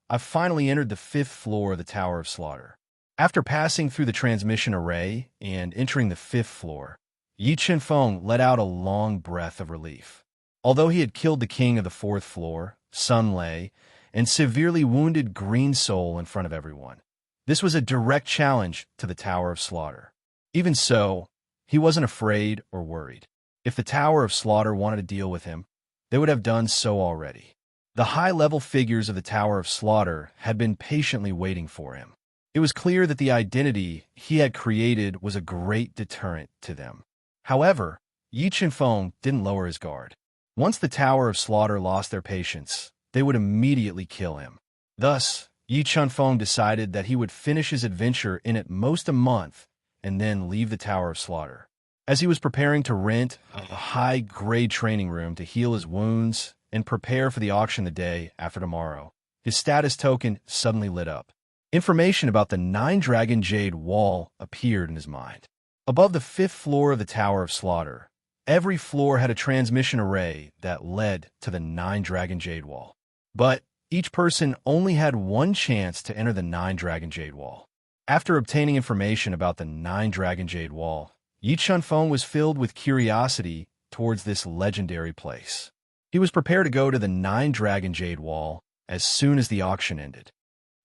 A: I've finally entered the 5th floor of the Tower of Slaughter. After passing through the transmission array and entering the 5th floor, Yi Chenfeng let out a long breath of relief. Although he had killed the king of the 4th floor, Sun Lei, and severely wounded Green Soul in front of everyone, this was a direct challenge to the Tower of Slaughter. Even so, he wasn't afraid or worried. If the Tower of Slaughter wanted to deal with him, they would have done so already. The high-level figures of the Tower of Slaughter had been patiently waiting for him. It was clear that the identity he had created was a great deterrent to them. However, Yi Chenfeng didn't lower his guard. Once the Tower of Slaughter lost their patience, they would immediately kill him. Thus, Yi Chenfeng decided that he would finish his adventure in at most a month and then leave the Tower of Slaughter. As he was preparing to rent a high-grade training room to heal his wounds and prepare for the auction the day after tomorrow, his status token suddenly lit up. Information about the 9-Dragon Jade Wall appeared in his mind. Above the 5th floor of the Tower of Slaughter, every floor had a transmission array that led to the 9-Dragon Jade Wall. But each person only had one chance to enter the 9-Dragon Jade Wall. After obtaining information about the 9-Dragon Jade Wall, Yi Chenfeng was filled with curiosity towards this legendary place. He was prepared to go to the 9-Dragon Jade Wall as soon as the auction ended.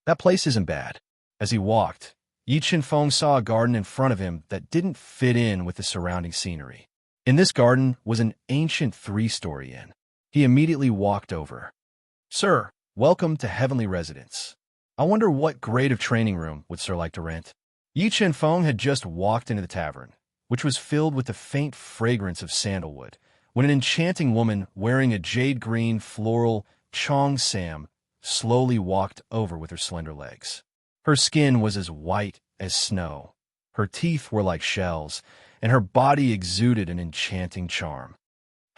A: That place isn't bad. As he walked, Yi Chenfeng saw a garden in front of him that didn't fit in with the surrounding scenery. In this garden was an ancient 3-story inn. He immediately walked over. "Sir, welcome to Heavenly Residence. I wonder what grade of training room would Sir like to rent?" Yi Chenfeng had just walked into the tavern, which was filled with the faint fragrance of sandalwood, when an enchanting woman wearing a jade-green floral cheongsam slowly walked over with her slender legs. Her skin was as white as snow, her teeth were like shells, and her body exuded an enchanting charm.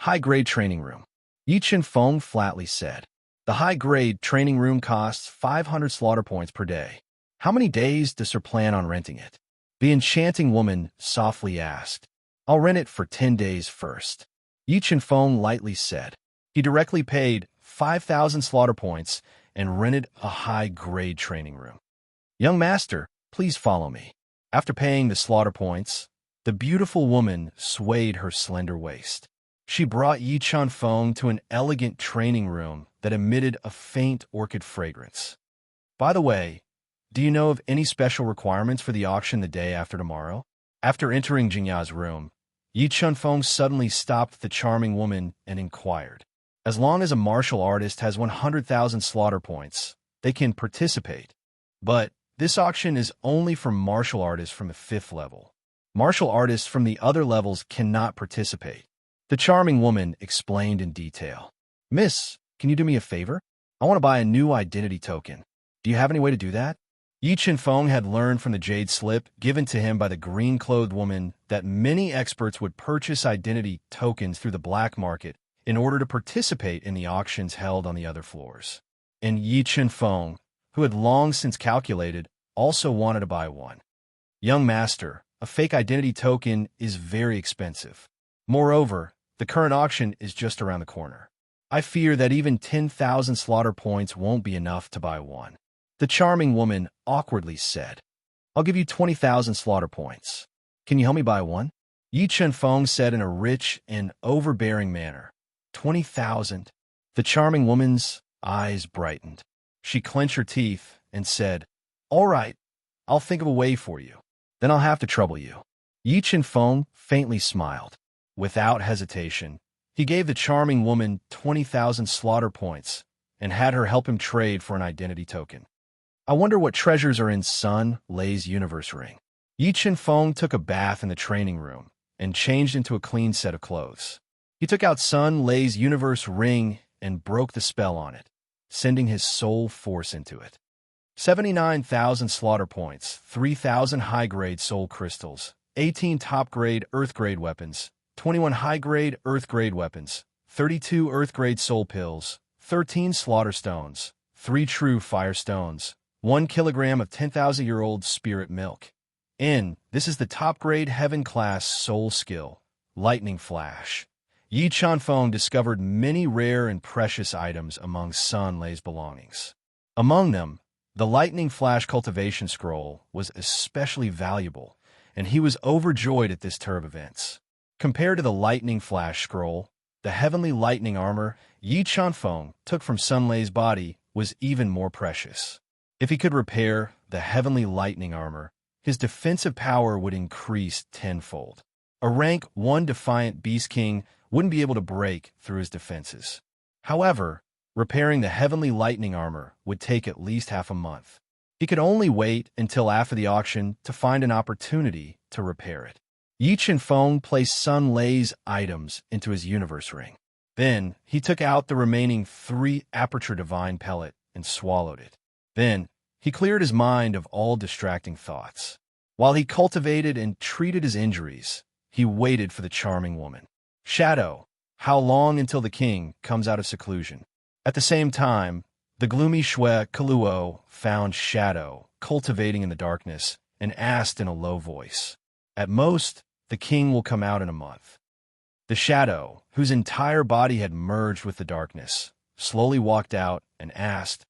A: "High-grade training room," Yi Chenfeng flatly said. "The high-grade training room costs 500 slaughter points per day. How many days does her plan on renting it? The enchanting woman softly asked. I'll rent it for 10 days first. Yi Chenfeng lightly said. He directly paid 5,000 slaughter points and rented a high-grade training room. Young master, please follow me. After paying the slaughter points, the beautiful woman swayed her slender waist. She brought Yi Chenfeng to an elegant training room that emitted a faint orchid fragrance. By the way, do you know of any special requirements for the auction the day after tomorrow? After entering Jingya's room, Yi Chenfeng suddenly stopped the charming woman and inquired. As long as a martial artist has 100,000 slaughter points, they can participate. But this auction is only for martial artists from the 5th level. Martial artists from the other levels cannot participate. The charming woman explained in detail. Miss, can you do me a favor? I want to buy a new identity token. Do you have any way to do that? Yi Chenfeng had learned from the jade slip given to him by the green-clothed woman that many experts would purchase identity tokens through the black market in order to participate in the auctions held on the other floors. And Yi Chenfeng, who had long since calculated, also wanted to buy one. Young master, a fake identity token is very expensive. Moreover, the current auction is just around the corner. I fear that even 10,000 slaughter points won't be enough to buy one. The charming woman awkwardly said, I'll give you 20,000 slaughter points. Can you help me buy one? Yi Chenfeng said in a rich and overbearing manner. 20,000. The charming woman's eyes brightened. She clenched her teeth and said, All right, I'll think of a way for you. Then I'll have to trouble you. Yi Chenfeng faintly smiled. Without hesitation, he gave the charming woman 20,000 slaughter points and had her help him trade for an identity token. I wonder what treasures are in Sun Lei's universe ring. Yi Chenfeng took a bath in the training room and changed into a clean set of clothes. He took out Sun Lei's universe ring and broke the spell on it, sending his soul force into it. 79,000 slaughter points, 3,000 high-grade soul crystals, 18 top-grade earth-grade weapons, 21 high-grade earth-grade weapons, 32 earth-grade soul pills, 13 slaughter stones, 3 true fire stones, 1 kilogram of 10,000-year-old spirit milk. This is the top-grade heaven-class soul skill, Lightning Flash. Yi Chenfeng discovered many rare and precious items among Sun Lei's belongings. Among them, the Lightning Flash cultivation scroll was especially valuable, and he was overjoyed at this turn of events. Compared to the Lightning Flash scroll, the heavenly lightning armor Yi Chenfeng took from Sun Lei's body was even more precious. If he could repair the heavenly lightning armor, his defensive power would increase tenfold. A rank 1 defiant Beast King wouldn't be able to break through his defenses. However, repairing the heavenly lightning armor would take at least half a month. He could only wait until after the auction to find an opportunity to repair it. Yi Chenfeng placed Sun Lei's items into his universe ring. Then, he took out the remaining 3 Aperture Divine pellet and swallowed it. Then, he cleared his mind of all distracting thoughts. While he cultivated and treated his injuries, he waited for the charming woman. Shadow, how long until the king comes out of seclusion? At the same time, the gloomy Shui Kaluo found Shadow cultivating in the darkness and asked in a low voice, At most, the king will come out in a month. The Shadow, whose entire body had merged with the darkness, slowly walked out and asked,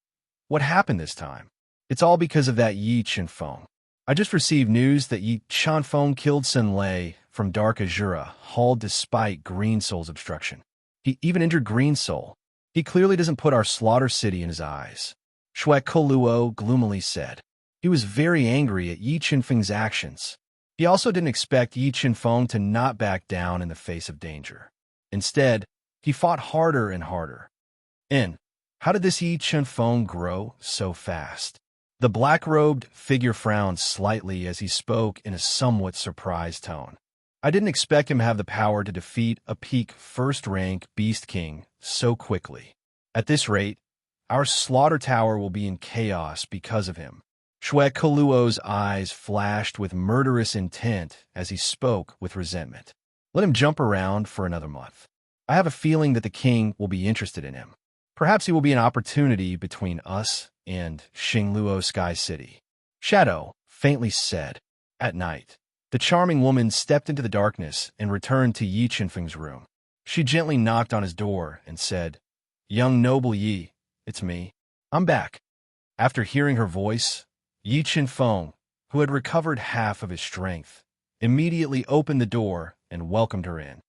A: What happened this time? It's all because of that Yi Chenfeng. I just received news that Yi Chenfeng killed Sun Lei from Dark Azura, hauled despite Green Soul's obstruction. He even injured Green Soul. He clearly doesn't put our slaughter city in his eyes. Shui Koluo gloomily said. He was very angry at Yi Chenfeng's actions. He also didn't expect Yi Chenfeng to not back down in the face of danger. Instead, he fought harder and harder. How did this Yi Chenfeng grow so fast? The black-robed figure frowned slightly as he spoke in a somewhat surprised tone. I didn't expect him to have the power to defeat a peak first-rank Beast King so quickly. At this rate, our slaughter tower will be in chaos because of him. Shui Koluo's eyes flashed with murderous intent as he spoke with resentment. Let him jump around for another month. I have a feeling that the king will be interested in him. Perhaps he will be an opportunity between us and Xingluo Sky City. Shadow faintly said. At night, the charming woman stepped into the darkness and returned to Yi Chenfeng's room. She gently knocked on his door and said, "Young noble Yi, it's me. I'm back." After hearing her voice, Yi Chenfeng, who had recovered half of his strength, immediately opened the door and welcomed her in.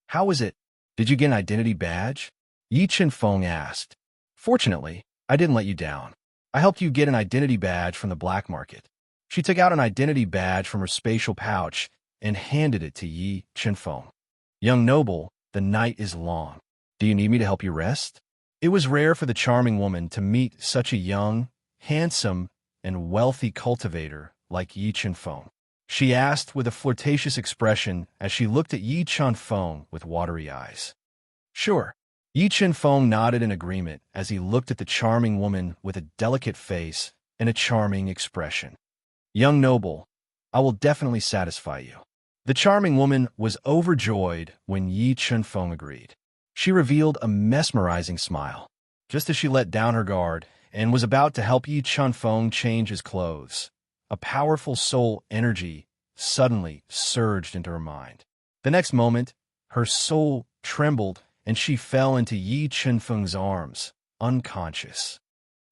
A: "How was it? Did you get an identity badge?" Yi Chenfeng asked. "Fortunately, I didn't let you down. I helped you get an identity badge from the black market." She took out an identity badge from her spatial pouch and handed it to Yi Chenfeng. "Young noble, the night is long. Do you need me to help you rest?" It was rare for the charming woman to meet such a young, handsome, and wealthy cultivator like Yi Chenfeng. She asked with a flirtatious expression as she looked at Yi Chenfeng with watery eyes. "Sure." Yi Chenfeng nodded in agreement as he looked at the charming woman with a delicate face and a charming expression. "Young noble, I will definitely satisfy you." The charming woman was overjoyed when Yi Chenfeng agreed. She revealed a mesmerizing smile, just as she let down her guard and was about to help Yi Chenfeng change his clothes. A powerful soul energy suddenly surged into her mind. The next moment, her soul trembled and she fell into Yi Chenfeng's arms, unconscious.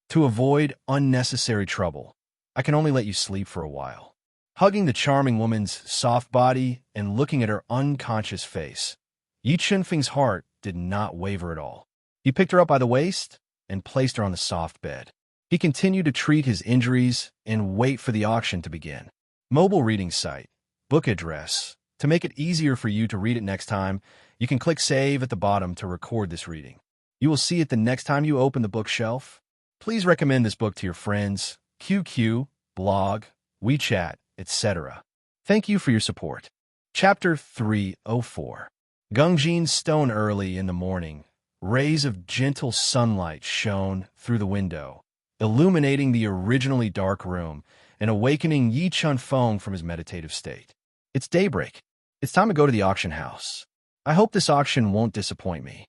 A: "To avoid unnecessary trouble, I can only let you sleep for a while." Hugging the charming woman's soft body and looking at her unconscious face, Yi Chenfeng's heart did not waver at all. He picked her up by the waist and placed her on the soft bed. He continued to treat his injuries and wait for the auction to begin. Mobile reading site, book address. To make it easier for you to read it next time, you can click Save at the bottom to record this reading. You will see it the next time you open the bookshelf. Please recommend this book to your friends, QQ, blog, WeChat, etc. Thank you for your support. Chapter 304. Gungjin stone. Early in the morning, rays of gentle sunlight shone through the window, illuminating the originally dark room and awakening Yi Chenfeng from his meditative state. "It's daybreak. It's time to go to the auction house. I hope this auction won't disappoint me."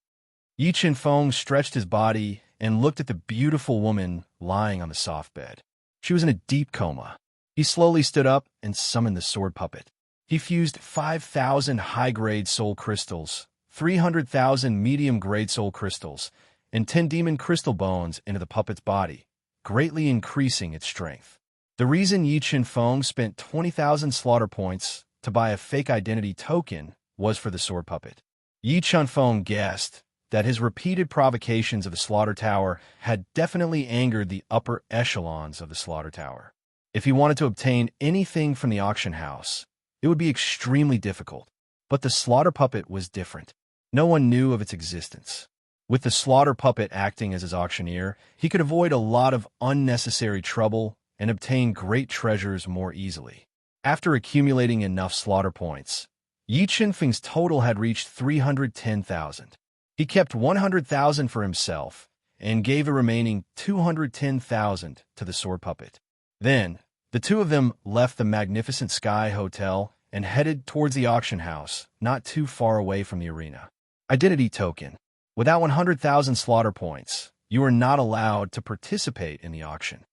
A: Yi Chenfeng stretched his body and looked at the beautiful woman lying on the soft bed. She was in a deep coma. He slowly stood up and summoned the sword puppet. He fused 5,000 high-grade soul crystals, 300,000 medium-grade soul crystals, and 10 demon crystal bones into the puppet's body, greatly increasing its strength. The reason Yi Chenfeng spent 20,000 slaughter points to buy a fake identity token was for the sword puppet. Yi Chenfeng guessed that his repeated provocations of the slaughter tower had definitely angered the upper echelons of the slaughter tower. If he wanted to obtain anything from the auction house, it would be extremely difficult. But the slaughter puppet was different. No one knew of its existence. With the slaughter puppet acting as his auctioneer, he could avoid a lot of unnecessary trouble and obtain great treasures more easily. After accumulating enough slaughter points, Yi Chenfeng's total had reached 310,000. He kept 100,000 for himself and gave the remaining 210,000 to the sword puppet. Then, the two of them left the magnificent Sky Hotel and headed towards the auction house, not too far away from the arena. Identity token. Without 100,000 slaughter points, you are not allowed to participate in the auction.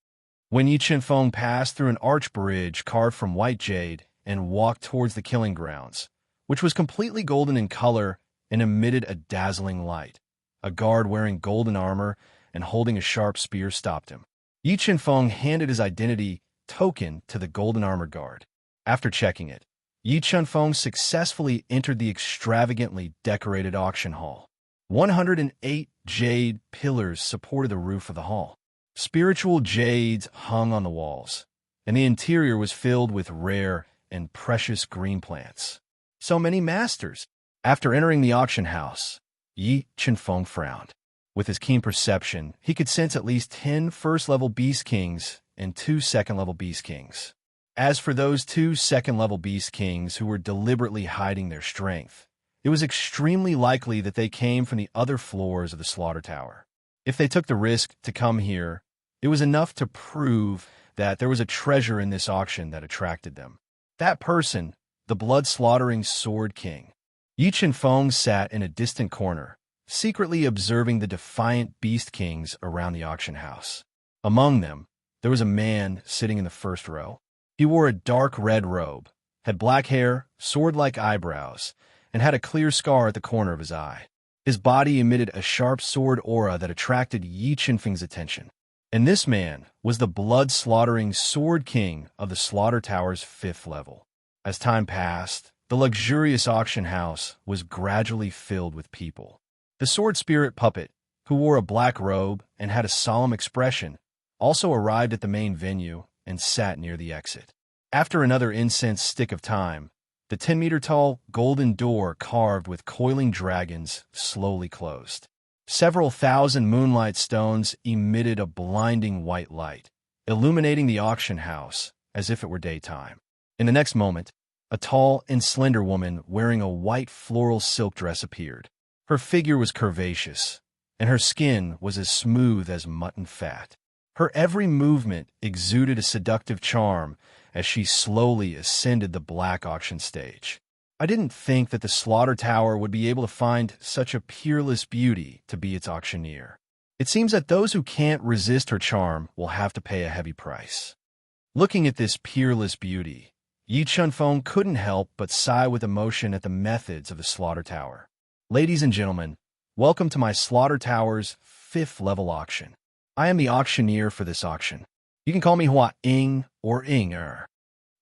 A: When Yi Chenfeng passed through an arch bridge carved from white jade and walked towards the killing grounds, which was completely golden in color and emitted a dazzling light, a guard wearing golden armor and holding a sharp spear stopped him. Yi Chenfeng handed his identity token to the golden armor guard. After checking it, Yi Chenfeng successfully entered the extravagantly decorated auction hall. 108 jade pillars supported the roof of the hall. Spiritual jades hung on the walls, and the interior was filled with rare and precious green plants. So many masters! After entering the auction house, Yi Chenfeng frowned. With his keen perception, he could sense at least 10 first-level Beast Kings and 2 second-level Beast Kings. As for those 2 second-level Beast Kings who were deliberately hiding their strength, it was extremely likely that they came from the other floors of the slaughter tower. If they took the risk to come here, it was enough to prove that there was a treasure in this auction that attracted them. That person, the blood-slaughtering Sword King. Yi Chenfeng sat in a distant corner, secretly observing the defiant Beast Kings around the auction house. Among them, there was a man sitting in the first row. He wore a dark red robe, had black hair, sword-like eyebrows, and had a clear scar at the corner of his eye. His body emitted a sharp sword aura that attracted Yi Qinfeng's attention. And this man was the blood-slaughtering Sword King of the Slaughter Tower's 5th level. As time passed, the luxurious auction house was gradually filled with people. The sword spirit puppet, who wore a black robe and had a solemn expression, also arrived at the main venue and sat near the exit. After another incense stick of time, the 10-meter-tall golden door carved with coiling dragons slowly closed. Several thousand moonlight stones emitted a blinding white light, illuminating the auction house as if it were daytime. In the next moment, a tall and slender woman wearing a white floral silk dress appeared. Her figure was curvaceous, and her skin was as smooth as mutton fat. Her every movement exuded a seductive charm as she slowly ascended the black auction stage. I didn't think that the Slaughter Tower would be able to find such a peerless beauty to be its auctioneer. It seems that those who can't resist her charm will have to pay a heavy price. Looking at this peerless beauty, Yi Qinfeng couldn't help but sigh with emotion at the methods of the Slaughter Tower. Ladies and gentlemen, welcome to my Slaughter Tower's 5th level auction. I am the auctioneer for this auction. You can call me Hua Ing or Ing.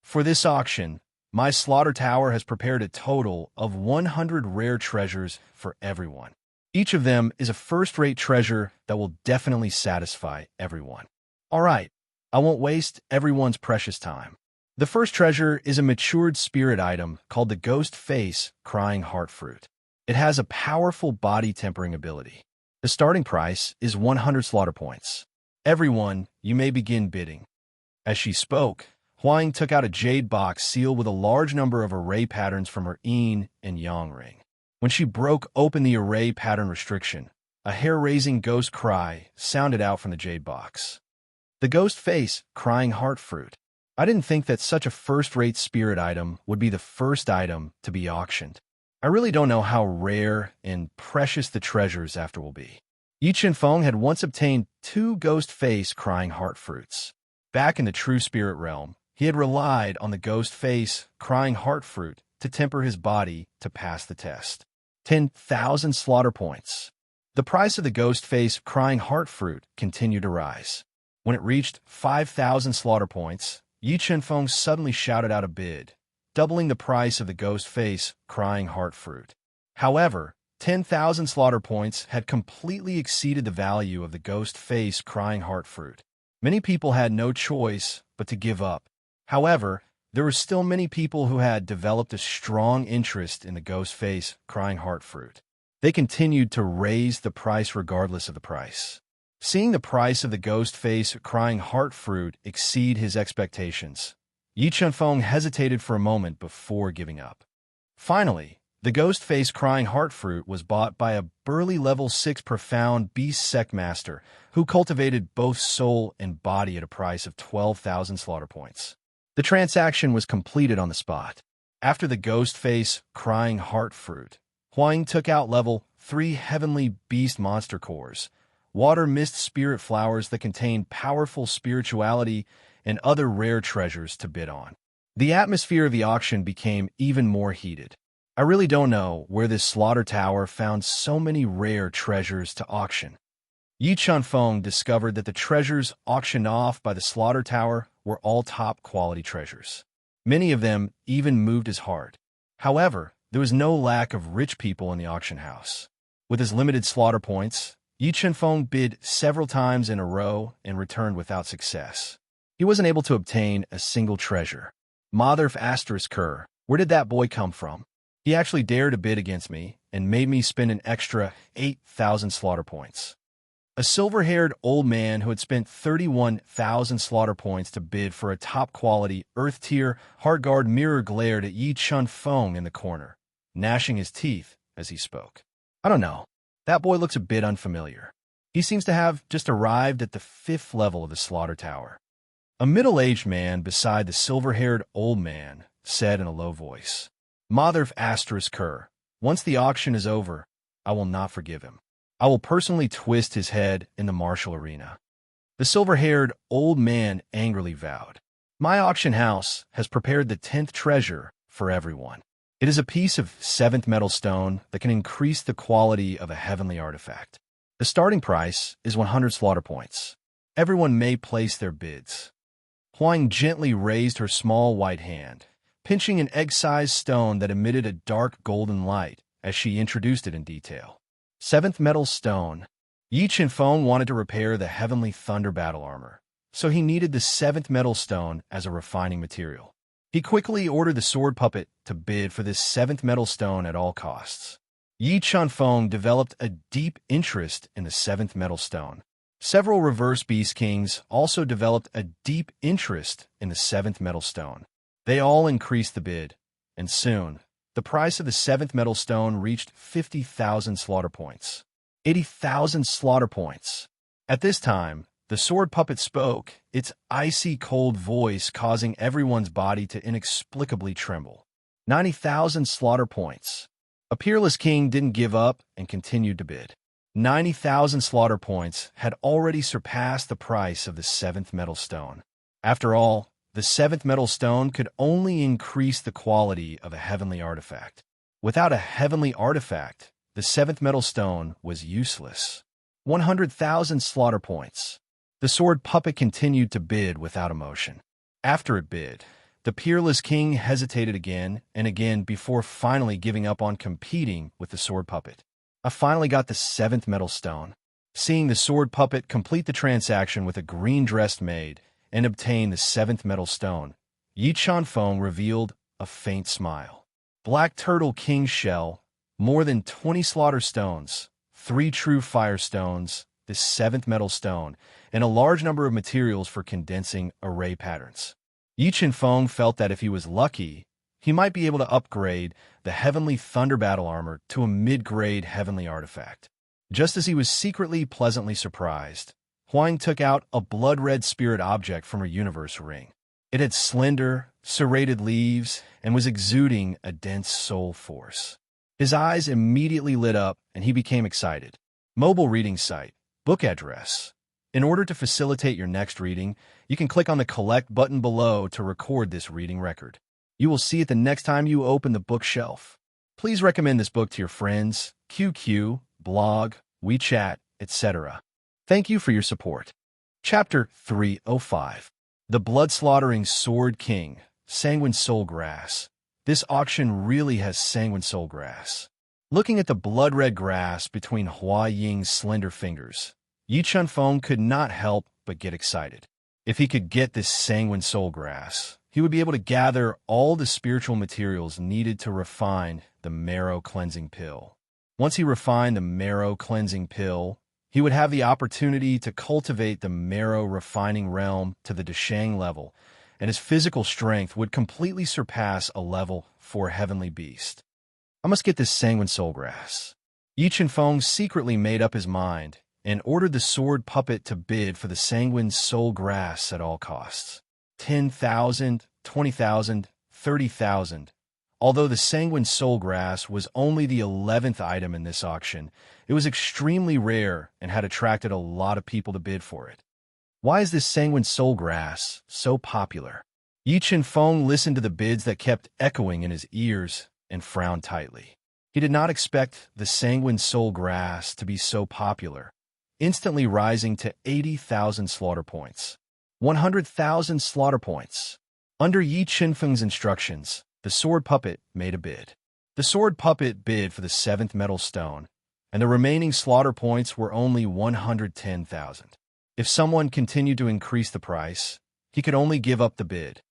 A: For this auction, my Slaughter Tower has prepared a total of 100 rare treasures for everyone. Each of them is a first-rate treasure that will definitely satisfy everyone. All right, I won't waste everyone's precious time. The first treasure is a matured spirit item called the Ghost Face Crying Heart Fruit. It has a powerful body tempering ability. The starting price is 100 slaughter points. Everyone, you may begin bidding. As she spoke, Huang took out a jade box sealed with a large number of array patterns from her yin and yang ring. When she broke open the array pattern restriction, a hair-raising ghost cry sounded out from the jade box. The Ghost Face Crying Heart Fruit. I didn't think that such a first-rate spirit item would be the first item to be auctioned. I really don't know how rare and precious the treasures after will be. Yi Qinfeng had once obtained 2 Ghost Face Crying Heart Fruits. Back in the true spirit realm, he had relied on the Ghost Face Crying Heart Fruit to temper his body to pass the test. 10,000 slaughter points. The price of the Ghost Face Crying Heart Fruit continued to rise. When it reached 5,000 slaughter points, Yi Qinfeng suddenly shouted out a bid, doubling the price of the Ghost Face Crying Heart Fruit. However, 10,000 slaughter points had completely exceeded the value of the Ghost Face Crying Heart Fruit. Many people had no choice but to give up. However, there were still many people who had developed a strong interest in the Ghost Face Crying Heart Fruit. They continued to raise the price regardless of the price. Seeing the price of the Ghost Face Crying Heart Fruit exceed his expectations, Yi Qinfeng hesitated for a moment before giving up. Finally, the Ghost Face Crying Heart Fruit was bought by a burly level 6 profound beast sect master who cultivated both soul and body at a price of 12,000 slaughter points. The transaction was completed on the spot. After the Ghost Face Crying Heart Fruit, Huang took out level 3 heavenly beast monster cores, water mist spirit flowers that contain powerful spirituality and other rare treasures to bid on. The atmosphere of the auction became even more heated. I really don't know where this Slaughter Tower found so many rare treasures to auction. Yi Qinfeng discovered that the treasures auctioned off by the Slaughter Tower were all top-quality treasures. Many of them even moved his heart. However, there was no lack of rich people in the auction house. With his limited slaughter points, Yi Qinfeng bid several times in a row and returned without success. He wasn't able to obtain a single treasure. Mother of Asterisk, where did that boy come from? He actually dared to bid against me and made me spend an extra 8,000 slaughter points. A silver-haired old man who had spent 31,000 slaughter points to bid for a top-quality Earth-tier Heartguard mirror glared at Yi Qinfeng in the corner, gnashing his teeth as he spoke. I don't know. That boy looks a bit unfamiliar. He seems to have just arrived at the 5th level of the Slaughter Tower. A middle-aged man beside the silver-haired old man said in a low voice, Mother of Asterisk, once the auction is over, I will not forgive him. I will personally twist his head in the martial arena. The silver-haired old man angrily vowed, "My auction house has prepared the 10th treasure for everyone. It is a piece of 7th metal stone that can increase the quality of a heavenly artifact. The starting price is 100 slaughter points. Everyone may place their bids." Huang gently raised her small white hand, pinching an egg-sized stone that emitted a dark golden light as she introduced it in detail. 7th metal stone. Yi Qinfeng wanted to repair the heavenly thunder battle armor, so he needed the 7th metal stone as a refining material. He quickly ordered the sword puppet to bid for this 7th metal stone at all costs. Yi Qinfeng developed a deep interest in the 7th metal stone. Several reverse beast kings also developed a deep interest in the 7th metal stone. They all increased the bid, and soon, the price of the 7th metal stone reached 50,000 slaughter points. 80,000 slaughter points. At this time, the sword puppet spoke, its icy cold voice causing everyone's body to inexplicably tremble. 90,000 slaughter points. A peerless king didn't give up and continued to bid. 90,000 slaughter points had already surpassed the price of the 7th metal stone. After all, the 7th metal stone could only increase the quality of a heavenly artifact. Without a heavenly artifact, the 7th metal stone was useless. 100,000 slaughter points. The sword puppet continued to bid without emotion. After it bid, the peerless king hesitated again and again before finally giving up on competing with the sword puppet. "I finally got the 7th metal stone." Seeing the sword puppet complete the transaction with a green-dressed maid and obtain the 7th metal stone, Yi Qinfeng revealed a faint smile. Black turtle king shell, more than 20 slaughter stones, 3 true fire stones, the 7th metal stone, and a large number of materials for condensing array patterns. Yi Qinfeng felt that if he was lucky, he might be able to upgrade the heavenly thunder battle armor to a mid-grade heavenly artifact. Just as he was secretly pleasantly surprised, Huang took out a blood-red spirit object from her universe ring. It had slender, serrated leaves and was exuding a dense soul force. His eyes immediately lit up and he became excited. Mobile reading site. Book address. In order to facilitate your next reading, you can click on the Collect button below to record this reading record. You will see it the next time you open the bookshelf. Please recommend this book to your friends, QQ, blog, WeChat, etc. Thank you for your support. Chapter 305. The Blood-Slaughtering Sword King, Sanguine Soul Grass. This auction really has sanguine soul grass. Looking at the blood-red grass between Hua Ying's slender fingers, Yi Qinfeng could not help but get excited. If he could get this sanguine soul grass, he would be able to gather all the spiritual materials needed to refine the marrow cleansing pill. Once he refined the marrow cleansing pill, he would have the opportunity to cultivate the marrow refining realm to the Deshang level, and his physical strength would completely surpass a level 4 heavenly beast. I must get this sanguine soul grass. Yi Qinfeng secretly made up his mind and ordered the sword puppet to bid for the sanguine soul grass at all costs. 10,000, 20,000, 30,000. Although the sanguine soul grass was only the 11th item in this auction, it was extremely rare and had attracted a lot of people to bid for it. Why is this sanguine soul grass so popular? Yi Qinfeng listened to the bids that kept echoing in his ears and frowned tightly. He did not expect the sanguine soul grass to be so popular, instantly rising to 80,000 slaughter points. 100,000 slaughter points. Under Yi Qinfeng's instructions, the sword puppet made a bid. The sword puppet bid for the 7th metal stone, and the remaining slaughter points were only 110,000. If someone continued to increase the price, he could only give up the bid.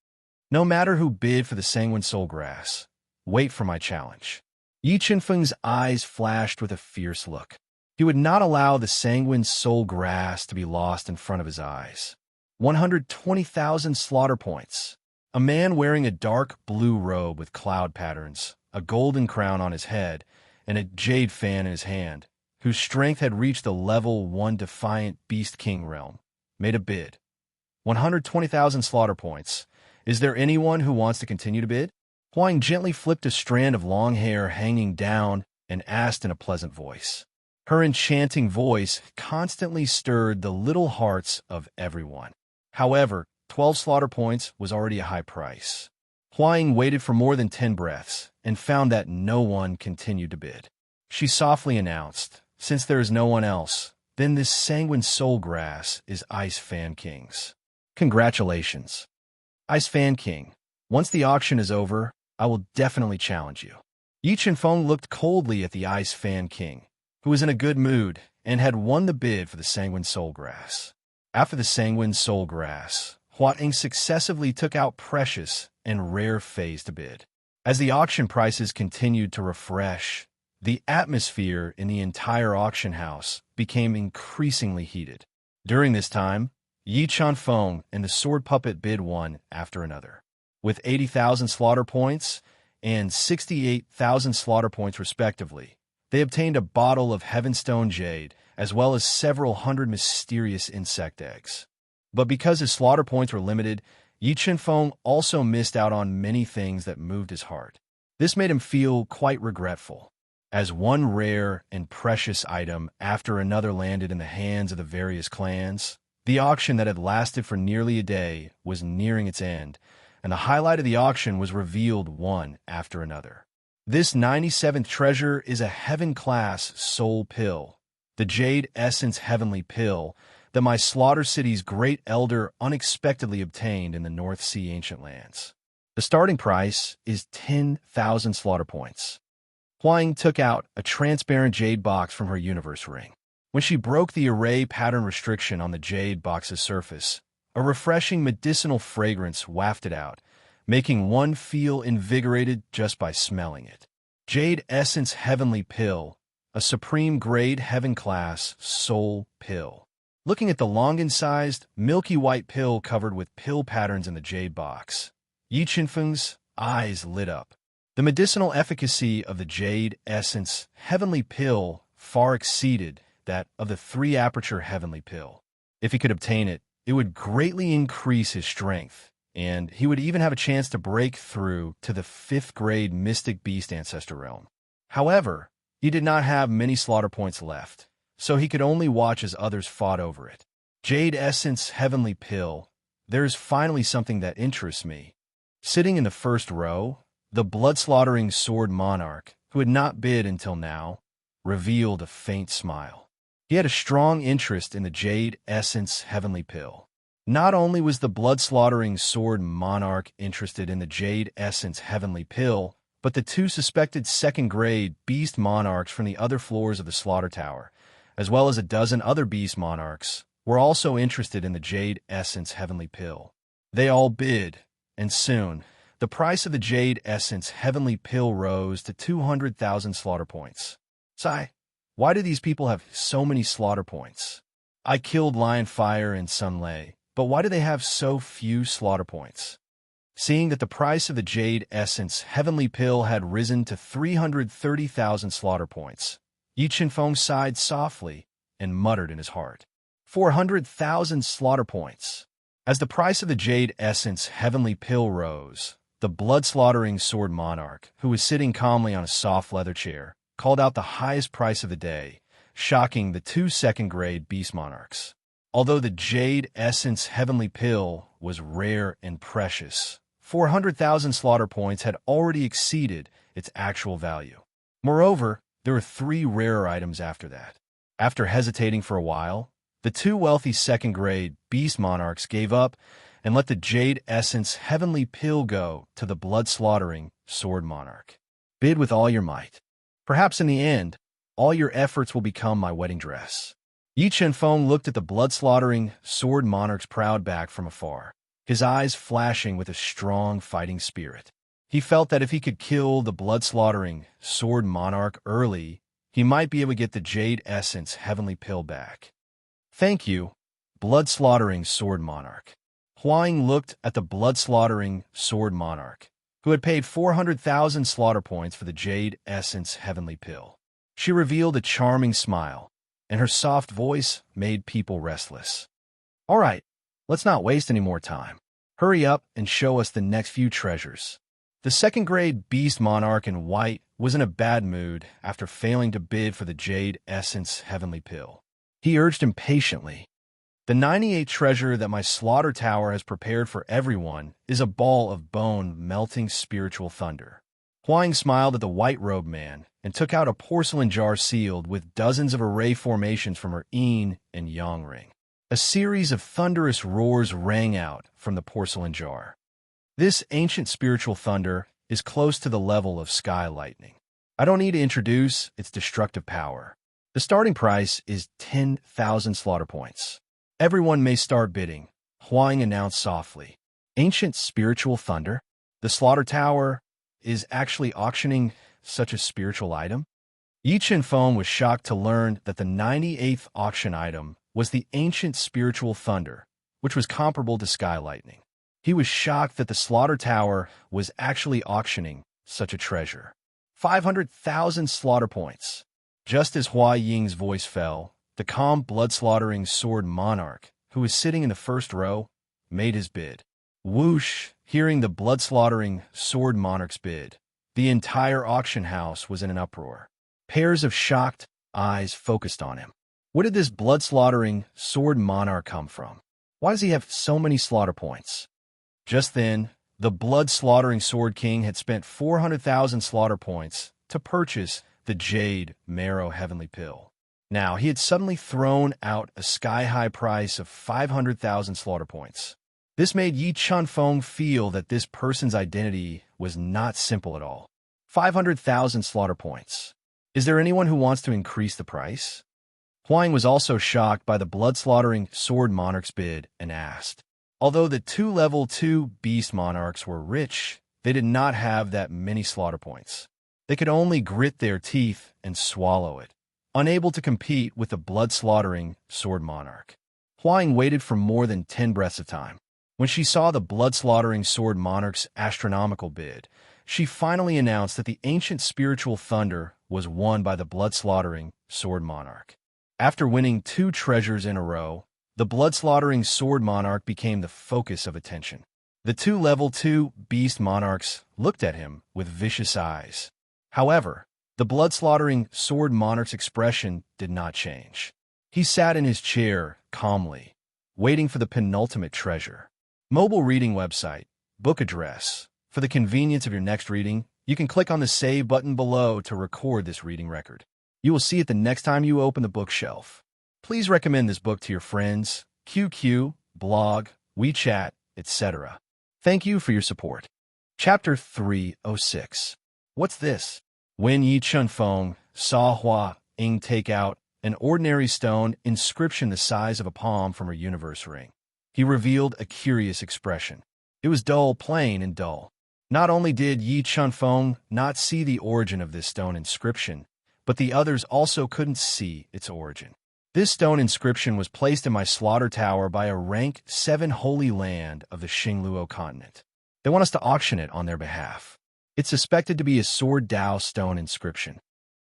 A: No matter who bid for the sanguine soul grass, wait for my challenge. Yi Qinfeng's eyes flashed with a fierce look. He would not allow the sanguine soul grass to be lost in front of his eyes. 120,000 slaughter points. A man wearing a dark blue robe with cloud patterns, a golden crown on his head, and a jade fan in his hand, whose strength had reached the level 1 defiant beast king realm, made a bid. 120,000 slaughter points. Is there anyone who wants to continue to bid? Huang gently flipped a strand of long hair hanging down and asked in a pleasant voice. Her enchanting voice constantly stirred the little hearts of everyone. However, 12 slaughter points was already a high price. Huang waited for more than 10 breaths and found that no one continued to bid. She softly announced, "Since there is no one else, then this sanguine soul grass is Ice Fan King's. Congratulations, Ice Fan King. Once the auction is over, I will definitely challenge you." Yi Chenfeng looked coldly at the Ice Fan King, who was in a good mood and had won the bid for the sanguine soul grass. After the sanguine soul grass, Huang successively took out precious and rare phase to bid. As the auction prices continued to refresh, the atmosphere in the entire auction house became increasingly heated. During this time, Yi Chenfeng and the sword puppet bid one after another. With 80,000 slaughter points and 68,000 slaughter points respectively, they obtained a bottle of Heavenstone Jade, as well as several hundred mysterious insect eggs. But because his slaughter points were limited, Yi Chenfeng also missed out on many things that moved his heart. This made him feel quite regretful, as one rare and precious item after another landed in the hands of the various clans. The auction that had lasted for nearly a day was nearing its end, and the highlight of the auction was revealed one after another. This 97th treasure is a heaven-class soul pill, the Jade Essence Heavenly Pill that my Slaughter City's great elder unexpectedly obtained in the North Sea Ancient Lands. The starting price is 10,000 slaughter points. Huang took out a transparent jade box from her universe ring. When she broke the array pattern restriction on the jade box's surface, a refreshing medicinal fragrance wafted out, making one feel invigorated just by smelling it. Jade Essence Heavenly Pill, a supreme grade heaven-class soul pill. Looking at the Longan-sized, milky white pill covered with pill patterns in the jade box, Yi Chenfeng's eyes lit up. The medicinal efficacy of the Jade Essence Heavenly Pill far exceeded that of the 3-aperture Heavenly Pill. If he could obtain it, it would greatly increase his strength, and he would even have a chance to break through to the 5th grade Mystic Beast Ancestor Realm. However, he did not have many slaughter points left, so he could only watch as others fought over it. Jade Essence Heavenly Pill, there's finally something that interests me. Sitting in the first row, the blood-slaughtering sword monarch, who had not bid until now, revealed a faint smile. He had a strong interest in the Jade Essence Heavenly Pill. Not only was the blood-slaughtering sword monarch interested in the Jade Essence Heavenly Pill, but the 2 suspected 2nd-grade beast monarchs from the other floors of the Slaughter Tower, as well as a dozen other beast monarchs, were also interested in the Jade Essence Heavenly Pill. They all bid, and soon, the price of the Jade Essence Heavenly Pill rose to 200,000 slaughter points. Sigh, why do these people have so many slaughter points? I killed Lion Fire and Sun Lei, but why do they have so few slaughter points? Seeing that the price of the Jade Essence Heavenly Pill had risen to 330,000 slaughter points, Yi Chenfeng sighed softly and muttered in his heart, 400,000 slaughter points. As the price of the Jade Essence Heavenly Pill rose, the blood-slaughtering sword monarch, who was sitting calmly on a soft leather chair, called out the highest price of the day, shocking the 2 2nd-grade beast monarchs. Although the Jade Essence Heavenly Pill was rare and precious, 400,000 slaughter points had already exceeded its actual value. Moreover, there were 3 rarer items after that. After hesitating for a while, the 2 wealthy 2nd-grade beast monarchs gave up and let the Jade Essence Heavenly Pill go to the blood-slaughtering sword monarch. Bid with all your might. Perhaps in the end, all your efforts will become my wedding dress. Yi Chenfeng looked at the blood-slaughtering sword monarch's proud back from afar, his eyes flashing with a strong fighting spirit. He felt that if he could kill the blood-slaughtering sword monarch early, he might be able to get the Jade Essence Heavenly Pill back. Thank you, blood-slaughtering sword monarch. Huang looked at the blood-slaughtering sword monarch, who had paid 400,000 slaughter points for the Jade Essence Heavenly Pill. She revealed a charming smile, and her soft voice made people restless. All right, let's not waste any more time. Hurry up and show us the next few treasures. The second-grade beast monarch in white was in a bad mood after failing to bid for the Jade Essence Heavenly Pill. He urged impatiently, "The 98 treasure that my slaughter tower has prepared for everyone is a ball of bone-melting spiritual thunder." Huang smiled at the white-robed man and took out a porcelain jar sealed with dozens of array formations from her yin and yang ring. A series of thunderous roars rang out from the porcelain jar. This ancient spiritual thunder is close to the level of sky lightning. I don't need to introduce its destructive power. The starting price is 10,000 slaughter points. Everyone may start bidding, Huang announced softly. Ancient spiritual thunder? The slaughter tower is actually auctioning such a spiritual item? Yi Chenfeng was shocked to learn that the 98th auction item was the ancient spiritual thunder, which was comparable to sky lightning. He was shocked that the slaughter tower was actually auctioning such a treasure. 500,000 slaughter points. Just as Hua Ying's voice fell, the calm, blood-slaughtering sword monarch, who was sitting in the first row, made his bid. Whoosh! Hearing the blood-slaughtering sword monarch's bid, the entire auction house was in an uproar. Pairs of shocked eyes focused on him. Where did this blood-slaughtering sword monarch come from? Why does he have so many slaughter points? Just then, the blood-slaughtering sword king had spent 400,000 slaughter points to purchase the Jade Marrow Heavenly Pill. Now, he had suddenly thrown out a sky-high price of 500,000 slaughter points. This made Yi Chenfeng feel that this person's identity was not simple at all. 500,000 slaughter points. Is there anyone who wants to increase the price? Huang was also shocked by the blood-slaughtering sword monarch's bid and asked. Although the two level 2 beast monarchs were rich, they did not have that many slaughter points. They could only grit their teeth and swallow it, unable to compete with the blood-slaughtering sword monarch. Huang waited for more than 10 breaths of time. When she saw the blood-slaughtering sword monarch's astronomical bid, she finally announced that the ancient spiritual thunder was won by the blood-slaughtering sword monarch. After winning 2 treasures in a row, the blood-slaughtering sword monarch became the focus of attention. The 2 level 2 beast monarchs looked at him with vicious eyes. However, the blood-slaughtering sword monarch's expression did not change. He sat in his chair calmly, waiting for the penultimate treasure. Mobile reading website, book address. For the convenience of your next reading, you can click on the Save button below to record this reading record. You will see it the next time you open the bookshelf. Please recommend this book to your friends, QQ, blog, WeChat, etc. Thank you for your support. Chapter 306. What's this? When Yi Chenfeng saw Hua Ying take out an ordinary stone inscription the size of a palm from her universe ring, he revealed a curious expression. It was dull, plain, and dull. Not only did Yi Chenfeng not see the origin of this stone inscription, but the others also couldn't see its origin. This stone inscription was placed in my slaughter tower by a rank 7 holy land of the Xingluo continent. They want us to auction it on their behalf. It's suspected to be a sword Dao stone inscription.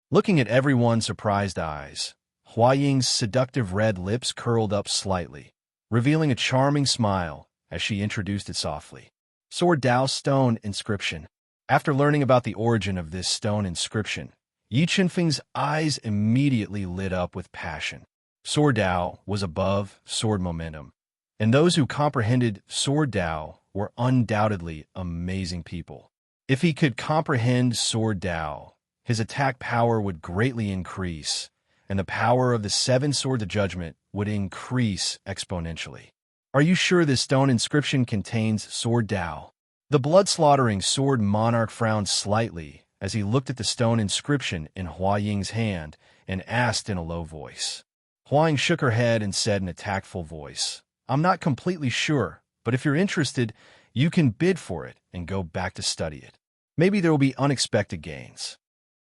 A: Looking at everyone's surprised eyes, Hua Ying's seductive red lips curled up slightly, revealing a charming smile as she introduced it softly. Sword Dao stone inscription. After learning about the origin of this stone inscription, Yi Chenfeng's eyes immediately lit up with passion. Sword Dao was above sword momentum, and those who comprehended Sword Dao were undoubtedly amazing people. If he could comprehend Sword Dao, his attack power would greatly increase, and the power of the 7 Swords of Judgment would increase exponentially. Are you sure this stone inscription contains Sword Dao? The blood-slaughtering sword monarch frowned slightly as he looked at the stone inscription in Hua Ying's hand and asked in a low voice. Hua Ying shook her head and said in a tactful voice, "I'm not completely sure, but if you're interested, you can bid for it and go back to study it. Maybe there will be unexpected gains."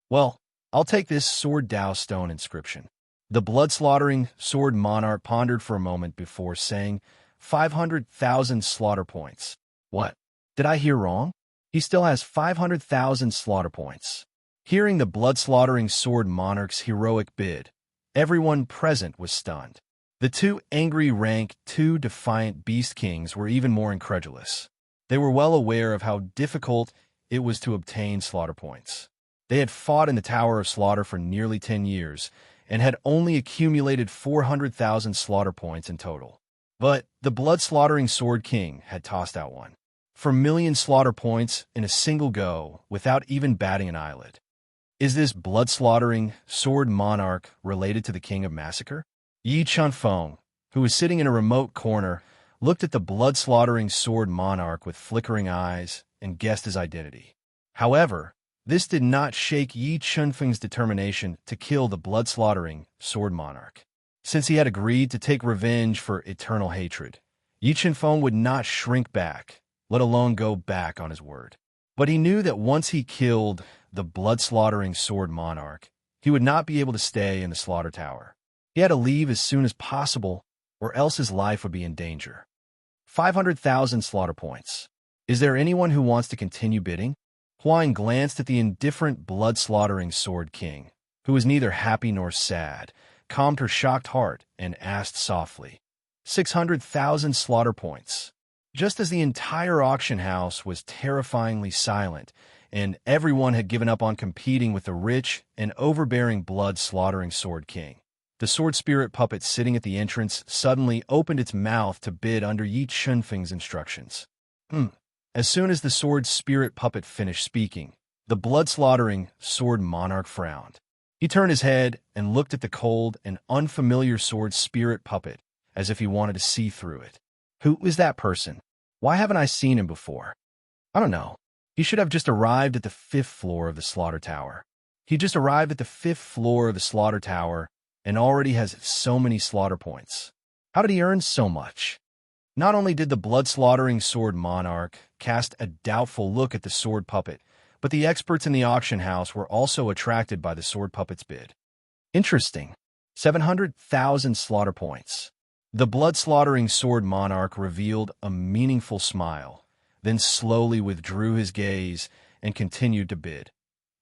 A: "Well, I'll take this Sword Dao stone inscription." The blood-slaughtering sword monarch pondered for a moment before saying, 500,000 slaughter points. What? Did I hear wrong? He still has 500,000 slaughter points. Hearing the blood-slaughtering sword monarch's heroic bid, everyone present was stunned. The 2 angry rank 2 defiant beast kings were even more incredulous. They were well aware of how difficult it was to obtain slaughter points. They had fought in the Tower of Slaughter for nearly 10 years and had only accumulated 400,000 slaughter points in total. But the blood-slaughtering Sword King had tossed out one for million slaughter points in a single go without even batting an eyelid. Is this blood-slaughtering Sword Monarch related to the King of Massacre? Yi Chunfeng, who was sitting in a remote corner, looked at the blood-slaughtering Sword Monarch with flickering eyes and guessed his identity. However, this did not shake Yi Chunfeng's determination to kill the blood-slaughtering Sword Monarch. Since he had agreed to take revenge for eternal hatred, Yi Chunfeng would not shrink back, let alone go back on his word. But he knew that once he killed the blood-slaughtering Sword Monarch, he would not be able to stay in the Slaughter Tower. He had to leave as soon as possible, or else his life would be in danger. 500,000 slaughter points. Is there anyone who wants to continue bidding? Huang glanced at the indifferent blood-slaughtering Sword King, who was neither happy nor sad, calmed her shocked heart, and asked softly, 600,000 slaughter points. Just as the entire auction house was terrifyingly silent, and everyone had given up on competing with the rich and overbearing blood-slaughtering Sword King, the sword spirit puppet sitting at the entrance suddenly opened its mouth to bid under Yi Chunfeng's instructions. As soon as the sword spirit puppet finished speaking, the blood-slaughtering Sword Monarch frowned. He turned his head and looked at the cold and unfamiliar sword spirit puppet as if he wanted to see through it. Who is that person? Why haven't I seen him before? I don't know. He should have just arrived at the 5th floor of the Slaughter Tower. He just arrived at the 5th floor of the Slaughter Tower and already has so many slaughter points. How did he earn so much? Not only did the blood-slaughtering Sword Monarch cast a doubtful look at the sword puppet, but the experts in the auction house were also attracted by the sword puppet's bid. Interesting. 700,000 slaughter points. The blood-slaughtering Sword Monarch revealed a meaningful smile, then slowly withdrew his gaze and continued to bid.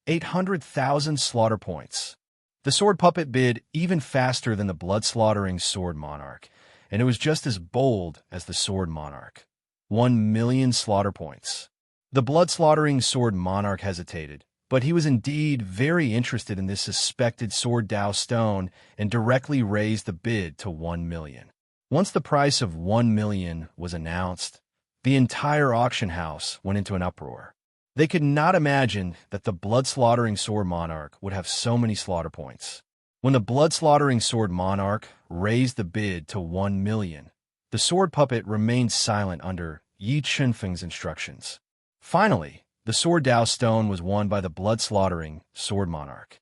A: 800,000 slaughter points. The sword puppet bid even faster than the blood-slaughtering Sword Monarch, and it was just as bold as the Sword Monarch. 1 million slaughter points. The blood-slaughtering Sword Monarch hesitated, but he was indeed very interested in this suspected Sword Dao stone and directly raised the bid to 1 million. Once the price of 1 million was announced, the entire auction house went into an uproar. They could not imagine that the blood-slaughtering Sword Monarch would have so many slaughter points. When the blood-slaughtering Sword Monarch raised the bid to 1 million, the sword puppet remained silent under Yi Chunfeng's instructions. Finally, the Sword Dao stone was won by the blood-slaughtering Sword Monarch.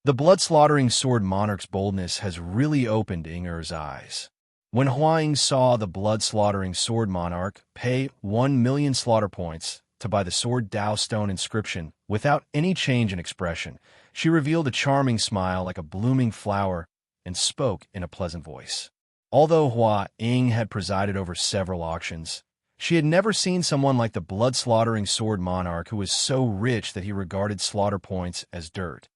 A: The blood-slaughtering Sword Monarch's boldness has really opened Inger's eyes. When Huang saw the blood-slaughtering Sword Monarch pay 1 million slaughter points to buy the Sword Dao stone inscription without any change in expression, she revealed a charming smile like a blooming flower and spoke in a pleasant voice. Although Hua Ying had presided over several auctions, she had never seen someone like the blood-slaughtering Sword Monarch who was so rich that he regarded slaughter points as dirt.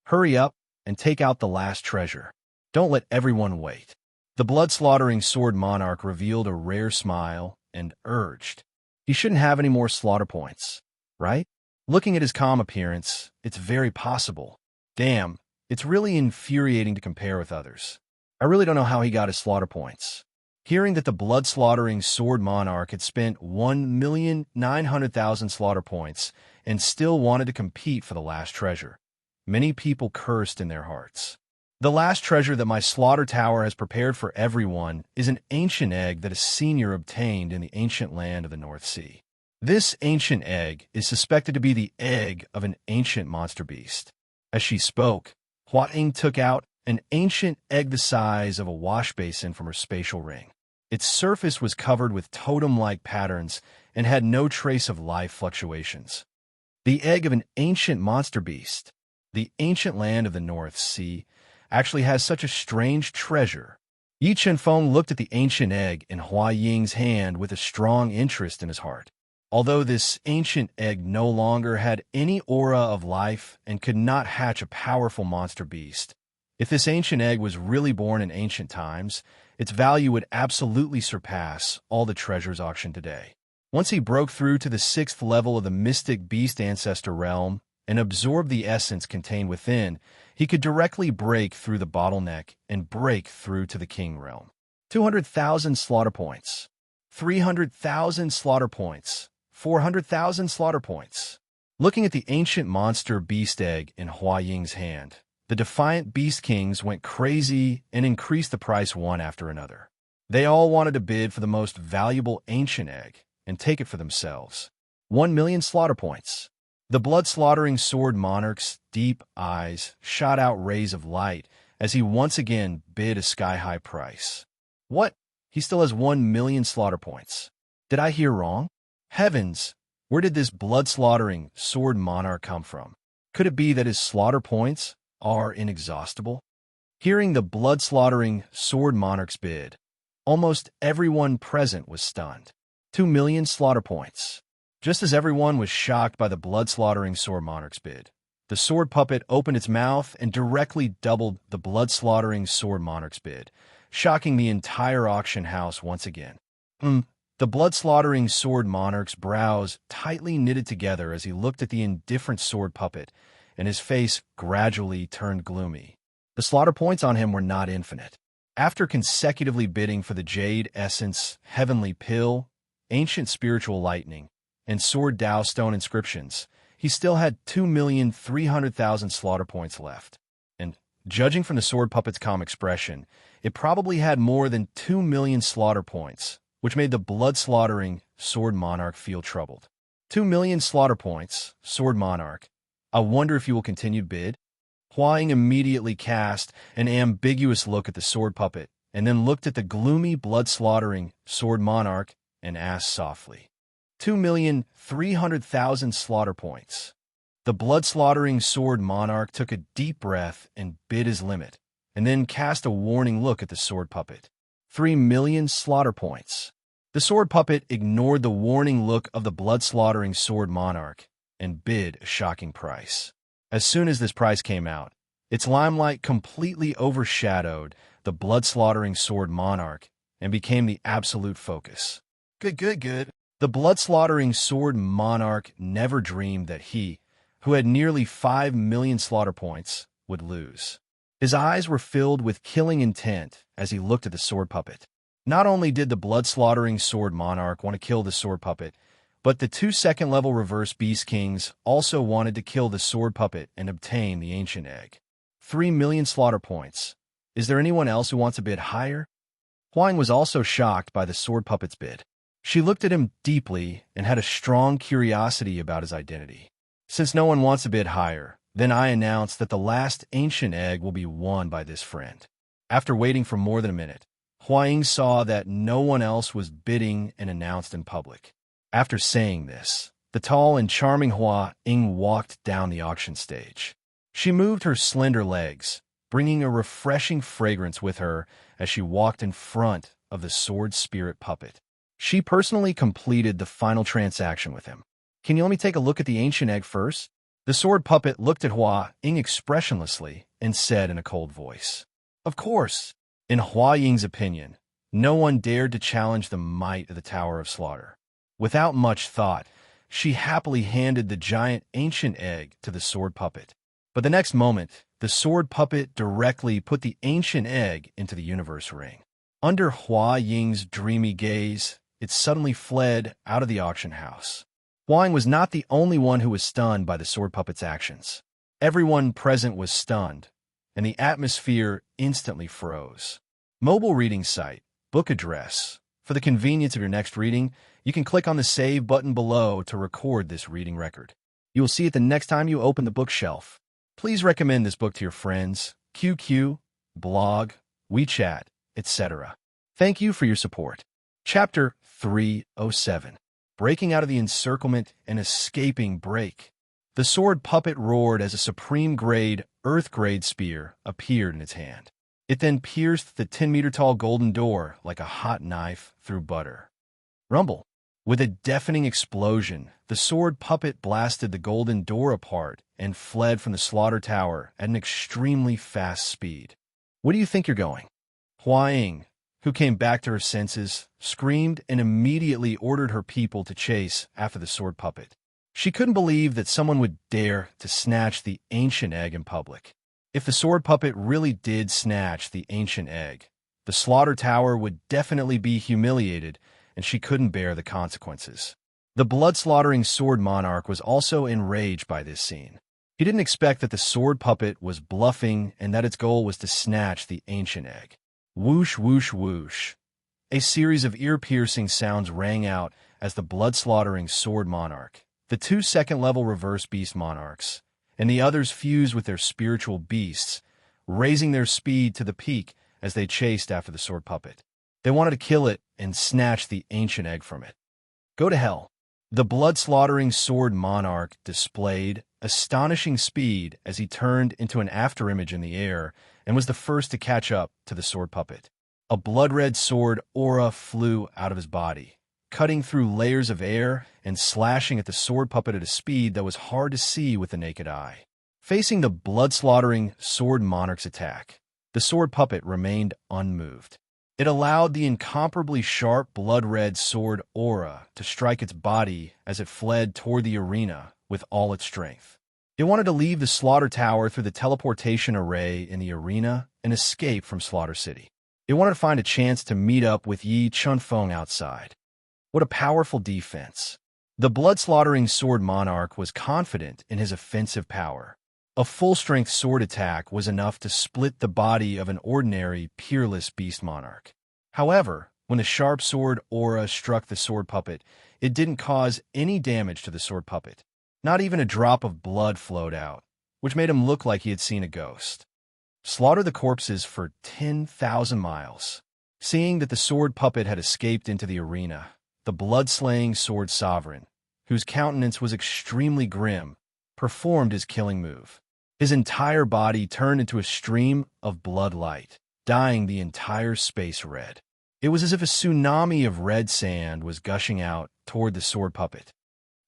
A: Hurry up and take out the last treasure. Don't let everyone wait. The blood-slaughtering Sword Monarch revealed a rare smile and urged. He shouldn't have any more slaughter points, right? Looking at his calm appearance, it's very possible. Damn, it's really infuriating to compare with others. I really don't know how he got his slaughter points. Hearing that the blood-slaughtering Sword Monarch had spent 1,900,000 slaughter points and still wanted to compete for the last treasure, many people cursed in their hearts. The last treasure that my slaughter tower has prepared for everyone is an ancient egg that a senior obtained in the ancient land of the North Sea. This ancient egg is suspected to be the egg of an ancient monster beast. As she spoke, Hua Ying took out an ancient egg the size of a wash basin from her spatial ring. Its surface was covered with totem-like patterns and had no trace of life fluctuations. The egg of an ancient monster beast, the ancient land of the North Sea, actually has such a strange treasure. Yi Chunfeng looked at the ancient egg in Hua Ying's hand with a strong interest in his heart. Although this ancient egg no longer had any aura of life and could not hatch a powerful monster beast, if this ancient egg was really born in ancient times, its value would absolutely surpass all the treasures auctioned today. Once he broke through to the 6th level of the mystic beast ancestor realm and absorbed the essence contained within, he could directly break through the bottleneck and break through to the king realm. 200,000 slaughter points. 300,000 slaughter points. 400,000 slaughter points. Looking at the ancient monster beast egg in Hua Ying's hand, the defiant beast kings went crazy and increased the price one after another. They all wanted to bid for the most valuable ancient egg and take it for themselves. 1 million slaughter points. The blood-slaughtering sword monarch's deep eyes shot out rays of light as he once again bid a sky-high price. What? He still has 1 million slaughter points. Did I hear wrong? Heavens, where did this blood-slaughtering sword monarch come from? Could it be that his slaughter points are inexhaustible? Hearing the blood-slaughtering sword monarch's bid, almost everyone present was stunned. 2 million slaughter points. Just as everyone was shocked by the blood-slaughtering sword monarch's bid, the sword puppet opened its mouth and directly doubled the blood-slaughtering sword monarch's bid, shocking the entire auction house once again. The blood-slaughtering sword monarch's brows tightly knitted together as he looked at the indifferent sword puppet, and his face gradually turned gloomy. The slaughter points on him were not infinite. After consecutively bidding for the Jade Essence, Heavenly Pill, Ancient Spiritual Lightning, and Sword Tao Stone inscriptions, he still had 2,300,000 slaughter points left. And, judging from the sword puppet's calm expression, it probably had more than 2 million slaughter points, which made the blood-slaughtering sword monarch feel troubled. 2 million slaughter points, sword monarch. I wonder if you will continue to bid? Hua Ying immediately cast an ambiguous look at the sword puppet, and then looked at the gloomy, blood-slaughtering sword monarch and asked softly, 2,300,000 slaughter points. The blood-slaughtering sword monarch took a deep breath and bid his limit, and then cast a warning look at the sword puppet. 3 million slaughter points. The sword puppet ignored the warning look of the blood-slaughtering sword monarch and bid a shocking price. As soon as this price came out, its limelight completely overshadowed the blood-slaughtering sword monarch and became the absolute focus. Good. The blood-slaughtering sword monarch never dreamed that he, who had nearly 5 million slaughter points, would lose. His eyes were filled with killing intent as he looked at the sword puppet. Not only did the blood-slaughtering sword monarch want to kill the sword puppet, but the 2 second-level reverse beast kings also wanted to kill the sword puppet and obtain the ancient egg. 3 million slaughter points. Is there anyone else who wants to bid higher? Hua Ying was also shocked by the sword puppet's bid. She looked at him deeply and had a strong curiosity about his identity. Since no one wants to bid higher, then I announce that the last ancient egg will be won by this friend. After waiting for more than a minute, Hua Ying saw that no one else was bidding and announced in public. After saying this, the tall and charming Hua Ying walked down the auction stage. She moved her slender legs, bringing a refreshing fragrance with her as she walked in front of the sword spirit puppet. She personally completed the final transaction with him. Can you let me take a look at the ancient egg first? The sword puppet looked at Hua Ying expressionlessly and said in a cold voice, Of course. In Hua Ying's opinion, no one dared to challenge the might of the Tower of Slaughter. Without much thought, she happily handed the giant ancient egg to the sword puppet. But the next moment, the sword puppet directly put the ancient egg into the universe ring. Under Hua Ying's dreamy gaze, it suddenly fled out of the auction house. Hua Ying was not the only one who was stunned by the sword puppet's actions. Everyone present was stunned, and the atmosphere instantly froze. Mobile reading site, book address. For the convenience of your next reading, you can click on the Save button below to record this reading record. You will see it the next time you open the bookshelf. Please recommend this book to your friends, QQ, blog, WeChat, etc. Thank you for your support. Chapter 307. Breaking out of the encirclement and escaping break. The sword puppet roared as a supreme-grade, earth-grade spear appeared in its hand. It then pierced the 10-meter-tall golden door like a hot knife through butter. Rumble. With a deafening explosion, the sword puppet blasted the golden door apart and fled from the slaughter tower at an extremely fast speed. Where do you think you're going? Hua Ying, who who came back to her senses, screamed and immediately ordered her people to chase after the sword puppet. She couldn't believe that someone would dare to snatch the ancient egg in public. If the sword puppet really did snatch the ancient egg, the slaughter tower would definitely be humiliated, and she couldn't bear the consequences. The blood-slaughtering sword monarch was also enraged by this scene. He didn't expect that the sword puppet was bluffing and that its goal was to snatch the ancient egg. Whoosh, whoosh, whoosh. A series of ear-piercing sounds rang out as the blood-slaughtering sword monarch, the two second-level reverse beast monarchs, and the others fused with their spiritual beasts, raising their speed to the peak as they chased after the sword puppet. They wanted to kill it and snatch the ancient egg from it. Go to hell. The blood-slaughtering sword monarch displayed astonishing speed as he turned into an afterimage in the air and was the first to catch up to the sword puppet. A blood-red sword aura flew out of his body, cutting through layers of air and slashing at the sword puppet at a speed that was hard to see with the naked eye. Facing the blood-slaughtering sword monarch's attack, the sword puppet remained unmoved. It allowed the incomparably sharp blood-red sword aura to strike its body as it fled toward the arena with all its strength. It wanted to leave the slaughter tower through the teleportation array in the arena and escape from Slaughter City. It wanted to find a chance to meet up with Yi Chunfeng outside. What a powerful defense. The blood-slaughtering sword monarch was confident in his offensive power. A full-strength sword attack was enough to split the body of an ordinary, peerless beast monarch. However, when the sharp sword aura struck the sword puppet, it didn't cause any damage to the sword puppet. Not even a drop of blood flowed out, which made him look like he had seen a ghost. Slaughter the corpses for 10,000 miles. Seeing that the sword puppet had escaped into the arena, the blood-slaying sword sovereign, whose countenance was extremely grim, performed his killing move. His entire body turned into a stream of blood light, dyeing the entire space red. It was as if a tsunami of red sand was gushing out toward the sword puppet.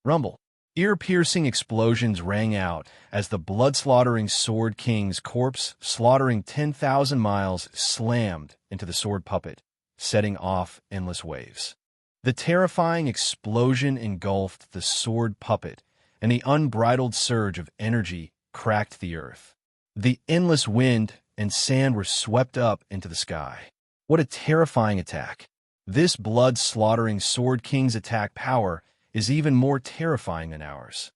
A: Rumble. Ear-piercing explosions rang out as the blood-slaughtering Sword King's corpse, slaughtering 10,000 miles, slammed into the sword puppet, setting off endless waves. The terrifying explosion engulfed the sword puppet, and the unbridled surge of energy cracked the earth. The endless wind and sand were swept up into the sky. What a terrifying attack. This blood-slaughtering Sword King's attack power is even more terrifying than ours.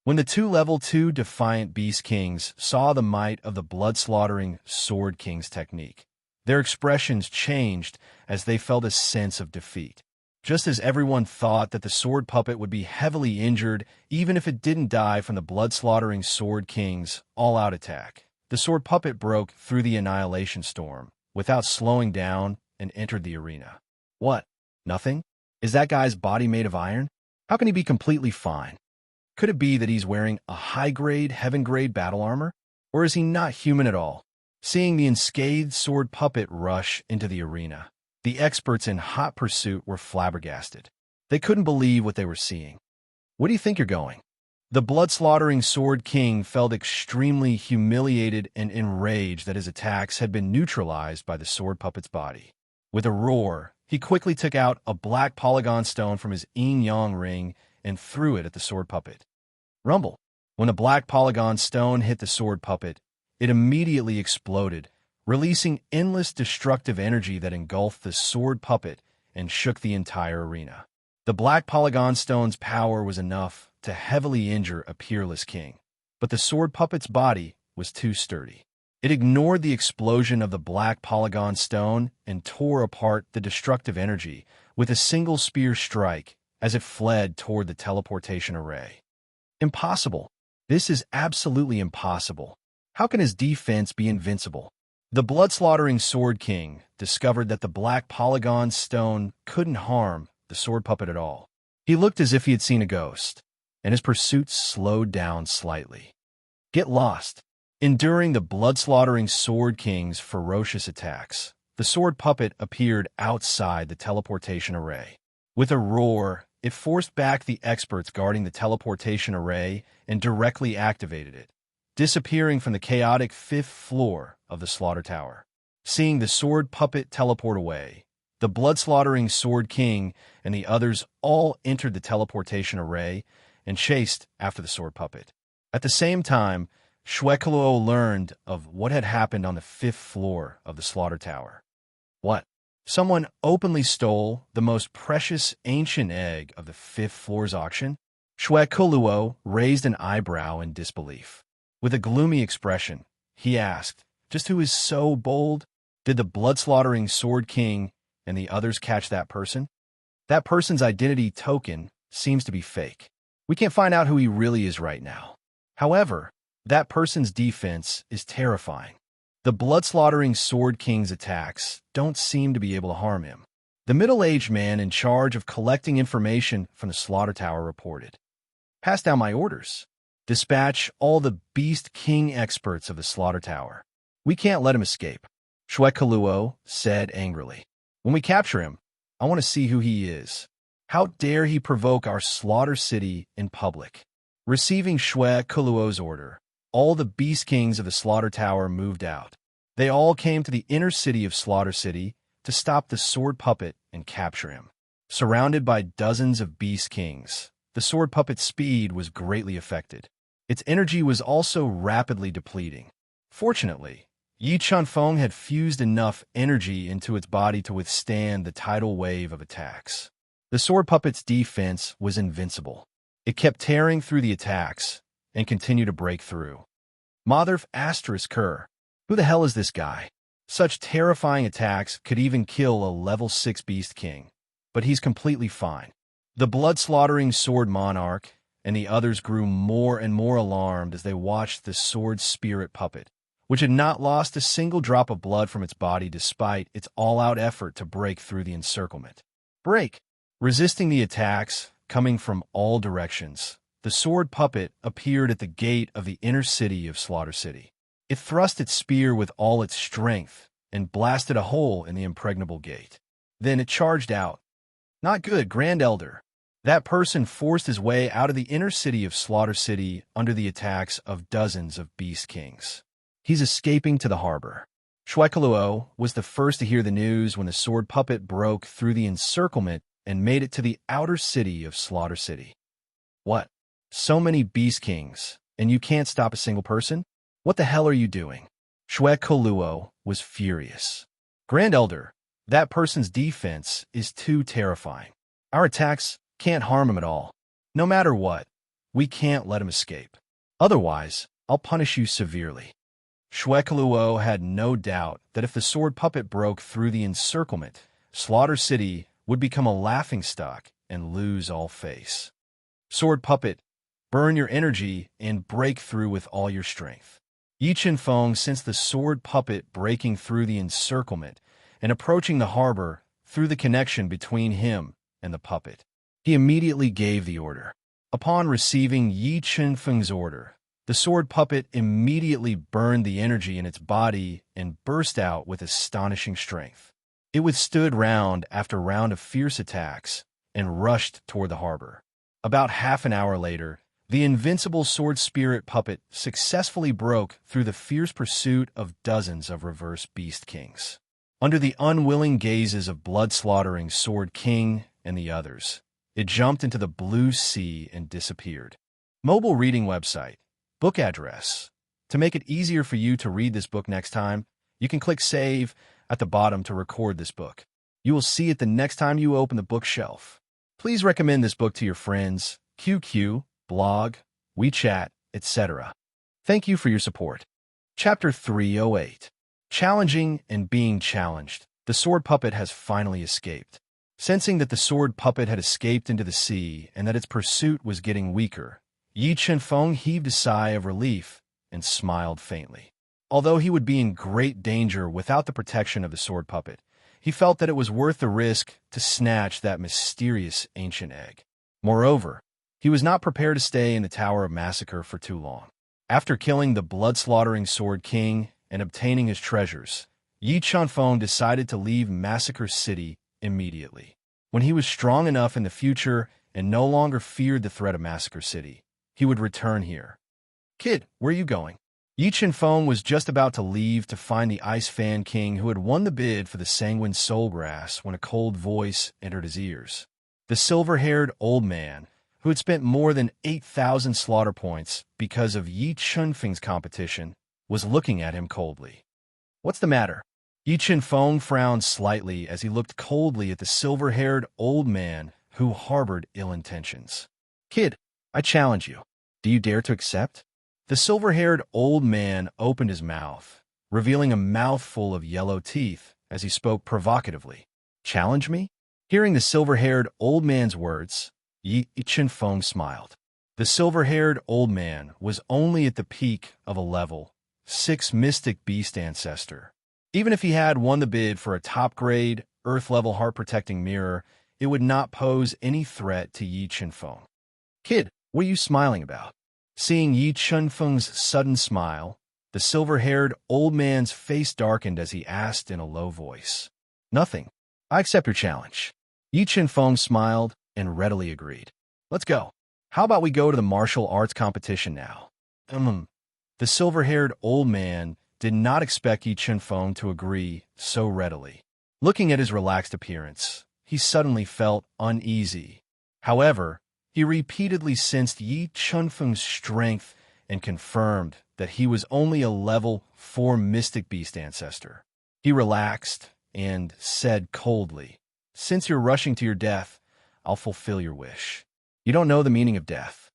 A: When the two Level 2 Defiant Beast Kings saw the might of the blood-slaughtering Sword King's technique, their expressions changed as they felt a sense of defeat. Just as everyone thought that the sword puppet would be heavily injured even if it didn't die from the blood-slaughtering Sword King's all-out attack, the sword puppet broke through the annihilation storm without slowing down and entered the arena. What? Nothing? Is that guy's body made of iron? How can he be completely fine? Could it be that he's wearing a high-grade, heaven-grade battle armor? Or is he not human at all? Seeing the unscathed sword puppet rush into the arena, the experts in hot pursuit were flabbergasted. They couldn't believe what they were seeing. Where do you think you're going? The blood-slaughtering Sword King felt extremely humiliated and enraged that his attacks had been neutralized by the sword puppet's body. With a roar, he quickly took out a black polygon stone from his yin-yang ring and threw it at the sword puppet. Rumble. When a black polygon stone hit the sword puppet, it immediately exploded, releasing endless destructive energy that engulfed the sword puppet and shook the entire arena. The black polygon stone's power was enough to heavily injure a peerless king, but the sword puppet's body was too sturdy. It ignored the explosion of the black polygon stone and tore apart the destructive energy with a single spear strike as it fled toward the teleportation array. Impossible. This is absolutely impossible. How can his defense be invincible? The blood-slaughtering Sword King discovered that the black polygon stone couldn't harm the sword puppet at all. He looked as if he had seen a ghost, and his pursuit slowed down slightly. Get lost. Enduring the blood-slaughtering Sword King's ferocious attacks, the sword puppet appeared outside the teleportation array. With a roar, it forced back the experts guarding the teleportation array and directly activated it, disappearing from the chaotic fifth floor of the slaughter tower. Seeing the sword puppet teleport away, The blood-slaughtering Sword King and the others all entered the teleportation array and chased after the sword puppet. At the same time, Shwekluo learned of what had happened on the 5th floor of the slaughter tower. What? Someone openly stole the most precious ancient egg of the 5th floor's auction? Shwekluo raised an eyebrow in disbelief. With a gloomy expression, he asked, "Just who is so bold? Did the blood-slaughtering Sword King and the others catch that person? That person's identity token seems to be fake. We can't find out who he really is right now. However, that person's defense is terrifying. The blood-slaughtering Sword King's attacks don't seem to be able to harm him." The middle-aged man in charge of collecting information from the slaughter tower reported, "Pass down my orders. Dispatch all the Beast King experts of the slaughter tower. We can't let him escape." Shwekluo said angrily. "When we capture him, I want to see who he is. How dare he provoke our slaughter city in public?" Receiving Shwekluo's order, all the Beast Kings of the slaughter tower moved out. They all came to the inner city of Slaughter City to stop the sword puppet and capture him. Surrounded by dozens of Beast Kings, the sword puppet's speed was greatly affected. Its energy was also rapidly depleting. Fortunately, Yi Chunfeng had fused enough energy into its body to withstand the tidal wave of attacks. The sword puppet's defense was invincible. It kept tearing through the attacks and continued to break through. Motherf asterisk her. Who the hell is this guy? Such terrifying attacks could even kill a level 6 Beast King, but he's completely fine. The blood-slaughtering Sword Monarch and the others grew more and more alarmed as they watched the sword spirit puppet, which had not lost a single drop of blood from its body despite its all-out effort to break through the encirclement. Break! Resisting the attacks coming from all directions, the sword puppet appeared at the gate of the inner city of Slaughter City. It thrust its spear with all its strength and blasted a hole in the impregnable gate. Then it charged out. "Not good, Grand Elder." That person forced his way out of the inner city of Slaughter City under the attacks of dozens of Beast Kings. He's escaping to the harbor. Shwekluo was the first to hear the news when the sword puppet broke through the encirclement and made it to the outer city of Slaughter City. What? So many Beast Kings, and you can't stop a single person? What the hell are you doing? Shwekluo was furious. Grand Elder, that person's defense is too terrifying. Our attacks can't harm him at all. No matter what, we can't let him escape. Otherwise, I'll punish you severely. Shwekluo had no doubt that if the sword puppet broke through the encirclement, Slaughter City would become a laughingstock and lose all face. Sword puppet, burn your energy and break through with all your strength. Yi Chunfeng sensed the sword puppet breaking through the encirclement and approaching the harbor through the connection between him and the puppet. He immediately gave the order. Upon receiving Yi Chunfeng's order, the sword puppet immediately burned the energy in its body and burst out with astonishing strength. It withstood round after round of fierce attacks and rushed toward the harbor. About half an hour later, the invincible sword spirit puppet successfully broke through the fierce pursuit of dozens of reverse Beast Kings. Under the unwilling gazes of blood-slaughtering Sword King and the others, it jumped into the blue sea and disappeared. Mobile reading website. Book address. To make it easier for you to read this book next time, you can click Save at the bottom to record this book. You will see it the next time you open the bookshelf. Please recommend this book to your friends, QQ, blog, WeChat, etc. Thank you for your support. Chapter 308. Challenging and being challenged. The sword puppet has finally escaped. Sensing that the sword puppet had escaped into the sea and that its pursuit was getting weaker, Yi Chunfeng heaved a sigh of relief and smiled faintly. Although he would be in great danger without the protection of the sword puppet, he felt that it was worth the risk to snatch that mysterious ancient egg. Moreover, he was not prepared to stay in the Tower of Massacre for too long. After killing the blood-slaughtering Sword King and obtaining his treasures, Yi Chunfeng decided to leave Massacre City immediately. When he was strong enough in the future and no longer feared the threat of Massacre City, he would return here. "Kid, where are you going?" Yi Chen-feng was just about to leave to find the Ice Fan King who had won the bid for the Sanguine Soulgrass when a cold voice entered his ears. The silver-haired old man, who had spent more than 8,000 slaughter points because of Yi Chen-feng's competition, was looking at him coldly. "What's the matter?" Yi Chen-feng frowned slightly as he looked coldly at the silver-haired old man who harbored ill intentions. "Kid, I challenge you. Do you dare to accept?" The silver-haired old man opened his mouth, revealing a mouthful of yellow teeth as he spoke provocatively. "Challenge me?" Hearing the silver-haired old man's words, Yi Chen-feng smiled. The silver-haired old man was only at the peak of a level 6 mystic beast ancestor. Even if he had won the bid for a top-grade, Earth-level heart-protecting mirror, it would not pose any threat to Yi Chen-feng. "Kid, what are you smiling about?" Seeing Yi Chen-feng's sudden smile, the silver-haired old man's face darkened as he asked in a low voice. "Nothing. I accept your challenge." Yi Chen-feng smiled and readily agreed. "Let's go. How about we go to the martial arts competition now?" The silver-haired old man did not expect Yi Chen-feng to agree so readily. Looking at his relaxed appearance, he suddenly felt uneasy. However, he repeatedly sensed Yi Chen-feng's strength and confirmed that he was only a level 4 mystic beast ancestor. He relaxed and said coldly, "Since you're rushing to your death, I'll fulfill your wish." "You don't know the meaning of death."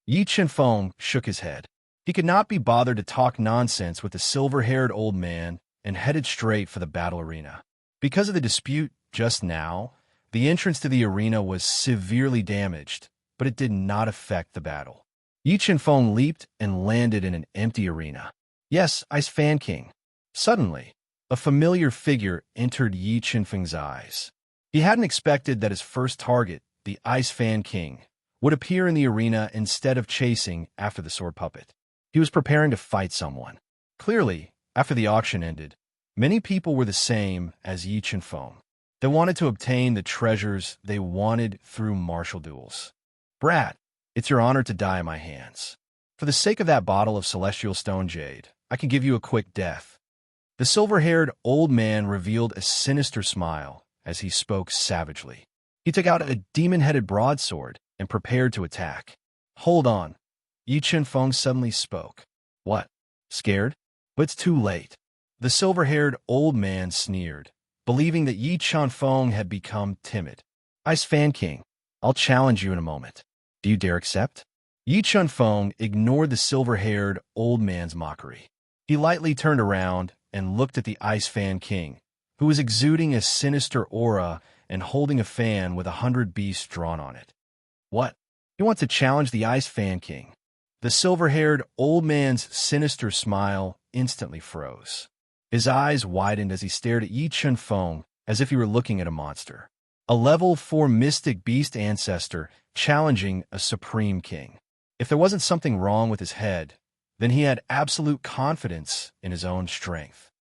A: Yi Chen-feng shook his head. He could not be bothered to talk nonsense with the silver-haired old man and headed straight for the battle arena. Because of the dispute just now, the entrance to the arena was severely damaged, but it did not affect the battle. Yi Chen-feng leaped and landed in an empty arena. "Yes, Ice Fan King." Suddenly, a familiar figure entered Yi Chen-feng's eyes. He hadn't expected that his first target, the Ice Fan King, would appear in the arena instead of chasing after the sword puppet. He was preparing to fight someone. Clearly, after the auction ended, many people were the same as Yi Chen-feng. They wanted to obtain the treasures they wanted through martial duels. "Brat, it's your honor to die in my hands. For the sake of that bottle of celestial stone jade, I can give you a quick death." The silver-haired old man revealed a sinister smile as he spoke savagely. He took out a demon-headed broadsword and prepared to attack. "Hold on." Yi Chen-feng suddenly spoke. "What? Scared? But it's too late." The silver-haired old man sneered, believing that Yi Chen-feng had become timid. "Ice Fan King, I'll challenge you in a moment. Do you dare accept?" Yi Chen-feng ignored the silver-haired old man's mockery. He lightly turned around and looked at the Ice Fan King, who was exuding a sinister aura and holding a fan with 100 beasts drawn on it. "What? You want to challenge the Ice Fan King?" The silver-haired old man's sinister smile instantly froze. His eyes widened as he stared at Yi Chen-feng as if he were looking at a monster. A level 4 mystic beast ancestor challenging a supreme king. If there wasn't something wrong with his head, then he had absolute confidence in his own strength.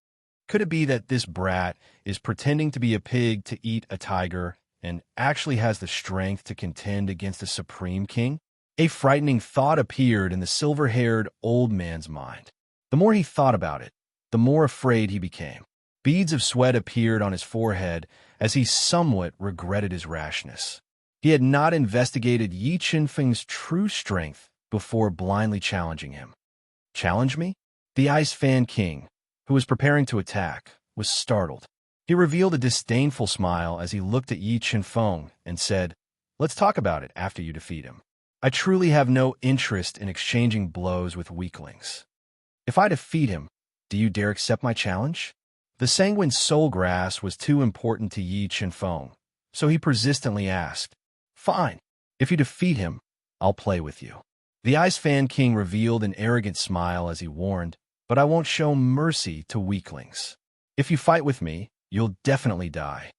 A: Could it be that this brat is pretending to be a pig to eat a tiger and actually has the strength to contend against a supreme king? A frightening thought appeared in the silver-haired old man's mind. The more he thought about it, the more afraid he became. Beads of sweat appeared on his forehead as he somewhat regretted his rashness. He had not investigated Yi Chen-feng's true strength before blindly challenging him. "Challenge me?" The Ice Fan King, who was preparing to attack, was startled. He revealed a disdainful smile as he looked at Yi Chen-feng and said, "Let's talk about it after you defeat him. I truly have no interest in exchanging blows with weaklings. If I defeat him, do you dare accept my challenge?" The Sanguine Soulgrass was too important to Yi Chen-feng, so he persistently asked, "Fine. If you defeat him, I'll play with you." The Ice Fan King revealed an arrogant smile as he warned, "But I won't show mercy to weaklings. If you fight with me, you'll definitely die."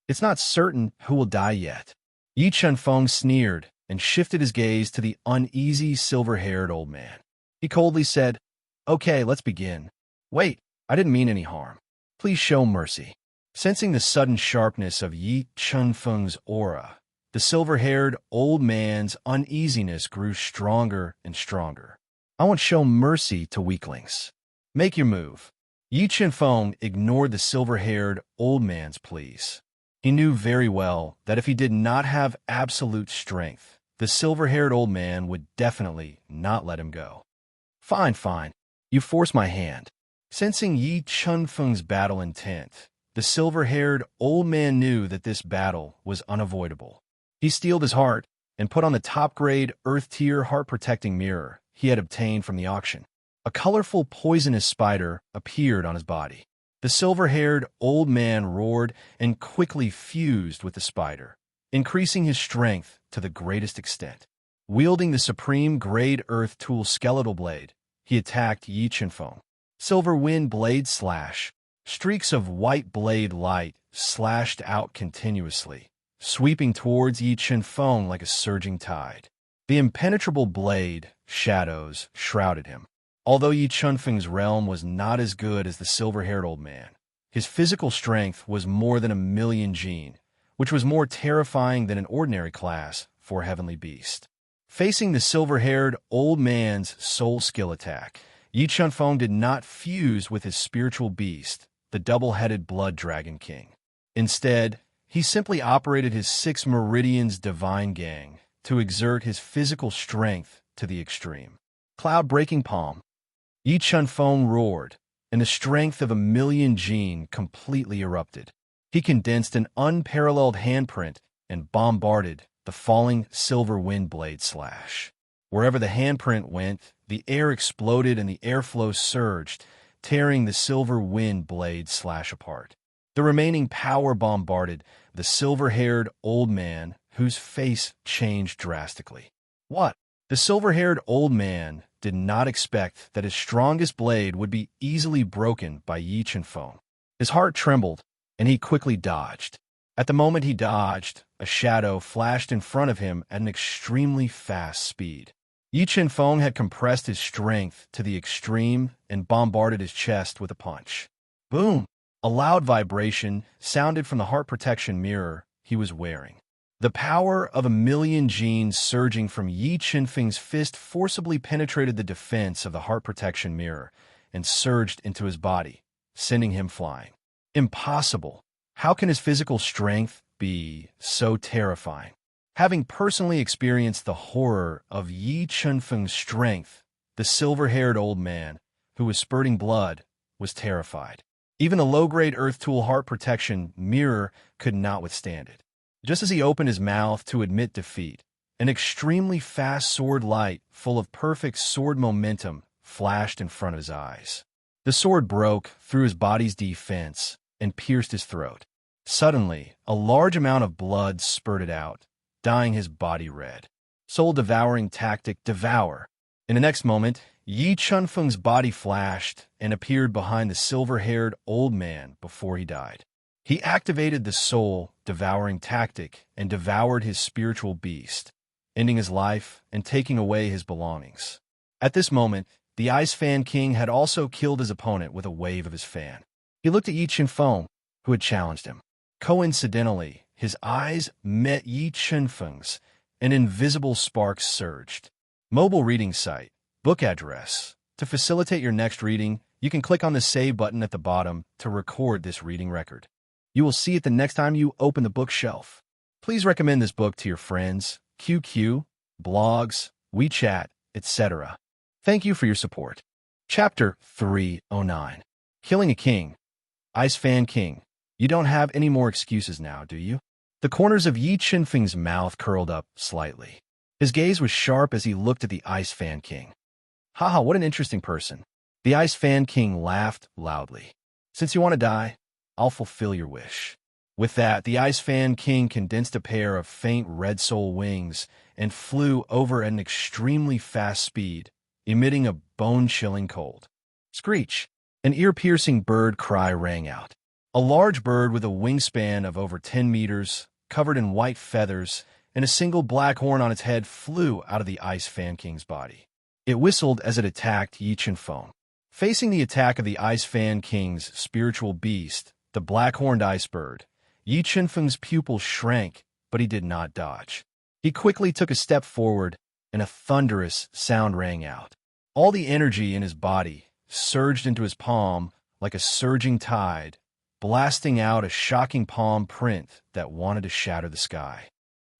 A: "It's not certain who will die yet." Yi Chen-feng sneered and shifted his gaze to the uneasy silver-haired old man. He coldly said, "Okay, let's begin. Wait, I didn't mean any harm. Please show mercy." Sensing the sudden sharpness of Yi Chen-feng's aura, the silver-haired old man's uneasiness grew stronger and stronger. I won't show mercy to weaklings. Make your move. Yi Chen-feng ignored the silver-haired old man's pleas. He knew very well that if he did not have absolute strength, the silver-haired old man would definitely not let him go. Fine, fine. You force my hand. Sensing Yi Chen-feng's battle intent, the silver-haired old man knew that this battle was unavoidable. He steeled his heart and put on the top-grade Earth-tier heart-protecting mirror he had obtained from the auction. A colorful poisonous spider appeared on his body. The silver-haired old man roared and quickly fused with the spider, increasing his strength to the greatest extent. Wielding the supreme grade earth tool skeletal blade, he attacked Yi Chen-feng. Silver wind blade slash. Streaks of white blade light slashed out continuously, sweeping towards Yi Chen-feng like a surging tide. The impenetrable blade, shadows, shrouded him. Although Yi Chen-feng's realm was not as good as the silver-haired old man, his physical strength was more than 1,000,000 Jin, which was more terrifying than an ordinary class for a heavenly beast. Facing the silver-haired old man's soul skill attack, Yi Chen-feng did not fuse with his spiritual beast, the double-headed blood dragon king. Instead, he simply operated his 6 meridians divine gang to exert his physical strength to the extreme. Cloud-breaking palm. Yi Chen-feng roared, and the strength of 1,000,000 Jin completely erupted. He condensed an unparalleled handprint and bombarded the falling silver wind blade slash. Wherever the handprint went, the air exploded and the airflow surged, tearing the silver wind blade slash apart. The remaining power bombarded the silver-haired old man, whose face changed drastically. What? The silver-haired old man did not expect that his strongest blade would be easily broken by Yi Chen-feng. His heart trembled, and he quickly dodged. At the moment he dodged, a shadow flashed in front of him at an extremely fast speed. Yi Chen-feng had compressed his strength to the extreme and bombarded his chest with a punch. Boom! A loud vibration sounded from the heart protection mirror he was wearing. The power of 1,000,000 Jin surging from Yi Chen-feng's fist forcibly penetrated the defense of the heart protection mirror and surged into his body, sending him flying. Impossible! How can his physical strength be so terrifying? Having personally experienced the horror of Yi Chen-feng's strength, the silver-haired old man, who was spurting blood, was terrified. Even a low-grade Earth Tool heart protection mirror could not withstand it. Just as he opened his mouth to admit defeat, an extremely fast sword light full of perfect sword momentum flashed in front of his eyes. The sword broke through his body's defense and pierced his throat. Suddenly, a large amount of blood spurted out, dyeing his body red. Soul-devouring tactic devour. In the next moment, Yi Chen-feng's body flashed and appeared behind the silver-haired old man before he died. He activated the soul-devouring tactic and devoured his spiritual beast, ending his life and taking away his belongings. At this moment, the Ice Fan King had also killed his opponent with a wave of his fan. He looked at Yi Chen-feng, who had challenged him. Coincidentally, his eyes met Yi Chen-feng's, and invisible sparks surged. Mobile reading site. Book address. To facilitate your next reading, you can click on the Save button at the bottom to record this reading record. You will see it the next time you open the bookshelf. Please recommend this book to your friends, QQ, blogs, WeChat, etc. Thank you for your support. Chapter 309. Killing a King. Ice Fan King. You don't have any more excuses now, do you? The corners of Yi Chen-feng's mouth curled up slightly. His gaze was sharp as he looked at the Ice Fan King. Haha, what an interesting person. The Ice Fan King laughed loudly. Since you want to die, I'll fulfill your wish. With that, the Ice Fan King condensed a pair of faint red soul wings and flew over at an extremely fast speed, emitting a bone-chilling cold. Screech! An ear-piercing bird cry rang out. A large bird with a wingspan of over 10 meters, covered in white feathers, and a single black horn on its head flew out of the Ice Fan King's body. It whistled as it attacked Yi Chen-feng. Facing the attack of the Ice Fan King's spiritual beast, the black-horned ice bird, Yi Chen-feng's pupil shrank, but he did not dodge. He quickly took a step forward, and a thunderous sound rang out. All the energy in his body surged into his palm like a surging tide, blasting out a shocking palm print that wanted to shatter the sky.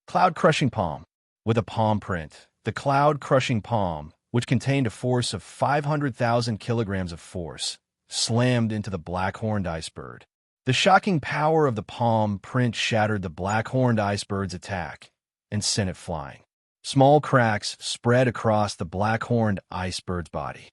A: Cloud-crushing palm. With a palm print, the cloud-crushing palm, which contained a force of 500,000 kilograms of force, slammed into the black-horned icebird. The shocking power of the palm print shattered the black-horned icebird's attack and sent it flying. Small cracks spread across the black-horned icebird's body.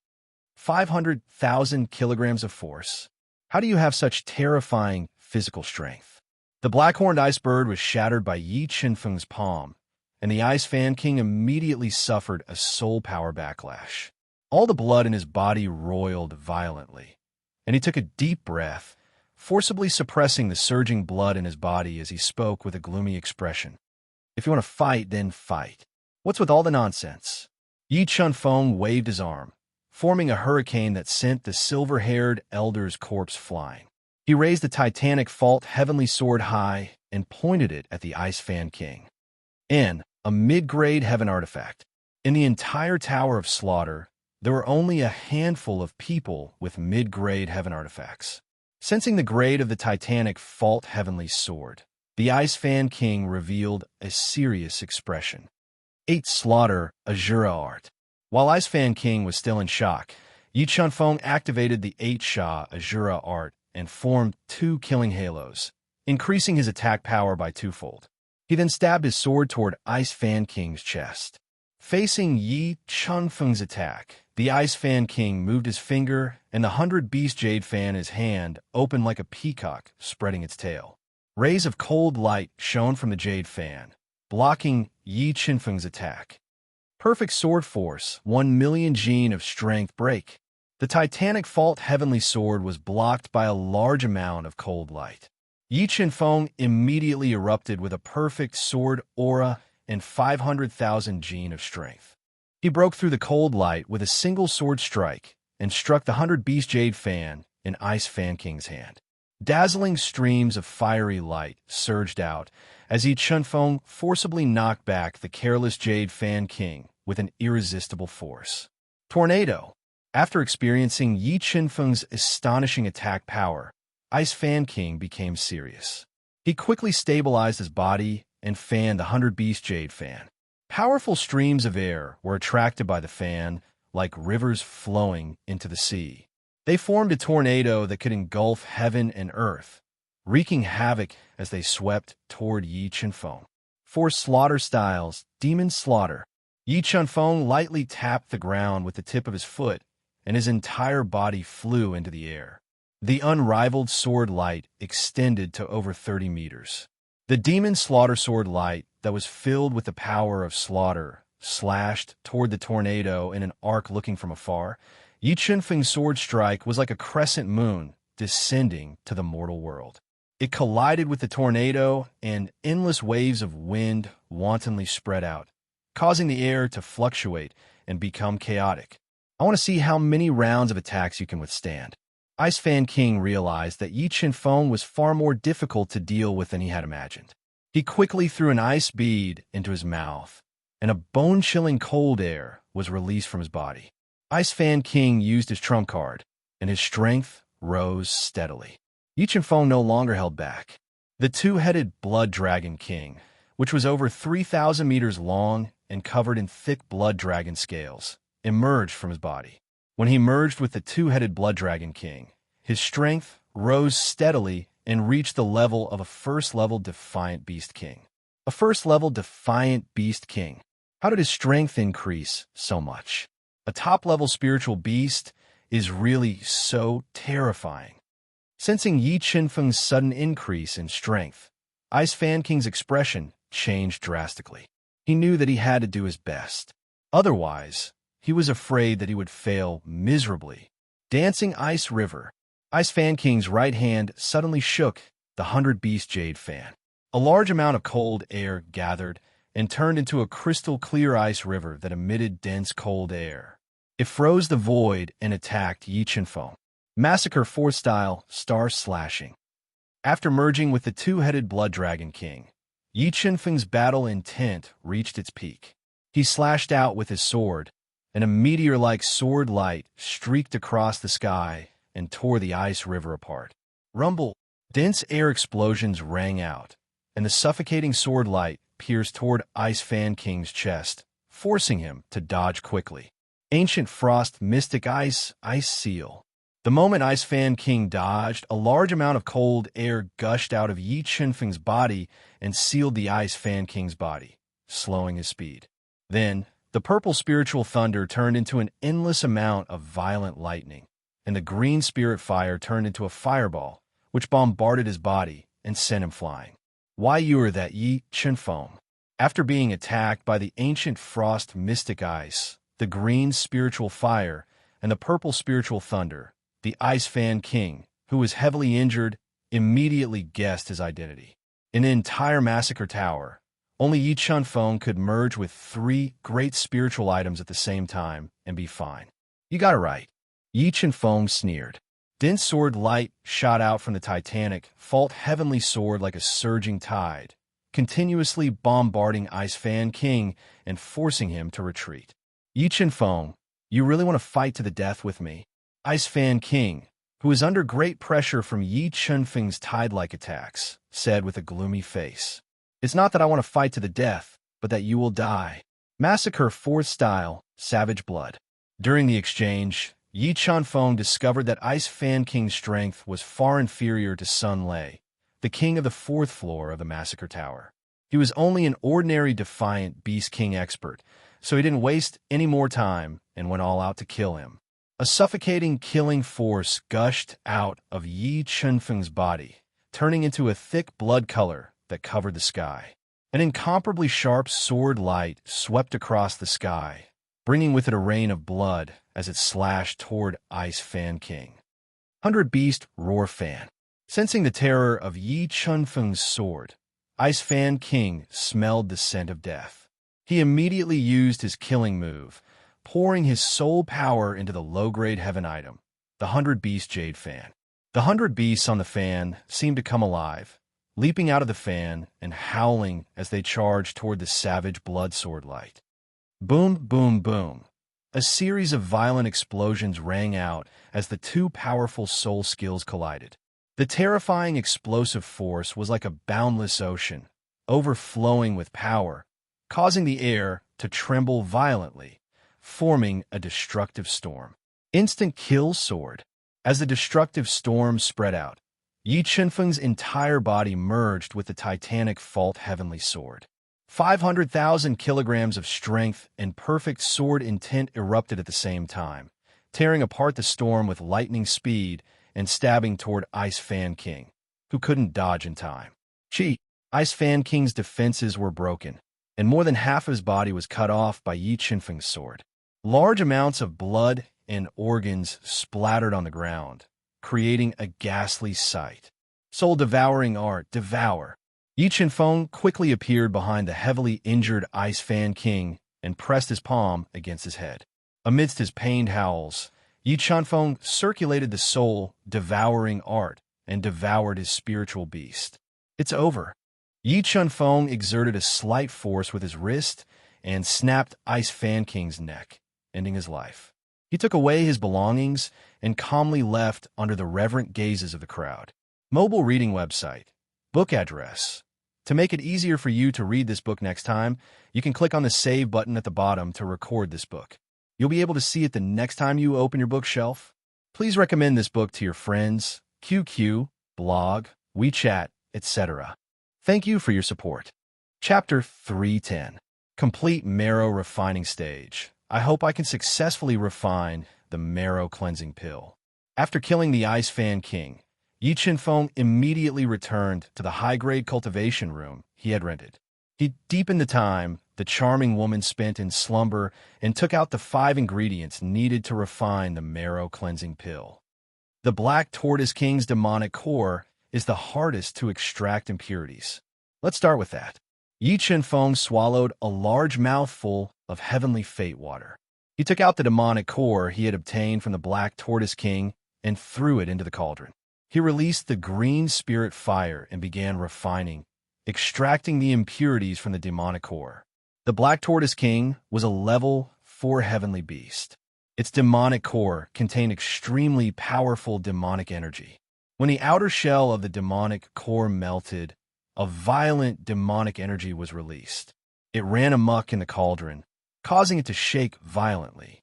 A: 500,000 kilograms of force. How do you have such terrifying physical strength? The black-horned icebird was shattered by Yi Qinfeng's palm, and the Ice Fan King immediately suffered a soul power backlash. All the blood in his body roiled violently, and he took a deep breath, forcibly suppressing the surging blood in his body as he spoke with a gloomy expression. If you want to fight, then fight. What's with all the nonsense? Yi Chunfeng waved his arm, forming a hurricane that sent the silver-haired elder's corpse flying. He raised the titanic fault heavenly sword high and pointed it at the Ice Fan King. N, a mid-grade heaven artifact. In the entire Tower of Slaughter, there were only a handful of people with mid-grade heaven artifacts. Sensing the grade of the titanic fault heavenly sword, the Ice Fan King revealed a serious expression. 8 Slaughter Azura Art. While Ice Fan King was still in shock, Yi Chunfeng activated the 8 Sha Azura Art and formed 2 killing halos, increasing his attack power by twofold. He then stabbed his sword toward Ice Fan King's chest. Facing Yi Chunfeng's attack, the Ice Fan King moved his finger, and the 100-beast jade fan in his hand opened like a peacock spreading its tail. Rays of cold light shone from the jade fan, blocking Yi Chunfeng's attack. Perfect sword force, 1,000,000 gene of strength break. The titanic fault heavenly sword was blocked by a large amount of cold light. Yi Chunfeng immediately erupted with a perfect sword aura and 500,000 gene of strength. He broke through the cold light with a single sword strike and struck the 100-beast jade fan in Ice Fan King's hand. Dazzling streams of fiery light surged out as Yi Chunfeng forcibly knocked back the careless Jade Fan King with an irresistible force. Tornado. After experiencing Yi Chunfeng's astonishing attack power, Ice Fan King became serious. He quickly stabilized his body and fanned the 100-beast jade fan. Powerful streams of air were attracted by the fan, like rivers flowing into the sea. They formed a tornado that could engulf heaven and earth, wreaking havoc as they swept toward Yi Chunfeng. 4 Slaughter Styles, Demon Slaughter. Yi Chunfeng lightly tapped the ground with the tip of his foot, and his entire body flew into the air. The unrivaled sword light extended to over 30 meters. The Demon Slaughter sword light that was filled with the power of slaughter slashed toward the tornado in an arc looking from afar. Yi Chunfeng's sword strike was like a crescent moon descending to the mortal world. It collided with the tornado, and endless waves of wind wantonly spread out, causing the air to fluctuate and become chaotic. I want to see how many rounds of attacks you can withstand. Ice Fan King realized that Yi Chunfeng was far more difficult to deal with than he had imagined. He quickly threw an ice bead into his mouth, and a bone-chilling cold air was released from his body. Ice Fan King used his trump card, and his strength rose steadily. Yi Chunfeng no longer held back. The 2-headed Blood Dragon King, which was over 3,000 meters long and covered in thick blood dragon scales, emerged from his body. When he merged with the 2-headed Blood Dragon King, his strength rose steadily and reached the level of a first-level Defiant Beast King. A first-level Defiant Beast King. How did his strength increase so much? A top-level spiritual beast is really so terrifying. Sensing Yi Chunfeng's sudden increase in strength, Ice Fan King's expression changed drastically. He knew that he had to do his best. Otherwise, he was afraid that he would fail miserably. Dancing Ice River. Ice Fan King's right hand suddenly shook the 100-beast jade fan. A large amount of cold air gathered and turned into a crystal-clear ice river that emitted dense cold air. It froze the void and attacked Yi Chunfeng. Massacre 4 Style Star Slashing. After merging with the 2-headed Blood Dragon King, Yi Chunfeng's battle intent reached its peak. He slashed out with his sword, and a meteor-like sword light streaked across the sky and tore the ice river apart. Rumble! Dense air explosions rang out, and the suffocating sword light pierced toward Ice Fan King's chest, forcing him to dodge quickly. Ancient Frost Mystic Ice Seal. The moment Ice Fan King dodged, a large amount of cold air gushed out of Yi Chunfeng's body and sealed the Ice Fan King's body, slowing his speed. Then, the purple spiritual thunder turned into an endless amount of violent lightning, and the green spirit fire turned into a fireball, which bombarded his body and sent him flying. Why you are that Yi Chunfeng? After being attacked by the ancient frost mystic ice, the green spiritual fire, and the purple spiritual thunder, the Ice Fan King, who was heavily injured, immediately guessed his identity. In the entire Massacre Tower, only Yi Chunfeng could merge with 3 great spiritual items at the same time and be fine. You got it right. Yi Chunfeng sneered. Dense sword light shot out from the titanic, fault heavenly sword like a surging tide, continuously bombarding Ice Fan King and forcing him to retreat. Yi Chunfeng, you really want to fight to the death with me? Ice Fan King, who was under great pressure from Yi Chunfeng's tide-like attacks, said with a gloomy face. It's not that I want to fight to the death, but that you will die. Massacre 4th Style, Savage Blood. During the exchange, Yi Chunfeng discovered that Ice Fan King's strength was far inferior to Sun Lei, the king of the 4th floor of the Massacre Tower. He was only an ordinary defiant Beast King expert, so he didn't waste any more time and went all out to kill him. A suffocating killing force gushed out of Yi Chunfeng's body, turning into a thick blood color that covered the sky. An incomparably sharp sword light swept across the sky, bringing with it a rain of blood as it slashed toward Ice Fan King. 100 Beast Roar Fan. Sensing the terror of Yi Chunfeng's sword, Ice Fan King smelled the scent of death. He immediately used his killing move, pouring his soul power into the low-grade heaven item, the 100 Beast Jade Fan. The 100 beasts on the fan seemed to come alive, leaping out of the fan and howling as they charged toward the savage blood sword light. Boom, boom, boom. A series of violent explosions rang out as the 2 powerful soul skills collided. The terrifying explosive force was like a boundless ocean, overflowing with power, causing the air to tremble violently, forming a destructive storm. Instant kill sword. As the destructive storm spread out, Yi Chunfeng's entire body merged with the titanic fault heavenly sword. 500,000 kilograms of strength and perfect sword intent erupted at the same time, tearing apart the storm with lightning speed and stabbing toward Ice Fan King, who couldn't dodge in time. Ice Fan King's defenses were broken, and more than half of his body was cut off by Yi Chunfeng's sword. Large amounts of blood and organs splattered on the ground, creating a ghastly sight. Soul-devouring art, devour. Yi Chunfeng quickly appeared behind the heavily injured Ice Fan King and pressed his palm against his head. Amidst his pained howls, Yi Chunfeng circulated the soul-devouring art and devoured his spiritual beast. It's over. Yi Chunfeng exerted a slight force with his wrist and snapped Ice Fan King's neck, ending his life. He took away his belongings and calmly left under the reverent gazes of the crowd. Mobile reading website. Book address. To make it easier for you to read this book next time, you can click on the Save button at the bottom to record this book. You'll be able to see it the next time you open your bookshelf. Please recommend this book to your friends, QQ, blog, WeChat, etc. Thank you for your support. Chapter 310. Complete Marrow Refining Stage. I hope I can successfully refine the marrow cleansing pill. After killing the Ice Fan King, Yi Chunfeng immediately returned to the high-grade cultivation room he had rented. He deepened the time the charming woman spent in slumber and took out the 5 ingredients needed to refine the marrow cleansing pill. The Black Tortoise King's demonic core is the hardest to extract impurities. Let's start with that. Yi Chunfeng swallowed a large mouthful of heavenly fate water. He took out the demonic core he had obtained from the Black Tortoise King and threw it into the cauldron. He released the green spirit fire and began refining, extracting the impurities from the demonic core. The Black Tortoise King was a level four heavenly beasts. Its demonic core contained extremely powerful demonic energy. When the outer shell of the demonic core melted, a violent demonic energy was released. It ran amok in the cauldron, causing it to shake violently.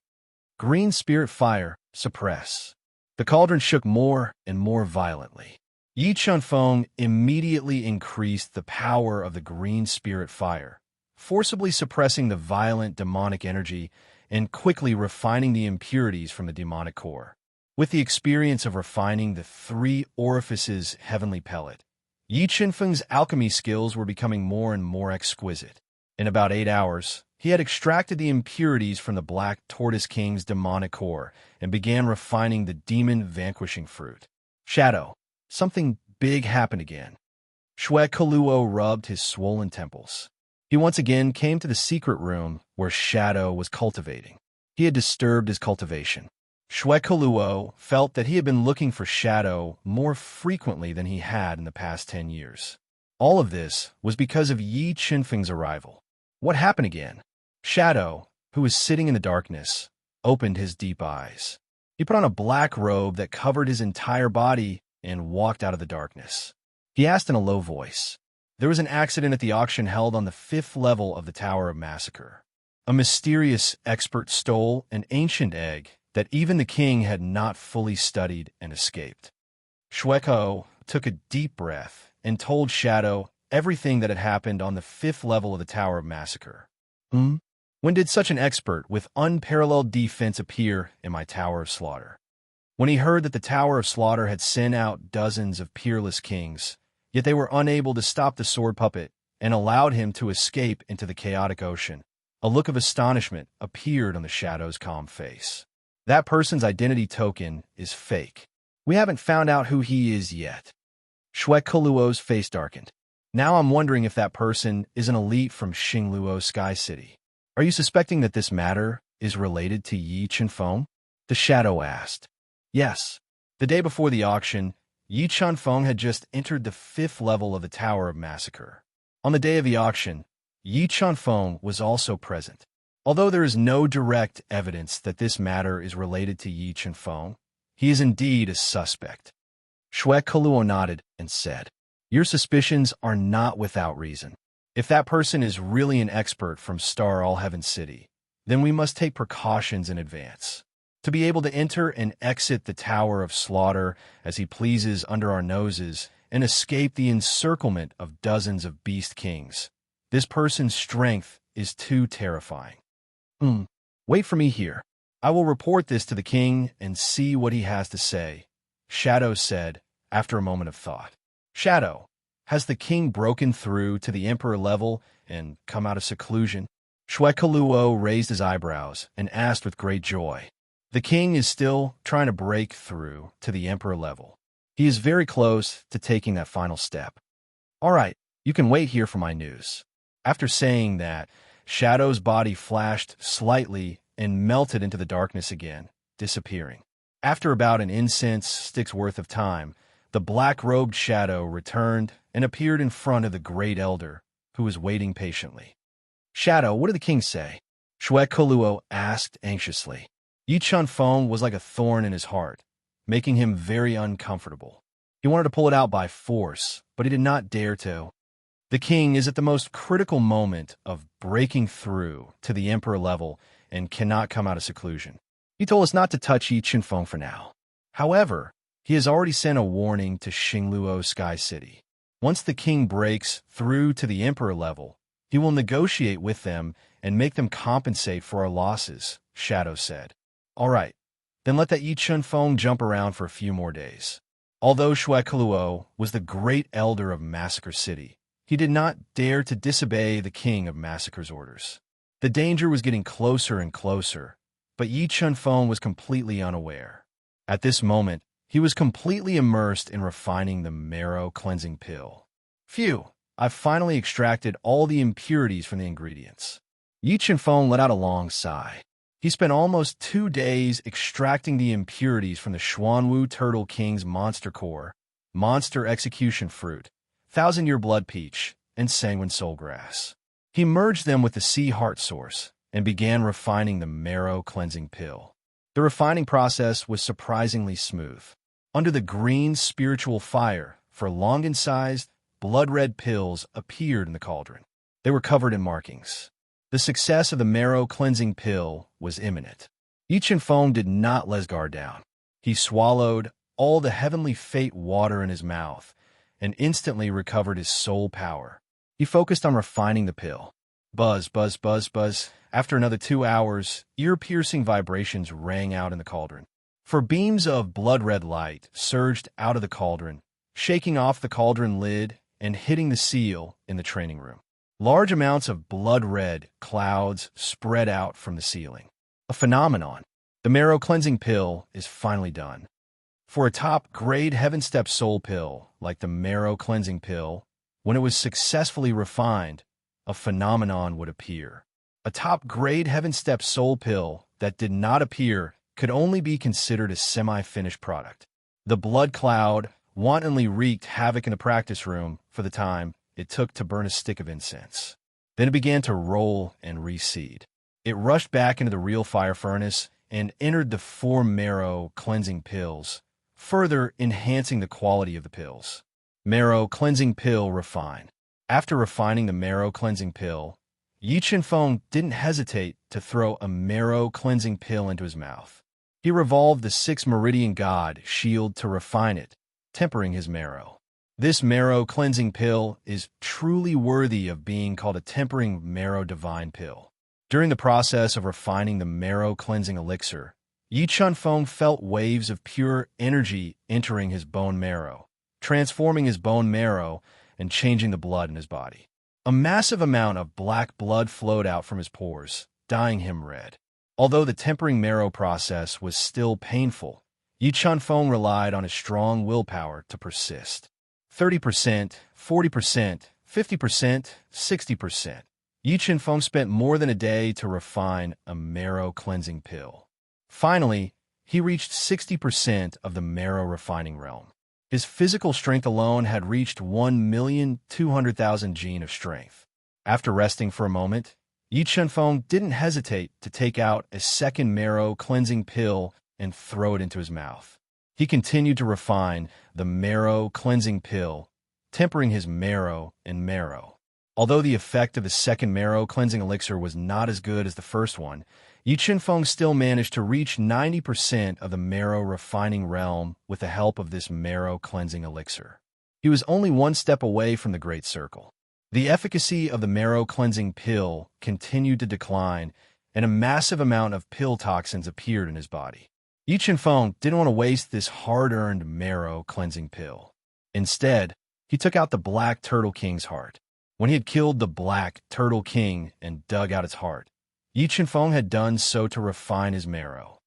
A: Green spirit fire, suppress. The cauldron shook more and more violently. Yi Chunfeng immediately increased the power of the green spirit fire, forcibly suppressing the violent demonic energy and quickly refining the impurities from the demonic core. With the experience of refining the three orifices heavenly pellet, Yi Chunfeng's alchemy skills were becoming more and more exquisite. In about 8 hours, he had extracted the impurities from the Black Tortoise King's demonic core and began refining the demon-vanquishing fruit. Shadow. Something big happened again. Shui Kaluo rubbed his swollen temples. He once again came to the secret room where Shadow was cultivating. He had disturbed his cultivation. Shui Kaluo felt that he had been looking for Shadow more frequently than he had in the past 10 years. All of this was because of Yi Chunfeng's arrival. What happened again? Shadow, who was sitting in the darkness, opened his deep eyes. He put on a black robe that covered his entire body and walked out of the darkness. He asked in a low voice, "There was an accident at the auction held on the 5th level of the Tower of Massacre. A mysterious expert stole an ancient egg that even the king had not fully studied and escaped." Shueko took a deep breath and told Shadow everything that had happened on the 5th level of the Tower of Massacre. When did such an expert with unparalleled defense appear in my Tower of Slaughter? When he heard that the Tower of Slaughter had sent out dozens of peerless kings, yet they were unable to stop the sword puppet and allowed him to escape into the chaotic ocean, a look of astonishment appeared on the Shadow's calm face. That person's identity token is fake. We haven't found out who he is yet. Shui Koluo's face darkened. Now I'm wondering if that person is an elite from Xingluo Sky City. Are you suspecting that this matter is related to Yi Chunfeng? The Shadow asked. Yes. The day before the auction, Yi Chunfeng had just entered the 5th level of the Tower of Massacre. On the day of the auction, Yi Chunfeng was also present. Although there is no direct evidence that this matter is related to Yi Chunfeng, he is indeed a suspect. Shui Koluo nodded and said, "Your suspicions are not without reason. If that person is really an expert from Star All Heaven City, then we must take precautions in advance. To be able to enter and exit the Tower of Slaughter as he pleases under our noses and escape the encirclement of dozens of beast kings, this person's strength is too terrifying. Wait for me here. I will report this to the king and see what he has to say," Shadow said after a moment of thought. Shadow, has the king broken through to the emperor level and come out of seclusion? Shui Koluo raised his eyebrows and asked with great joy. The king is still trying to break through to the emperor level. He is very close to taking that final step. All right, you can wait here for my news. After saying that, Shadow's body flashed slightly and melted into the darkness again, disappearing. After about an incense stick's worth of time, the black-robed Shadow returned and appeared in front of the great elder, who was waiting patiently. "Shadow, what did the king say?" Shui Koluo asked anxiously. Yi Chunfeng was like a thorn in his heart, making him very uncomfortable. He wanted to pull it out by force, but he did not dare to. The king is at the most critical moment of breaking through to the emperor level and cannot come out of seclusion. He told us not to touch Yi Chunfeng for now. However, he has already sent a warning to Xingluo Sky City. Once the king breaks through to the emperor level, he will negotiate with them and make them compensate for our losses, Shadow said. All right, then let that Yi Chunfeng jump around for a few more days. Although Shui Koluo was the great elder of Massacre City, he did not dare to disobey the king of Massacre's orders. The danger was getting closer and closer, but Yi Chunfeng was completely unaware. At this moment, he was completely immersed in refining the marrow cleansing pill. Phew, I've finally extracted all the impurities from the ingredients. Yi Chunfeng let out a long sigh. He spent almost 2 days extracting the impurities from the Xuanwu Turtle King's monster core, monster execution fruit, thousand-year blood peach, and sanguine soul grass. He merged them with the sea heart source and began refining the marrow cleansing pill. The refining process was surprisingly smooth. Under the green spiritual fire, furlong-sized, blood-red pills appeared in the cauldron. They were covered in markings. The success of the marrow cleansing pill was imminent. Yi Chen-feng did not let his guard down. He swallowed all the heavenly fate water in his mouth and instantly recovered his soul power. He focused on refining the pill. Buzz, buzz, buzz, buzz. After another 2 hours, ear-piercing vibrations rang out in the cauldron. For beams of blood-red light surged out of the cauldron, shaking off the cauldron lid and hitting the seal in the training room. Large amounts of blood-red clouds spread out from the ceiling. A phenomenon. The marrow cleansing pill is finally done. For a top-grade Heaven Step Soul pill, like the marrow cleansing pill, when it was successfully refined, a phenomenon would appear. A top-grade Heaven Step Soul pill that did not appear could only be considered a semi-finished product. The blood cloud wantonly wreaked havoc in the practice room for the time it took to burn a stick of incense. Then it began to roll and reseed. It rushed back into the real fire furnace and entered the 4 marrow cleansing pills, further enhancing the quality of the pills. Marrow cleansing pill refine. After refining the marrow cleansing pill, Yi Chen-feng didn't hesitate to throw a marrow cleansing pill into his mouth. He revolved the 6 meridian god shield to refine it, tempering his marrow. This marrow cleansing pill is truly worthy of being called a tempering marrow divine pill. During the process of refining the marrow cleansing elixir, Yi Chen-feng felt waves of pure energy entering his bone marrow, transforming his bone marrow and changing the blood in his body. A massive amount of black blood flowed out from his pores, dyeing him red. Although the tempering marrow process was still painful, Yi Chen-feng relied on his strong willpower to persist. 30%, 40%, 50%, 60%. Yi Chen-feng spent more than a day to refine a marrow cleansing pill. Finally, he reached 60% of the marrow refining realm. His physical strength alone had reached 1,200,000 gene of strength. After resting for a moment, Yi Chen-feng didn't hesitate to take out a second marrow cleansing pill and throw it into his mouth. He continued to refine the marrow cleansing pill, tempering his marrow and marrow. Although the effect of the second marrow cleansing elixir was not as good as the first one, Yi Chen-feng still managed to reach 90% of the marrow refining realm with the help of this marrow cleansing elixir. He was only one step away from the Great Circle. The efficacy of the marrow cleansing pill continued to decline, and a massive amount of pill toxins appeared in his body. Yi Chen-feng didn't want to waste this hard-earned marrow cleansing pill. Instead, he took out the Black Turtle King's heart. When he had killed the Black Turtle King and dug out its heart, Yi Chen-feng had done so to refine his marrow.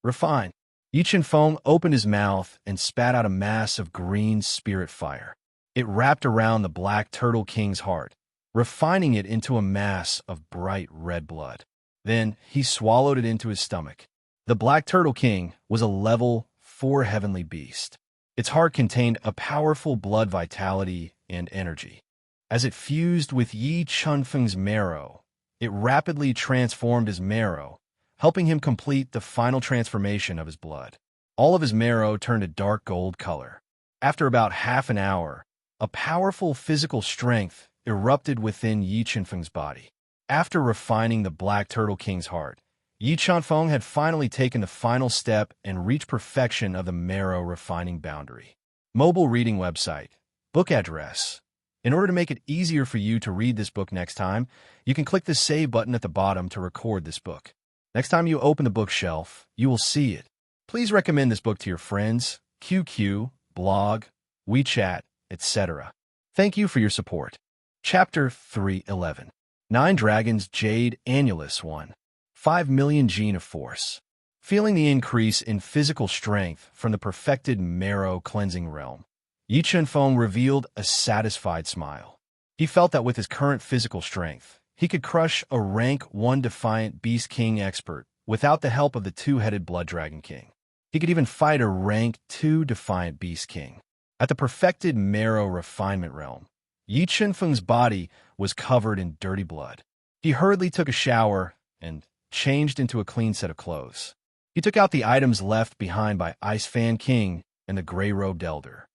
A: Refine. Yi Chen-feng opened his mouth and spat out a mass of green spirit fire. It wrapped around the Black Turtle King's heart, refining it into a mass of bright red blood. Then he swallowed it into his stomach. The Black Turtle King was a level 4 heavenly beast. Its heart contained a powerful blood vitality and energy. As it fused with Yi Chen-feng's marrow, it rapidly transformed his marrow, helping him complete the final transformation of his blood. All of his marrow turned a dark gold color. After about half an hour, a powerful physical strength erupted within Yi Chen-feng's body. After refining the Black Turtle King's heart, Yi Chen-feng had finally taken the final step and reached perfection of the marrow refining boundary. Mobile reading website. Book address. In order to make it easier for you to read this book next time, you can click the Save button at the bottom to record this book. Next time you open the bookshelf, you will see it. Please recommend this book to your friends, QQ, blog, WeChat, etc. Thank you for your support. Chapter 311. 9 Dragons Jade Annulus 1. 5 million gene of force. Feeling the increase in physical strength from the perfected marrow cleansing realm, Yi Chen-feng revealed a satisfied smile. He felt that with his current physical strength, he could crush a rank 1 Defiant Beast King expert without the help of the 2-headed Blood Dragon King. He could even fight a rank 2 Defiant Beast King. At the perfected marrow refinement realm, Yi Chen-feng's body was covered in dirty blood. He hurriedly took a shower and changed into a clean set of clothes. He took out the items left behind by Ice Fan King and the gray-robed elder.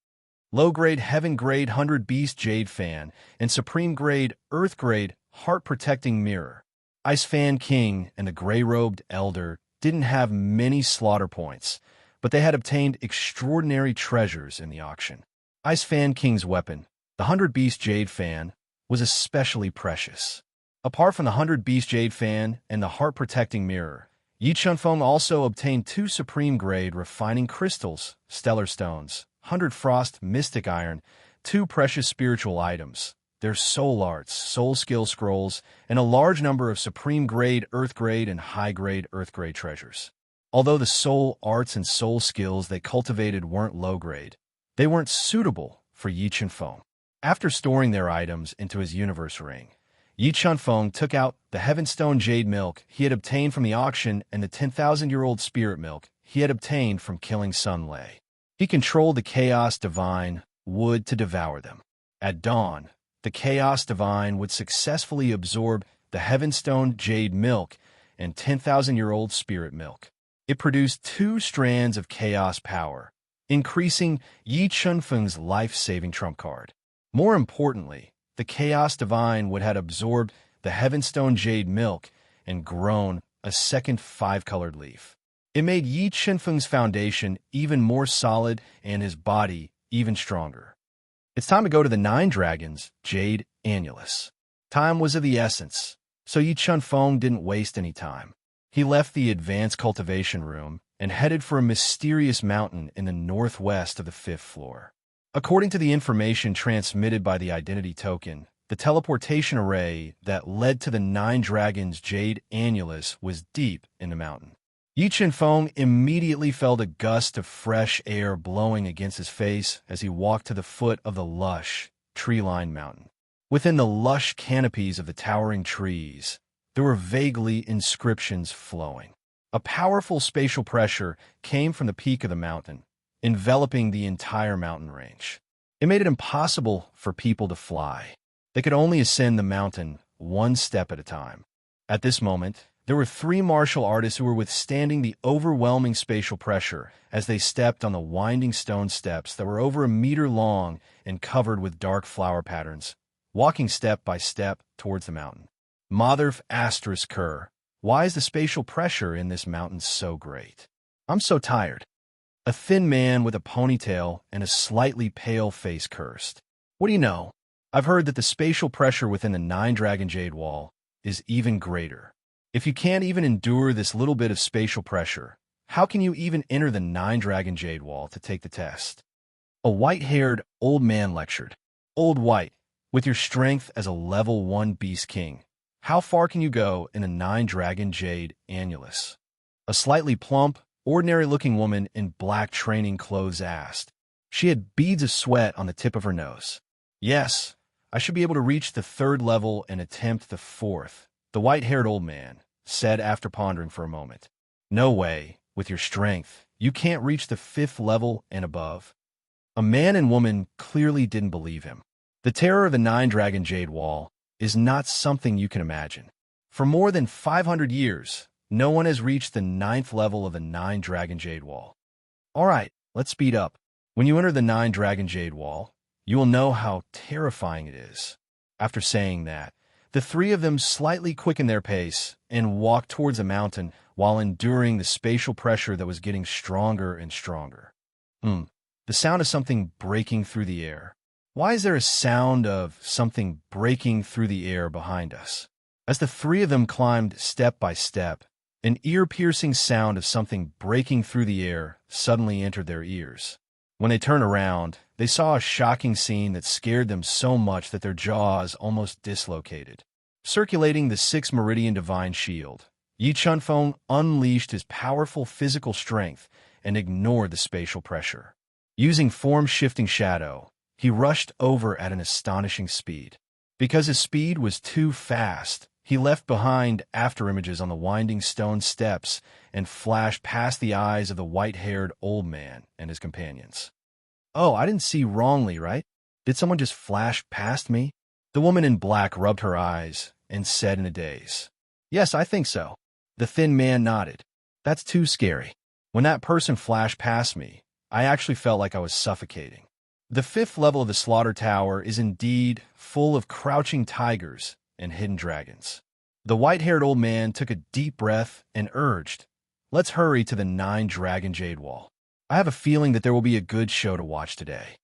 A: Low-grade, heaven-grade, 100-beast jade fan, and supreme-grade, earth-grade, heart-protecting mirror. Ice Fan King and the gray-robed elder didn't have many slaughter points, but they had obtained extraordinary treasures in the auction. Ice Fan King's weapon, the 100-beast jade fan, was especially precious. Apart from the 100-beast jade fan and the heart-protecting mirror, Yi Chunfeng also obtained 2 supreme-grade refining crystals, stellar stones, 100 frost mystic iron, 2 precious spiritual items, their soul arts, soul skill scrolls, and a large number of supreme-grade, earth-grade, and high-grade earth-grade treasures. Although the soul arts and soul skills they cultivated weren't low-grade, they weren't suitable for Yi Chunfeng. After storing their items into his universe ring, Yi Chunfeng took out the Heavenstone Jade Milk he had obtained from the auction and the 10,000-year-old Spirit Milk he had obtained from killing Sun Lei. He controlled the Chaos Divine Wood to devour them. At dawn, the Chaos Divine would successfully absorb the Heavenstone Jade Milk and 10,000-year-old Spirit Milk. It produced 2 strands of chaos power, increasing Yi Chunfeng's life-saving trump card. More importantly, the Chaos Divine would have absorbed the Heavenstone Jade Milk and grown a second 5-colored leaf. It made Yi Chunfeng's foundation even more solid and his body even stronger. It's time to go to the 9 Dragons Jade Annulus. Time was of the essence, so Yi Chunfeng didn't waste any time. He left the advanced cultivation room and headed for a mysterious mountain in the northwest of the 5th floor. According to the information transmitted by the identity token, the teleportation array that led to the 9 Dragons Jade Annulus was deep in the mountain. Yi Chunfeng immediately felt a gust of fresh air blowing against his face as he walked to the foot of the lush, tree-lined mountain. Within the lush canopies of the towering trees, there were vaguely inscriptions flowing. A powerful spatial pressure came from the peak of the mountain, enveloping the entire mountain range. It made it impossible for people to fly. They could only ascend the mountain one step at a time. At this moment, there were 3 martial artists who were withstanding the overwhelming spatial pressure as they stepped on the winding stone steps that were over a meter long and covered with dark flower patterns, walking step by step towards the mountain. Motherf Asterisk Kerr, why is the spatial pressure in this mountain so great? I'm so tired. A thin man with a ponytail and a slightly pale face cursed. What do you know? I've heard that the spatial pressure within the 9 Dragon Jade Wall is even greater. If you can't even endure this little bit of spatial pressure, how can you even enter the 9 Dragon Jade Wall to take the test? A white-haired old man lectured. Old White, with your strength as a level 1 Beast King, how far can you go in a 9 Dragon Jade Annulus? A slightly plump, ordinary-looking woman in black training clothes asked. She had beads of sweat on the tip of her nose. Yes, I should be able to reach the 3rd level and attempt the 4th, the white-haired old man said after pondering for a moment. No way, with your strength, you can't reach the 5th level and above. A man and woman clearly didn't believe him. The terror of the 9 Dragon Jade Wall is not something you can imagine. For more than 500 years, no one has reached the 9th level of the 9 Dragon Jade Wall. All right, let's speed up. When you enter the 9 Dragon Jade Wall, you will know how terrifying it is. After saying that, the 3 of them slightly quickened their pace and walked towards the mountain while enduring the spatial pressure that was getting stronger and stronger. The sound of something breaking through the air. Why is there a sound of something breaking through the air behind us? As the 3 of them climbed step by step, an ear-piercing sound of something breaking through the air suddenly entered their ears. When they turned around, they saw a shocking scene that scared them so much that their jaws almost dislocated. Circulating the 6 Meridian Divine Shield, Yi Chunfeng unleashed his powerful physical strength and ignored the spatial pressure. Using form-shifting shadow, he rushed over at an astonishing speed. Because his speed was too fast, he left behind afterimages on the winding stone steps and flashed past the eyes of the white-haired old man and his companions. Oh, I didn't see wrongly, right? Did someone just flash past me? The woman in black rubbed her eyes and said in a daze. Yes, I think so. The thin man nodded. That's too scary. When that person flashed past me, I actually felt like I was suffocating. The fifth level of the Slaughter Tower is indeed full of crouching tigers and hidden dragons. The white-haired old man took a deep breath and urged, "Let's hurry to the 9-dragon Jade Wall. I have a feeling that there will be a good show to watch today."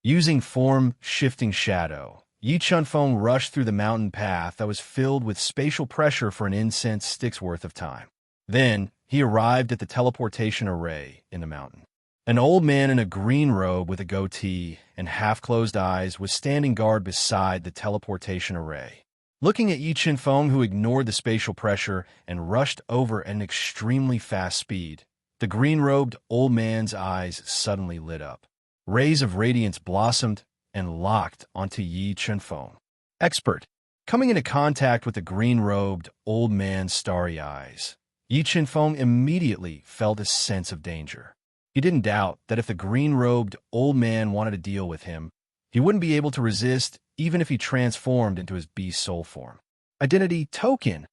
A: Using form-shifting shadow, Yi Chunfeng rushed through the mountain path that was filled with spatial pressure for an incense stick's worth of time. Then, he arrived at the teleportation array in the mountain. An old man in a green robe with a goatee and half-closed eyes was standing guard beside the teleportation array. Looking at Yi Chunfeng, who ignored the spatial pressure and rushed over at an extremely fast speed, the green-robed old man's eyes suddenly lit up. Rays of radiance blossomed and locked onto Yi Chunfeng. Expert. Coming into contact with the green-robed old man's starry eyes, Yi Chunfeng immediately felt a sense of danger. He didn't doubt that if the green-robed old man wanted to deal with him, he wouldn't be able to resist even if he transformed into his beast soul form. Identity token.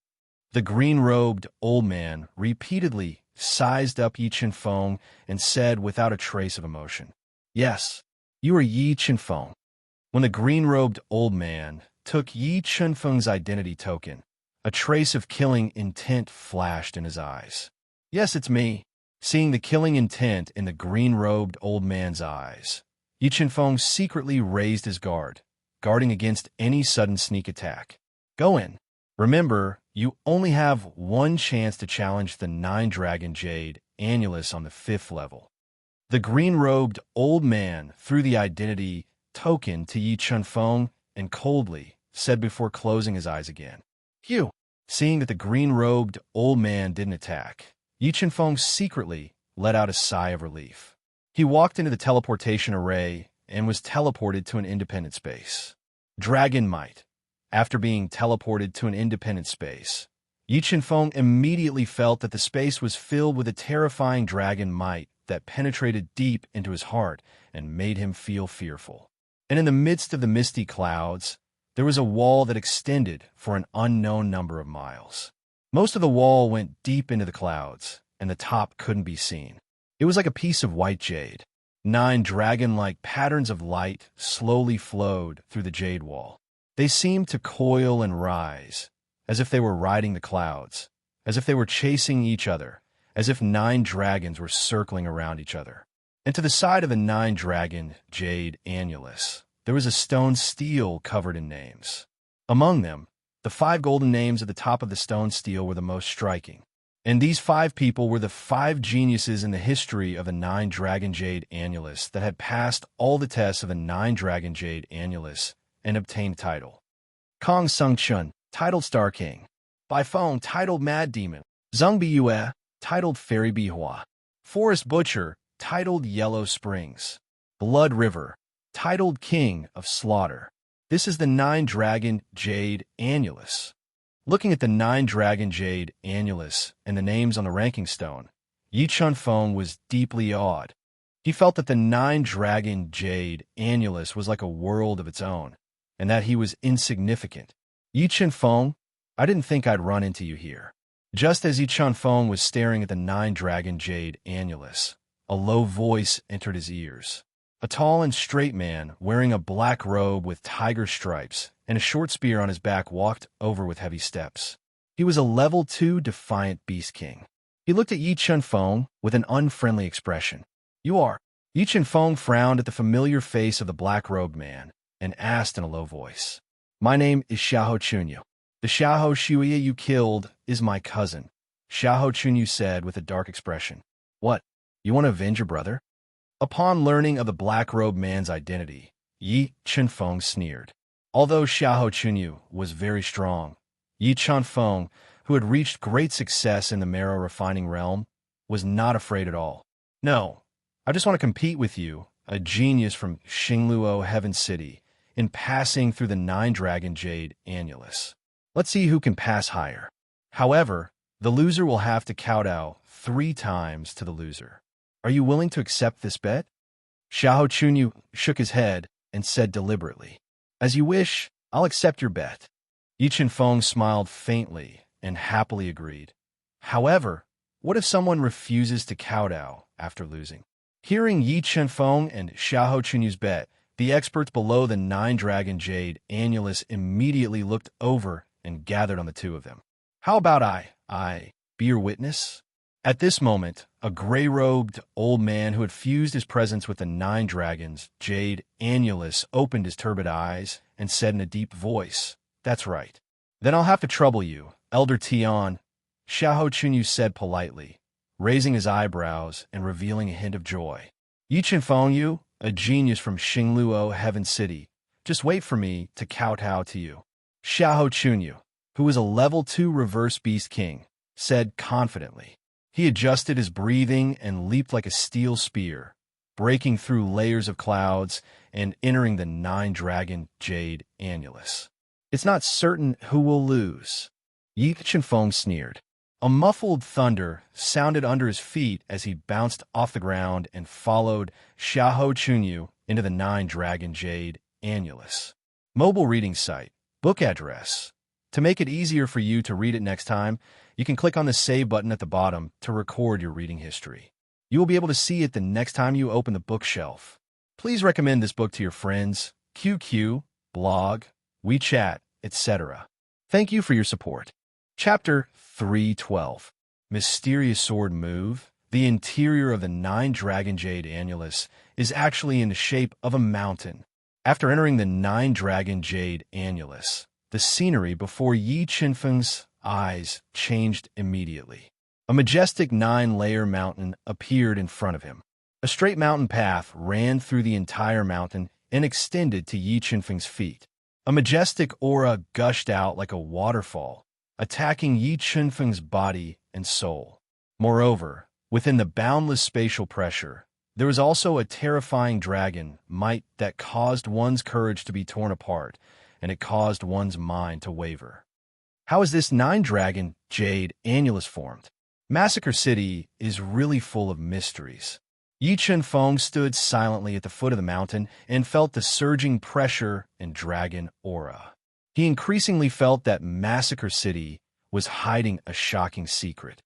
A: The green-robed old man repeatedly sized up Yi Chunfeng and said without a trace of emotion, "Yes, you are Yi Chunfeng." When the green-robed old man took Yi Chunfeng's identity token, a trace of killing intent flashed in his eyes. "Yes, it's me." Seeing the killing intent in the green-robed old man's eyes, Yi Chunfeng secretly raised his guard, guarding against any sudden sneak attack. "Go in. Remember, you only have one chance to challenge the 9-dragon Jade Annulus on the 5th level." The green-robed old man threw the identity token to Yi Chunfeng and coldly said before closing his eyes again, "Phew." Seeing that the green-robed old man didn't attack, Yi Chunfeng secretly let out a sigh of relief. He walked into the teleportation array and was teleported to an independent space. Dragon Might. After being teleported to an independent space, Yi Chunfeng immediately felt that the space was filled with a terrifying dragon might that penetrated deep into his heart and made him feel fearful. And in the midst of the misty clouds, there was a wall that extended for an unknown number of miles. Most of the wall went deep into the clouds, and the top couldn't be seen. It was like a piece of white jade. 9 dragon-like patterns of light slowly flowed through the jade wall. They seemed to coil and rise, as if they were riding the clouds, as if they were chasing each other, as if 9 dragons were circling around each other. And to the side of the 9-dragon Jade Annulus, there was a stone stele covered in names. Among them, the 5 golden names at the top of the stone stele were the most striking. And these 5 people were the 5 geniuses in the history of the 9-dragon Jade Annulus that had passed all the tests of the 9-dragon Jade Annulus and obtained title. Kong Sung-chun, titled Star King. Bai Feng, titled Mad Demon. Zheng Biyue, titled Fairy Bihua. Forest Butcher, titled Yellow Springs. Blood River, titled King of Slaughter. This is the 9-dragon Jade Annulus. Looking at the 9-dragon Jade Annulus and the names on the ranking stone, Yi Chunfeng was deeply awed. He felt that the 9-dragon Jade Annulus was like a world of its own, and that he was insignificant. "Yi Chunfeng, I didn't think I'd run into you here." Just as Yi Chunfeng was staring at the 9-dragon Jade Annulus, a low voice entered his ears. A tall and straight man, wearing a black robe with tiger stripes and a short spear on his back, walked over with heavy steps. He was a level 2 defiant beast king. He looked at Yi Chunfeng with an unfriendly expression. "You are?" Yi Chunfeng frowned at the familiar face of the black-robed man and asked in a low voice, "My name is Xiahou Chunyu. The Xiahou Shuya you killed is my cousin," Xiahou Chunyu said with a dark expression. "What? You want to avenge your brother?" Upon learning of the black-robed man's identity, Yi Chunfeng sneered. Although Xiahou Chunyu was very strong, Yi Chunfeng, who had reached great success in the marrow refining realm, was not afraid at all. "No, I just want to compete with you, a genius from Xingluo Heaven City, in passing through the 9-dragon Jade Annulus. Let's see who can pass higher. However, the loser will have to kowtow 3 times to the loser. Are you willing to accept this bet?" Xiahou Chunyu shook his head and said deliberately, "As you wish, I'll accept your bet." Yi Chunfeng smiled faintly and happily agreed. However, what if someone refuses to kowtow after losing? Hearing Yi Chenfeng and Xiahou Chunyu's bet, the experts below the nine-dragon jade annulus immediately looked over and gathered on the two of them. How about I be your witness? At this moment, a gray-robed old man who had fused his presence with the nine dragons, jade annulus, opened his turbid eyes and said in a deep voice, "That's right. Then I'll have to trouble you, Elder Tian," Xiahou Chunyu said politely, raising his eyebrows and revealing a hint of joy. "Yi Chenfeng Yu, a genius from Xingluo Heaven City. Just wait for me to kowtow to you." Xiahou Chunyu, who was a level 2 reverse beast king, said confidently. He adjusted his breathing and leaped like a steel spear, breaking through layers of clouds and entering the nine-dragon jade annulus. "It's not certain who will lose," Yi Chenfeng sneered. A muffled thunder sounded under his feet as he bounced off the ground and followed Xiahou Chunyu into the nine-dragon jade annulus. Mobile reading site. Book address. To make it easier for you to read it next time, you can click on the Save button at the bottom to record your reading history. You will be able to see it the next time you open the bookshelf. Please recommend this book to your friends, QQ, blog, WeChat, etc. Thank you for your support. Chapter 312. Mysterious Sword Move. The interior of the nine-dragon jade annulus is actually in the shape of a mountain. After entering the nine-dragon jade annulus, the scenery before Yi Chenfeng's eyes changed immediately. A majestic 9-layer mountain appeared in front of him. A straight mountain path ran through the entire mountain and extended to Yi Chenfeng's feet. A majestic aura gushed out like a waterfall, attacking Yi Chenfeng's body and soul. Moreover, within the boundless spatial pressure, there was also a terrifying dragon might that caused one's courage to be torn apart, and it caused one's mind to waver. How is this nine-dragon jade annulus formed? Massacre City is really full of mysteries. Yi Chenfeng stood silently at the foot of the mountain and felt the surging pressure and dragon aura. He increasingly felt that Massacre City was hiding a shocking secret.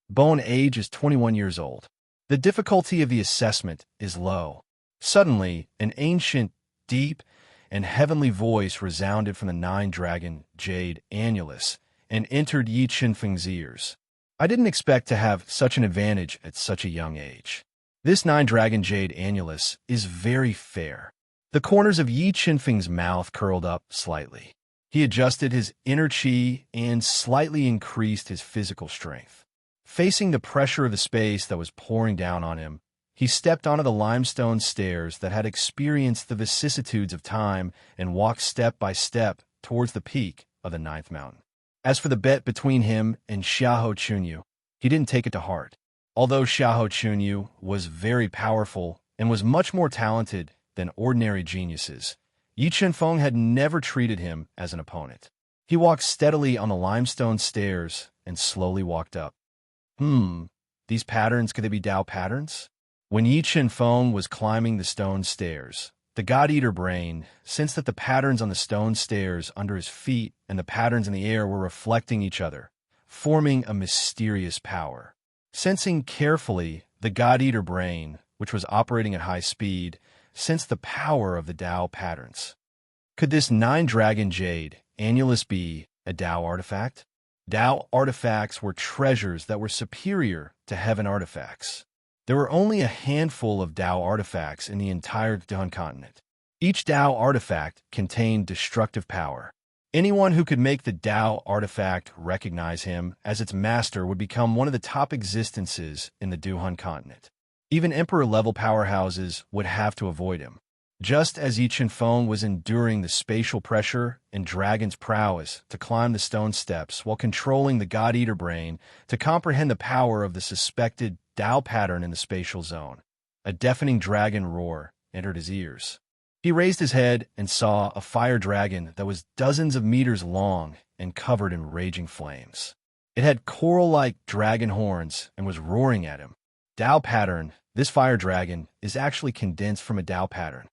A: Bone age is 21 years old. The difficulty of the assessment is low. Suddenly, an ancient, deep, and heavenly voice resounded from the nine-dragon jade annulus and entered Yi Chenfeng's ears. "I didn't expect to have such an advantage at such a young age. This nine-dragon jade annulus is very fair." The corners of Yi Chenfeng's mouth curled up slightly. He adjusted his inner chi and slightly increased his physical strength. Facing the pressure of the space that was pouring down on him, he stepped onto the limestone stairs that had experienced the vicissitudes of time and walked step by step towards the peak of the ninth mountain. As for the bet between him and Xiahou Chunyu, he didn't take it to heart. Although Xiahou Chunyu was very powerful and was much more talented than ordinary geniuses, Yi Chenfeng had never treated him as an opponent. He walked steadily on the limestone stairs and slowly walked up. These patterns, could they be Tao patterns? When Yi Chenfeng was climbing the stone stairs, the God-Eater brain sensed that the patterns on the stone stairs under his feet and the patterns in the air were reflecting each other, forming a mysterious power. Sensing carefully, the God-Eater brain, which was operating at high speed, sensed the power of the Tao patterns. Could this nine-dragon jade annulus be a Tao artifact? Tao artifacts were treasures that were superior to heaven artifacts. There were only a handful of Tao artifacts in the entire Duhan continent. Each Tao artifact contained destructive power. Anyone who could make the Tao artifact recognize him as its master would become one of the top existences in the Duhan continent. Even Emperor-level powerhouses would have to avoid him. Just as Yi Chenfeng was enduring the spatial pressure and dragon's prowess to climb the stone steps while controlling the God-Eater brain to comprehend the power of the suspected Tao pattern in the spatial zone, a deafening dragon roar entered his ears. He raised his head and saw a fire dragon that was dozens of meters long and covered in raging flames. It had coral-like dragon horns and was roaring at him. Tao pattern, this fire dragon, is actually condensed from a Tao pattern.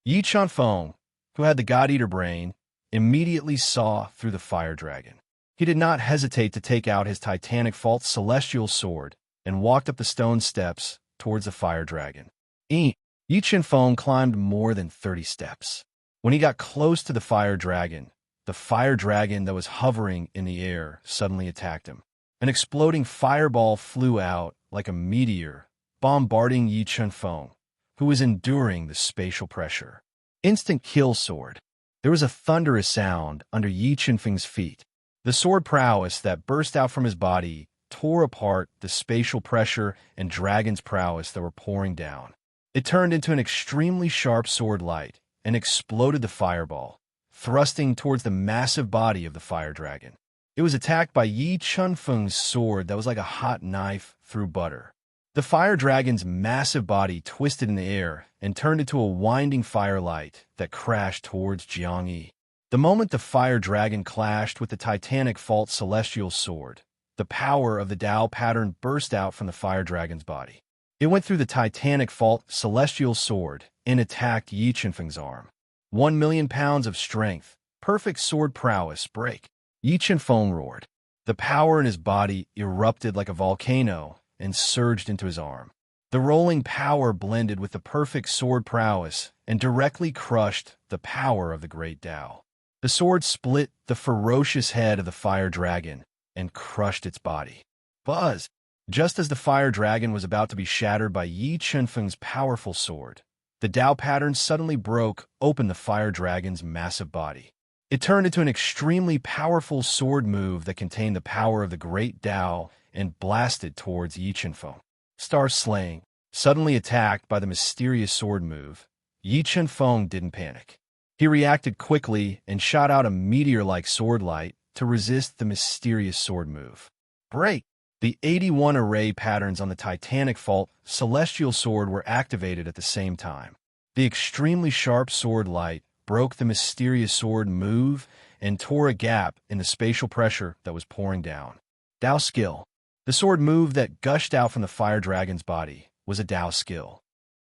A: Yi Chenfeng, who had the God-Eater brain, immediately saw through the fire dragon. He did not hesitate to take out his titanic fault celestial sword and walked up the stone steps towards the fire dragon. Yi Qinfeng climbed more than 30 steps. When he got close to the fire dragon that was hovering in the air suddenly attacked him. An exploding fireball flew out like a meteor, bombarding Yi Qinfeng, who was enduring the spatial pressure. Instant kill sword. There was a thunderous sound under Yi Qinfeng's feet. The sword prowess that burst out from his body tore apart the spatial pressure and dragon's prowess that were pouring down. It turned into an extremely sharp sword light and exploded the fireball, thrusting towards the massive body of the fire dragon. It was attacked by Yi Qinfeng's sword that was like a hot knife through butter. The fire dragon's massive body twisted in the air and turned into a winding firelight that crashed towards Jiang Yi. The moment the fire dragon clashed with the titanic fault celestial sword, the power of the Tao pattern burst out from the fire dragon's body. It went through the titanic fault celestial sword and attacked Yi Qinfeng's arm. 1,000,000 pounds of strength, perfect sword prowess break. Yi Qinfeng roared. The power in his body erupted like a volcano and surged into his arm. The rolling power blended with the perfect sword prowess and directly crushed the power of the great Tao. The sword split the ferocious head of the fire dragon and crushed its body. Buzz! Just as the fire dragon was about to be shattered by Yi Qinfeng's powerful sword, the Tao pattern suddenly broke open the fire dragon's massive body. It turned into an extremely powerful sword move that contained the power of the great Tao and blasted towards Yi Qinfeng. Star slaying. Suddenly attacked by the mysterious sword move, Yi Qinfeng didn't panic. He reacted quickly and shot out a meteor-like sword light to resist the mysterious sword move. Break! The 81 array patterns on the titanic fault celestial sword were activated at the same time. The extremely sharp sword light broke the mysterious sword move and tore a gap in the spatial pressure that was pouring down. Tao skill. The sword move that gushed out from the fire dragon's body was a Tao skill.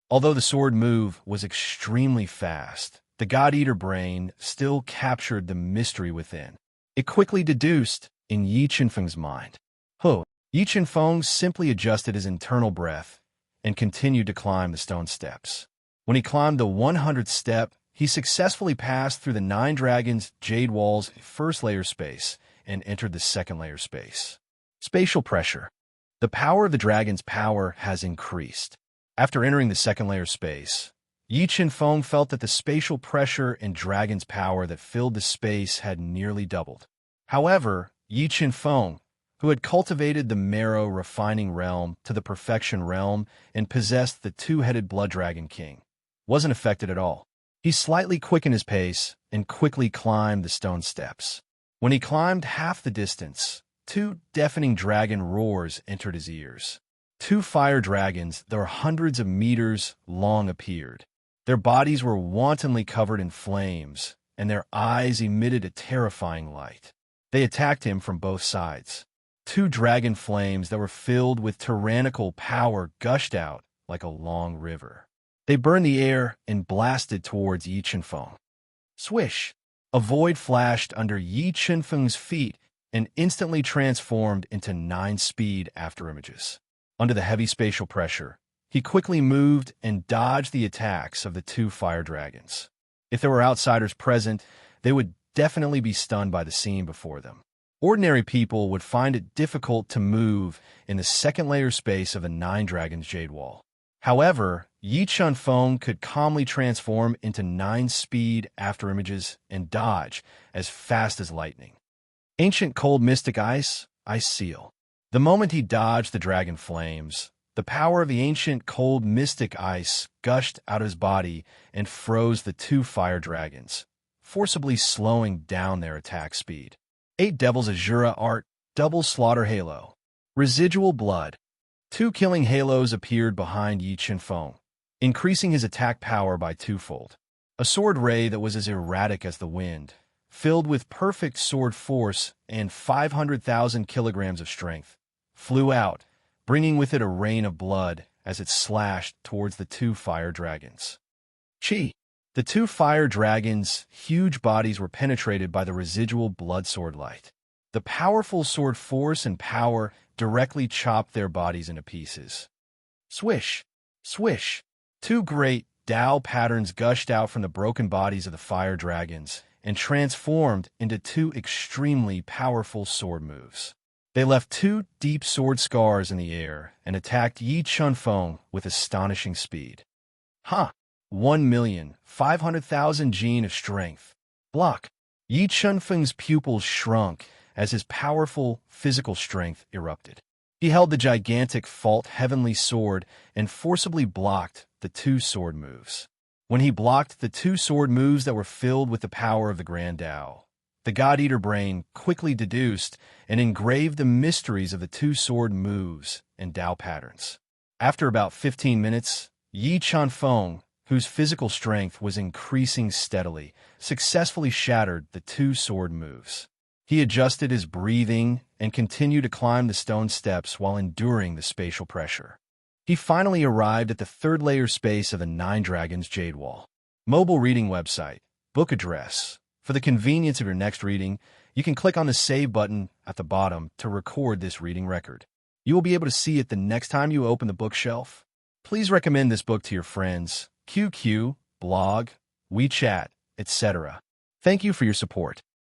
A: Although the sword move was extremely fast, the God-Eater brain still captured the mystery within. It quickly deduced in Yi Qinfeng's mind. Yi Qinfeng simply adjusted his internal breath and continued to climb the stone steps. When he climbed the 100th step, he successfully passed through the 9 dragons' jade wall's first layer space and entered the second layer space. Spatial pressure. The power of the dragon's power has increased. After entering the second layer space, Yi Qinfeng felt that the spatial pressure and dragon's power that filled the space had nearly doubled. However, Yi Qinfeng, who had cultivated the marrow refining realm to the perfection realm and possessed the 2-headed blood dragon king, wasn't affected at all. He slightly quickened his pace and quickly climbed the stone steps. When he climbed half the distance, 2 deafening dragon roars entered his ears. 2 fire dragons that were hundreds of meters long appeared. Their bodies were wantonly covered in flames, and their eyes emitted a terrifying light. They attacked him from both sides. 2 dragon flames that were filled with tyrannical power gushed out like a long river. They burned the air and blasted towards Yi Qinfeng. Swish! A void flashed under Yi Qinfeng's feet and instantly transformed into 9-speed afterimages. Under the heavy spatial pressure, he quickly moved and dodged the attacks of the 2 fire dragons. If there were outsiders present, they would definitely be stunned by the scene before them. Ordinary people would find it difficult to move in the second layer space of the 9 dragons jade wall. However, Yi Qinfeng could calmly transform into 9-speed afterimages and dodge as fast as lightning. Ancient cold mystic ice seal. The moment he dodged the dragon flames, the power of the ancient cold mystic ice gushed out of his body and froze the 2 fire dragons, forcibly slowing down their attack speed. 8 Devil's Azura Art, Double Slaughter Halo. Residual blood. 2 killing halos appeared behind Yi Qinfeng, increasing his attack power by 2-fold. A sword ray that was as erratic as the wind, filled with perfect sword force and 500,000 kilograms of strength, flew out, bringing with it a rain of blood as it slashed towards the 2 fire dragons. Chi! The 2 fire dragons' huge bodies were penetrated by the residual blood sword light. The powerful sword force and power directly chopped their bodies into pieces. Swish, swish. Two great Tao patterns gushed out from the broken bodies of the fire dragons and transformed into two extremely powerful sword moves. They left two deep sword scars in the air and attacked Yi Chunfeng with astonishing speed. 1,500,000 gene of strength. Block. Yi Chunfeng's pupils shrunk as his powerful physical strength erupted. He held the gigantic fault heavenly sword and forcibly blocked the two sword moves. When he blocked the two sword moves that were filled with the power of the Grand Tao, the God-Eater brain quickly deduced and engraved the mysteries of the two sword moves and Tao patterns. After about 15 minutes, Yi Chunfeng, whose physical strength was increasing steadily, successfully shattered the two sword moves. He adjusted his breathing and continued to climb the stone steps while enduring the spatial pressure. He finally arrived at the third layer space of the Nine Dragons Jade Wall. Mobile reading website, book address. For the convenience of your next reading, you can click on the Save button at the bottom to record this reading record. You will be able to see it the next time you open the bookshelf. Please recommend this book to your friends, QQ, blog, WeChat, etc. Thank you for your support.